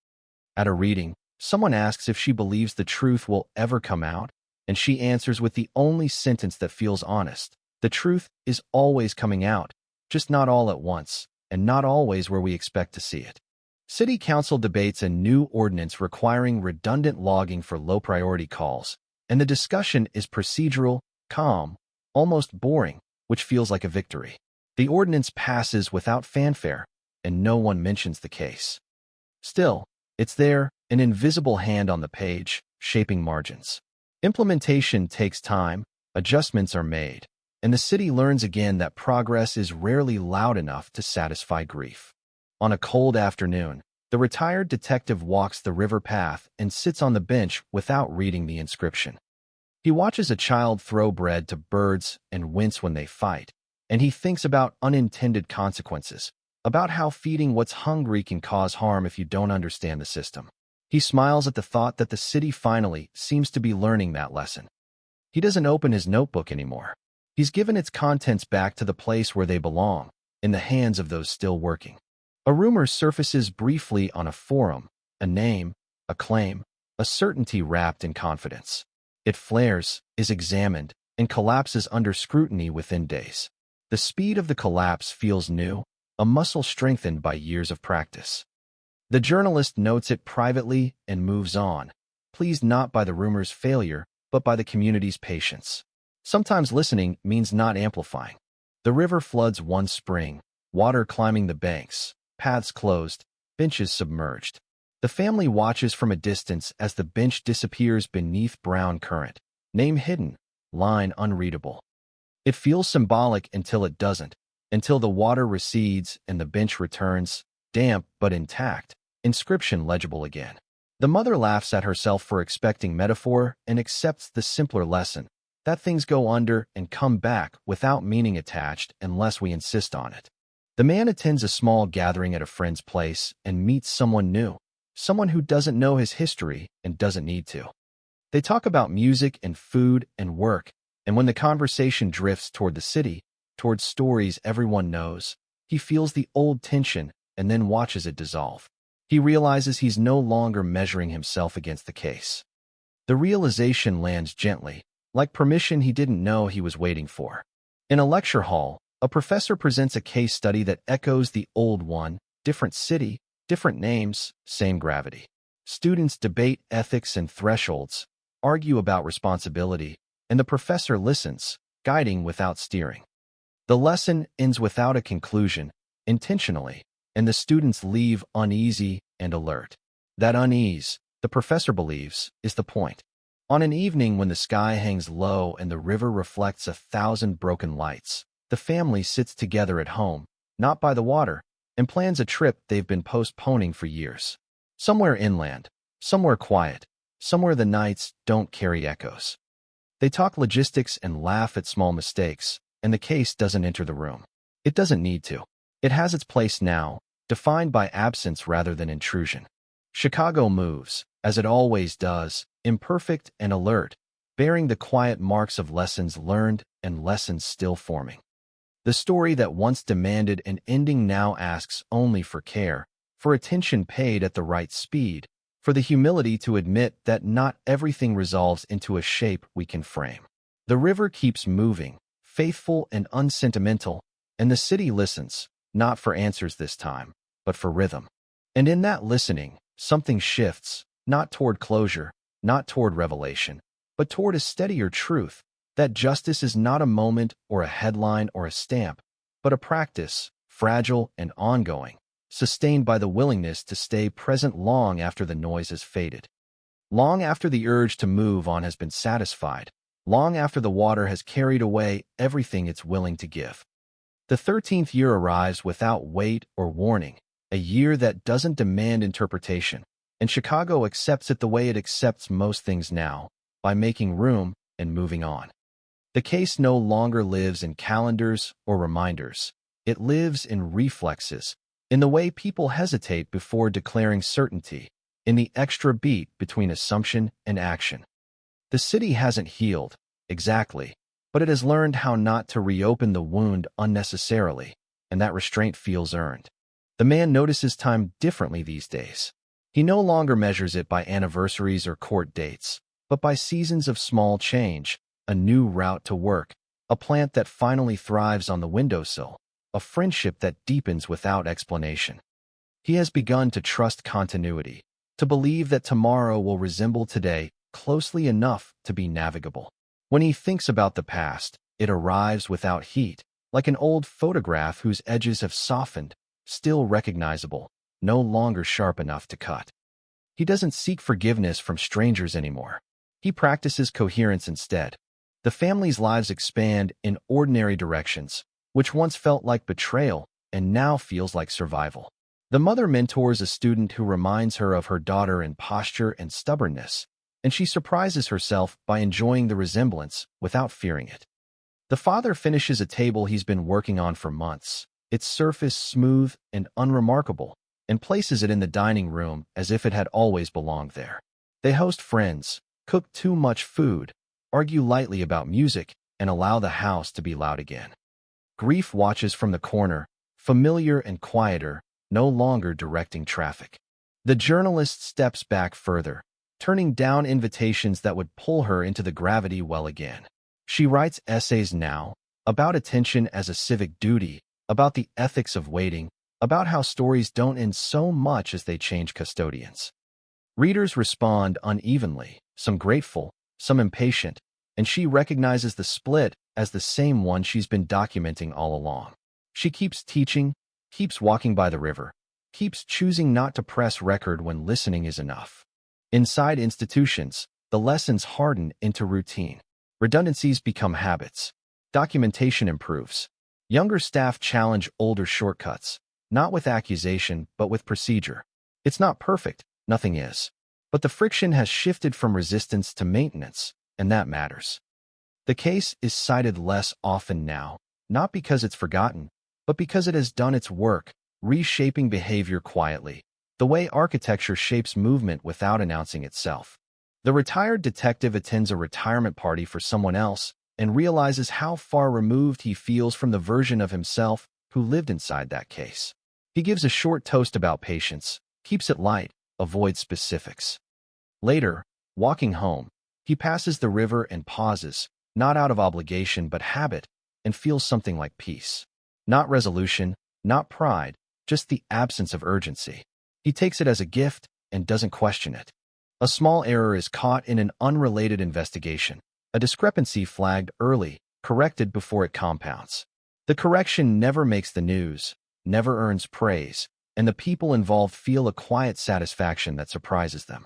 At a reading, someone asks if she believes the truth will ever come out, and she answers with the only sentence that feels honest. The truth is always coming out, just not all at once, and not always where we expect to see it. City Council debates a new ordinance requiring redundant logging for low-priority calls, and the discussion is procedural, calm, almost boring, which feels like a victory. The ordinance passes without fanfare, and no one mentions the case. Still, it's there, an invisible hand on the page, shaping margins. Implementation takes time, adjustments are made, and the city learns again that progress is rarely loud enough to satisfy grief. On a cold afternoon, the retired detective walks the river path and sits on the bench without reading the inscription. He watches a child throw bread to birds and wince when they fight, and he thinks about unintended consequences, about how feeding what's hungry can cause harm if you don't understand the system. He smiles at the thought that the city finally seems to be learning that lesson. He doesn't open his notebook anymore. He's given its contents back to the place where they belong, in the hands of those still working. A rumor surfaces briefly on a forum, a name, a claim, a certainty wrapped in confidence. It flares, is examined, and collapses under scrutiny within days. The speed of the collapse feels new, a muscle strengthened by years of practice. The journalist notes it privately and moves on, pleased not by the rumor's failure, but by the community's patience. Sometimes listening means not amplifying. The river floods one spring, water climbing the banks, paths closed, benches submerged. The family watches from a distance as the bench disappears beneath brown current, name hidden, line unreadable. It feels symbolic until it doesn't, until the water recedes and the bench returns, damp but intact, inscription legible again. The mother laughs at herself for expecting metaphor and accepts the simpler lesson, that things go under and come back without meaning attached unless we insist on it. The man attends a small gathering at a friend's place and meets someone new, someone who doesn't know his history and doesn't need to. They talk about music and food and work, and when the conversation drifts toward the city, toward stories everyone knows, he feels the old tension and then watches it dissolve. He realizes he's no longer measuring himself against the case. The realization lands gently, like permission he didn't know he was waiting for. In a lecture hall, a professor presents a case study that echoes the old one, different city, different names, same gravity. Students debate ethics and thresholds, argue about responsibility, and the professor listens, guiding without steering. The lesson ends without a conclusion, intentionally, and the students leave uneasy and alert. That unease, the professor believes, is the point. On an evening when the sky hangs low and the river reflects 1,000 broken lights, the family sits together at home, not by the water, and plans a trip they've been postponing for years. Somewhere inland, somewhere quiet, somewhere the nights don't carry echoes. They talk logistics and laugh at small mistakes, and the case doesn't enter the room. It doesn't need to. It has its place now, defined by absence rather than intrusion. Chicago moves, as it always does, imperfect and alert, bearing the quiet marks of lessons learned and lessons still forming. The story that once demanded an ending now asks only for care, for attention paid at the right speed, for the humility to admit that not everything resolves into a shape we can frame. The river keeps moving, faithful and unsentimental, and the city listens, not for answers this time, but for rhythm. And in that listening, something shifts, not toward closure, not toward revelation, but toward a steadier truth, that justice is not a moment or a headline or a stamp, but a practice, fragile and ongoing, sustained by the willingness to stay present long after the noise has faded. Long after the urge to move on has been satisfied, long after the water has carried away everything it's willing to give. The 13th year arrives without wait or warning, a year that doesn't demand interpretation, and Chicago accepts it the way it accepts most things now, by making room and moving on. The case no longer lives in calendars or reminders. It lives in reflexes, in the way people hesitate before declaring certainty, in the extra beat between assumption and action. The city hasn't healed, exactly, but it has learned how not to reopen the wound unnecessarily, and that restraint feels earned. The man notices time differently these days. He no longer measures it by anniversaries or court dates, but by seasons of small change, a new route to work, a plant that finally thrives on the windowsill, a friendship that deepens without explanation. He has begun to trust continuity, to believe that tomorrow will resemble today closely enough to be navigable. When he thinks about the past, it arrives without heat, like an old photograph whose edges have softened, still recognizable, no longer sharp enough to cut. He doesn't seek forgiveness from strangers anymore. He practices coherence instead. The family's lives expand in ordinary directions, which once felt like betrayal and now feels like survival. The mother mentors a student who reminds her of her daughter in posture and stubbornness, and she surprises herself by enjoying the resemblance without fearing it. The father finishes a table he's been working on for months, its surface smooth and unremarkable, and places it in the dining room as if it had always belonged there. They host friends, cook too much food, argue lightly about music, and allow the house to be loud again. Grief watches from the corner, familiar and quieter, no longer directing traffic. The journalist steps back further, turning down invitations that would pull her into the gravity well again. She writes essays now, about attention as a civic duty, about the ethics of waiting, about how stories don't end so much as they change custodians. Readers respond unevenly, some grateful, some impatient, and she recognizes the split as the same one she's been documenting all along. She keeps teaching, keeps walking by the river, keeps choosing not to press record when listening is enough. Inside institutions, the lessons harden into routine. Redundancies become habits. Documentation improves. Younger staff challenge older shortcuts, not with accusation, but with procedure. It's not perfect, nothing is. But the friction has shifted from resistance to maintenance, and that matters. The case is cited less often now, not because it's forgotten, but because it has done its work, reshaping behavior quietly, the way architecture shapes movement without announcing itself. The retired detective attends a retirement party for someone else and realizes how far removed he feels from the version of himself who lived inside that case. He gives a short toast about patience, keeps it light, avoids specifics. Later, walking home, he passes the river and pauses, not out of obligation but habit, and feels something like peace. Not resolution, not pride, just the absence of urgency. He takes it as a gift and doesn't question it. A small error is caught in an unrelated investigation, a discrepancy flagged early, corrected before it compounds. The correction never makes the news, never earns praise, and the people involved feel a quiet satisfaction that surprises them.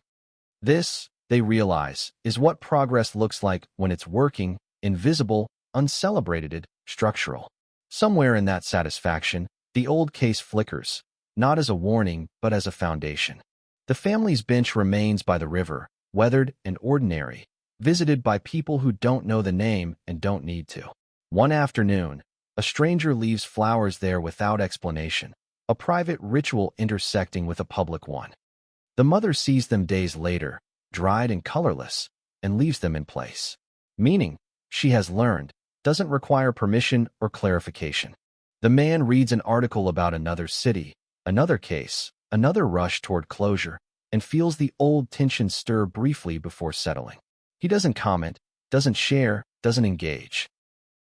This, they realize, is what progress looks like when it's working, invisible, uncelebrated, structural. Somewhere in that satisfaction, the old case flickers, not as a warning but as a foundation. The family's bench remains by the river, weathered and ordinary, visited by people who don't know the name and don't need to. One afternoon, a stranger leaves flowers there without explanation, a private ritual intersecting with a public one. The mother sees them days later, dried and colorless, and leaves them in place. Meaning, she has learned, doesn't require permission or clarification. The man reads an article about another city, another case, another rush toward closure, and feels the old tension stir briefly before settling. He doesn't comment, doesn't share, doesn't engage.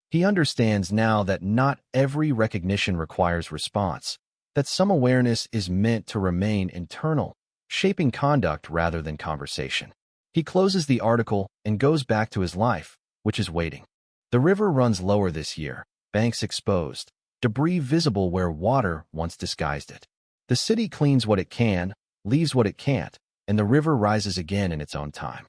He understands now that not every recognition requires response, that some awareness is meant to remain internal, shaping conduct rather than conversation. He closes the article and goes back to his life, which is waiting. The river runs lower this year, banks exposed, debris visible where water once disguised it. The city cleans what it can, leaves what it can't, and the river rises again in its own time.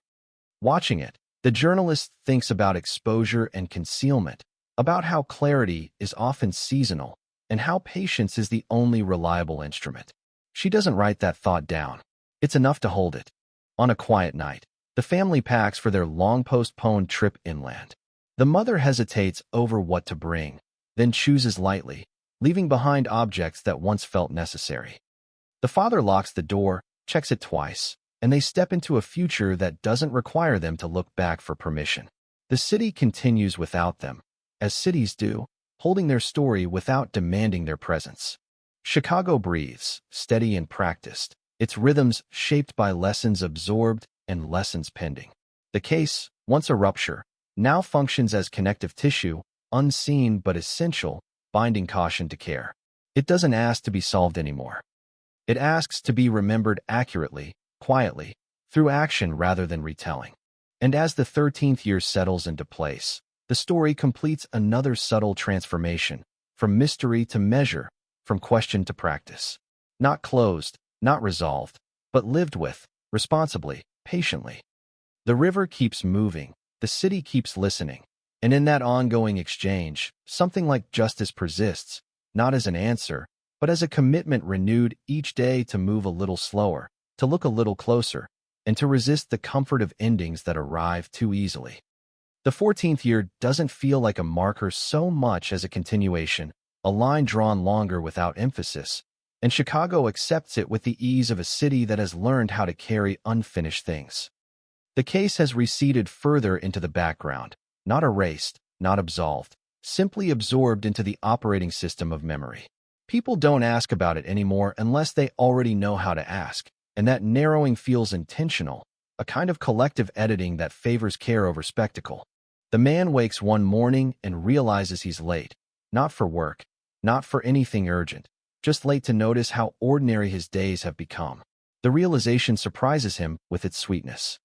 Watching it, the journalist thinks about exposure and concealment, about how clarity is often seasonal, and how patience is the only reliable instrument. She doesn't write that thought down. It's enough to hold it. On a quiet night, the family packs for their long-postponed trip inland. The mother hesitates over what to bring, then chooses lightly, leaving behind objects that once felt necessary. The father locks the door, checks it twice, and they step into a future that doesn't require them to look back for permission. The city continues without them, as cities do, holding their story without demanding their presence. Chicago breathes, steady and practiced, its rhythms shaped by lessons absorbed and lessons pending. The case, once a rupture, now functions as connective tissue, unseen but essential, binding caution to care. It doesn't ask to be solved anymore. It asks to be remembered accurately, quietly, through action rather than retelling. And as the 13th year settles into place, the story completes another subtle transformation, from mystery to measure, from question to practice. Not closed, not resolved, but lived with, responsibly, patiently. The river keeps moving, the city keeps listening, and in that ongoing exchange, something like justice persists, not as an answer, but as a commitment renewed each day to move a little slower, to look a little closer, and to resist the comfort of endings that arrive too easily. The 14th year doesn't feel like a marker so much as a continuation, a line drawn longer without emphasis, and Chicago accepts it with the ease of a city that has learned how to carry unfinished things. The case has receded further into the background, not erased, not absolved, simply absorbed into the operating system of memory. People don't ask about it anymore unless they already know how to ask, and that narrowing feels intentional, a kind of collective editing that favors care over spectacle. The man wakes one morning and realizes he's late, not for work, not for anything urgent, just late to notice how ordinary his days have become. The realization surprises him with its sweetness.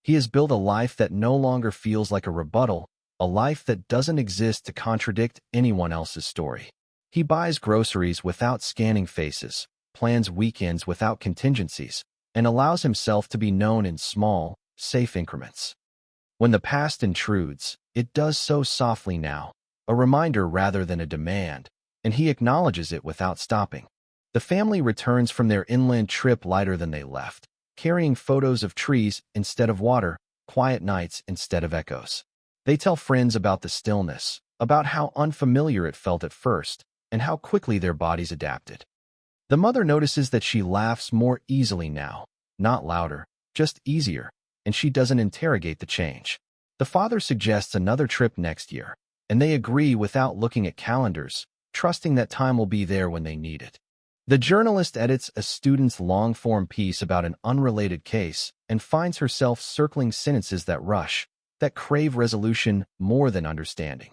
He has built a life that no longer feels like a rebuttal, a life that doesn't exist to contradict anyone else's story. He buys groceries without scanning faces, plans weekends without contingencies, and allows himself to be known in small, safe increments. When the past intrudes, it does so softly now, a reminder rather than a demand, and he acknowledges it without stopping. The family returns from their inland trip lighter than they left, carrying photos of trees instead of water, quiet nights instead of echoes. They tell friends about the stillness, about how unfamiliar it felt at first, and how quickly their bodies adapted. The mother notices that she laughs more easily now, not louder, just easier, and she doesn't interrogate the change. The father suggests another trip next year, and they agree without looking at calendars, trusting that time will be there when they need it. The journalist edits a student's long-form piece about an unrelated case and finds herself circling sentences that rush, that crave resolution more than understanding.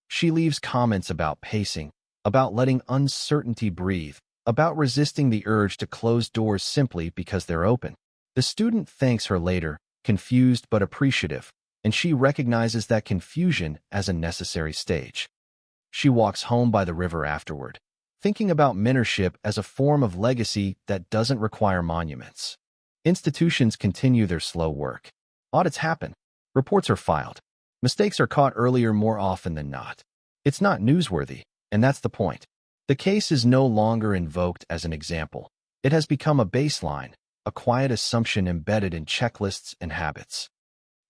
She leaves comments about pacing, about letting uncertainty breathe, about resisting the urge to close doors simply because they're open. The student thanks her later, confused but appreciative, and she recognizes that confusion as a necessary stage. She walks home by the river afterward, thinking about mentorship as a form of legacy that doesn't require monuments. Institutions continue their slow work. Audits happen. Reports are filed. Mistakes are caught earlier more often than not. It's not newsworthy, and that's the point. The case is no longer invoked as an example. It has become a baseline, a quiet assumption embedded in checklists and habits.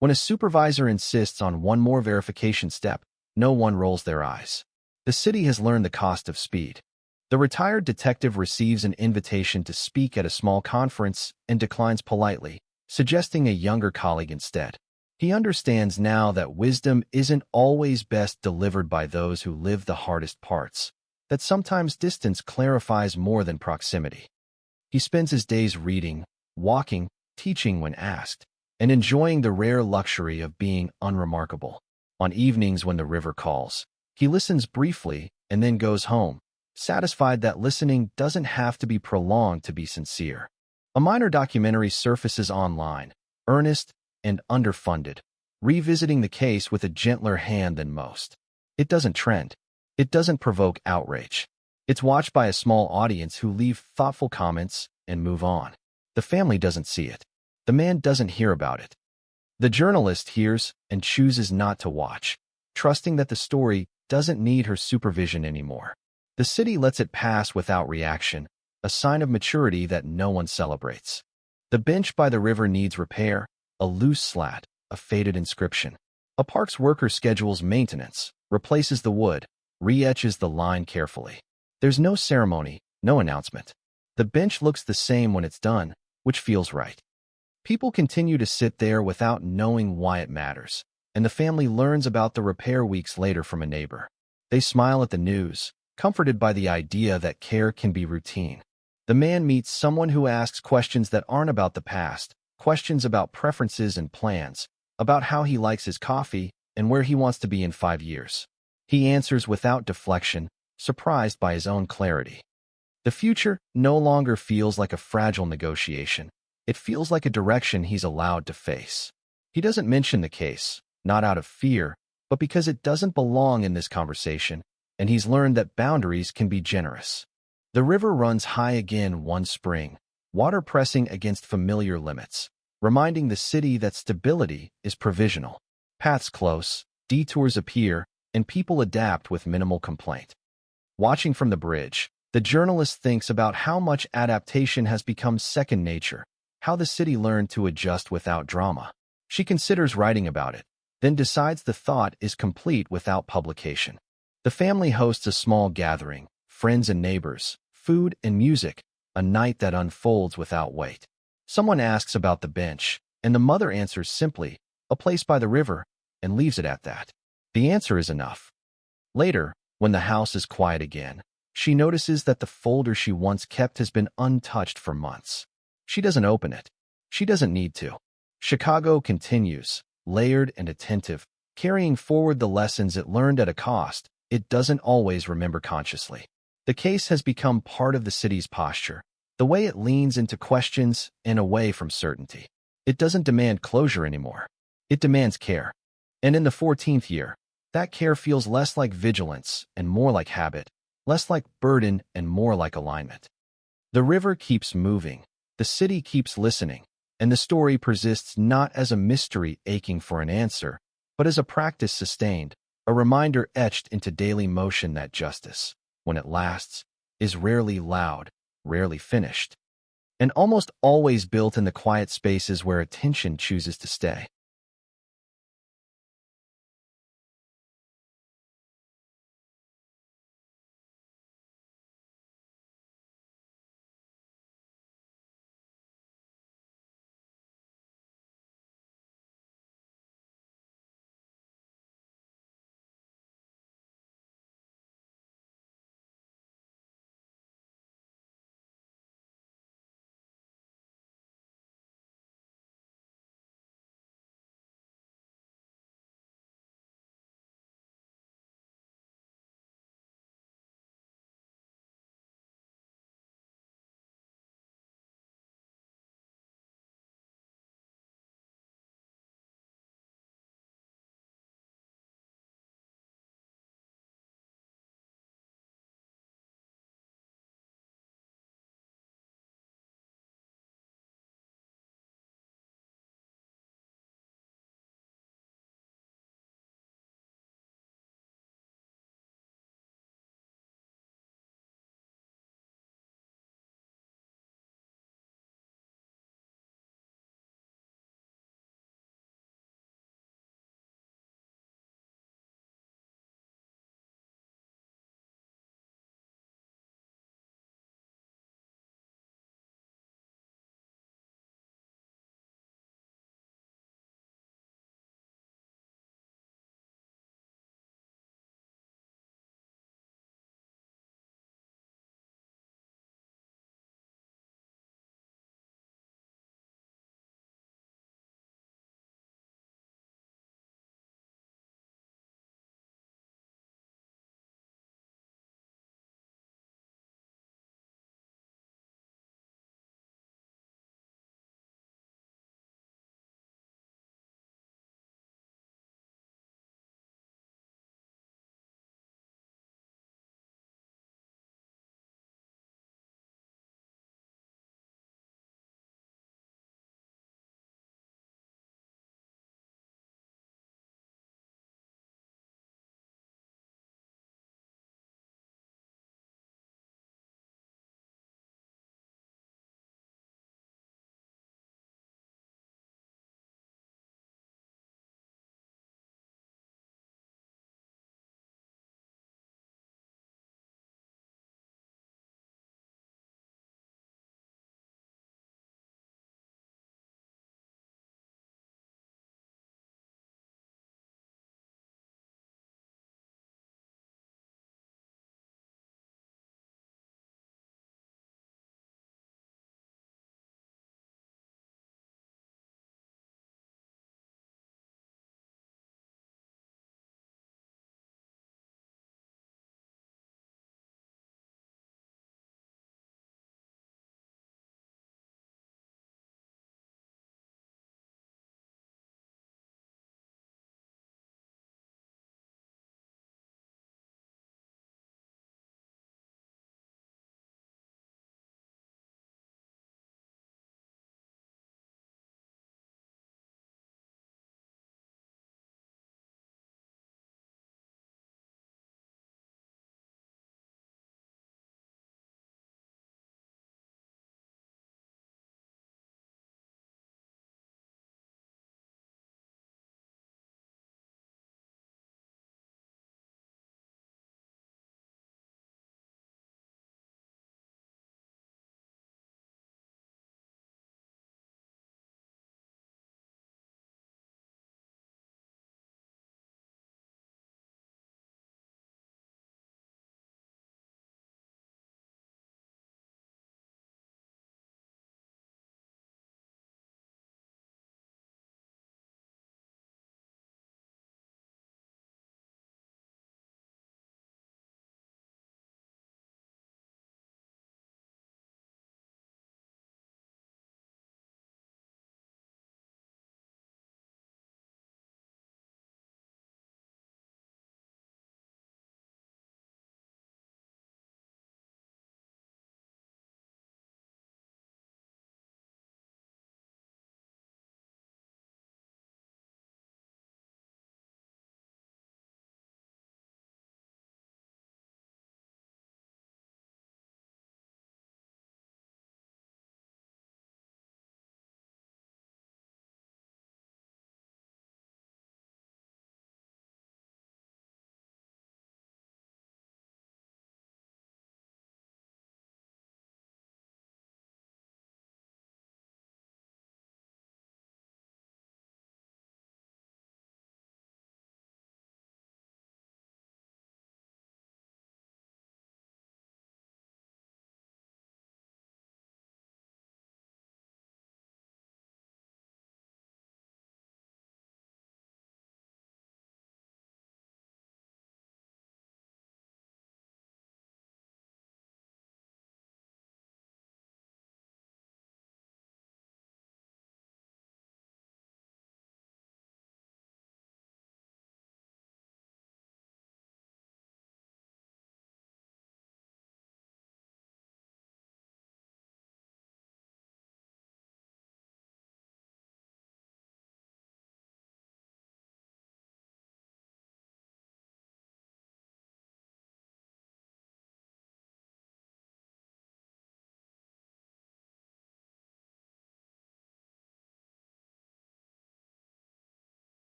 When a supervisor insists on one more verification step, no one rolls their eyes. The city has learned the cost of speed. The retired detective receives an invitation to speak at a small conference and declines politely, suggesting a younger colleague instead. He understands now that wisdom isn't always best delivered by those who live the hardest parts, that sometimes distance clarifies more than proximity. He spends his days reading, walking, teaching when asked, and enjoying the rare luxury of being unremarkable. On evenings when the river calls, he listens briefly and then goes home, satisfied that listening doesn't have to be prolonged to be sincere. A minor documentary surfaces online, earnest and underfunded, revisiting the case with a gentler hand than most. It doesn't trend. It doesn't provoke outrage. It's watched by a small audience who leave thoughtful comments and move on. The family doesn't see it. The man doesn't hear about it. The journalist hears and chooses not to watch, trusting that the story doesn't need her supervision anymore. The city lets it pass without reaction, a sign of maturity that no one celebrates. The bench by the river needs repair, a loose slat, a faded inscription. A parks worker schedules maintenance, replaces the wood, re-etches the line carefully. There's no ceremony, no announcement. The bench looks the same when it's done, which feels right. People continue to sit there without knowing why it matters, and the family learns about the repair weeks later from a neighbor. They smile at the news, comforted by the idea that care can be routine. The man meets someone who asks questions that aren't about the past, questions about preferences and plans, about how he likes his coffee and where he wants to be in 5 years. He answers without deflection, surprised by his own clarity. The future no longer feels like a fragile negotiation. It feels like a direction he's allowed to face. He doesn't mention the case, not out of fear, but because it doesn't belong in this conversation, and he's learned that boundaries can be generous. The river runs high again one spring, water pressing against familiar limits, reminding the city that stability is provisional. Paths close, detours appear, and people adapt with minimal complaint. Watching from the bridge, the journalist thinks about how much adaptation has become second nature, how the city learned to adjust without drama. She considers writing about it, then decides the thought is complete without publication. The family hosts a small gathering, friends and neighbors, food and music, a night that unfolds without weight. Someone asks about the bench, and the mother answers simply, a place by the river, and leaves it at that. The answer is enough. Later, when the house is quiet again, she notices that the folder she once kept has been untouched for months. She doesn't open it. She doesn't need to. Chicago continues, layered and attentive, carrying forward the lessons it learned at a cost it doesn't always remember consciously. The case has become part of the city's posture, the way it leans into questions and away from certainty. It doesn't demand closure anymore. It demands care. And in the 14th year, that care feels less like vigilance and more like habit, less like burden and more like alignment. The river keeps moving, the city keeps listening, and the story persists not as a mystery aching for an answer, but as a practice sustained, a reminder etched into daily motion that justice, when it lasts, is rarely loud, rarely finished, and almost always built in the quiet spaces where attention chooses to stay.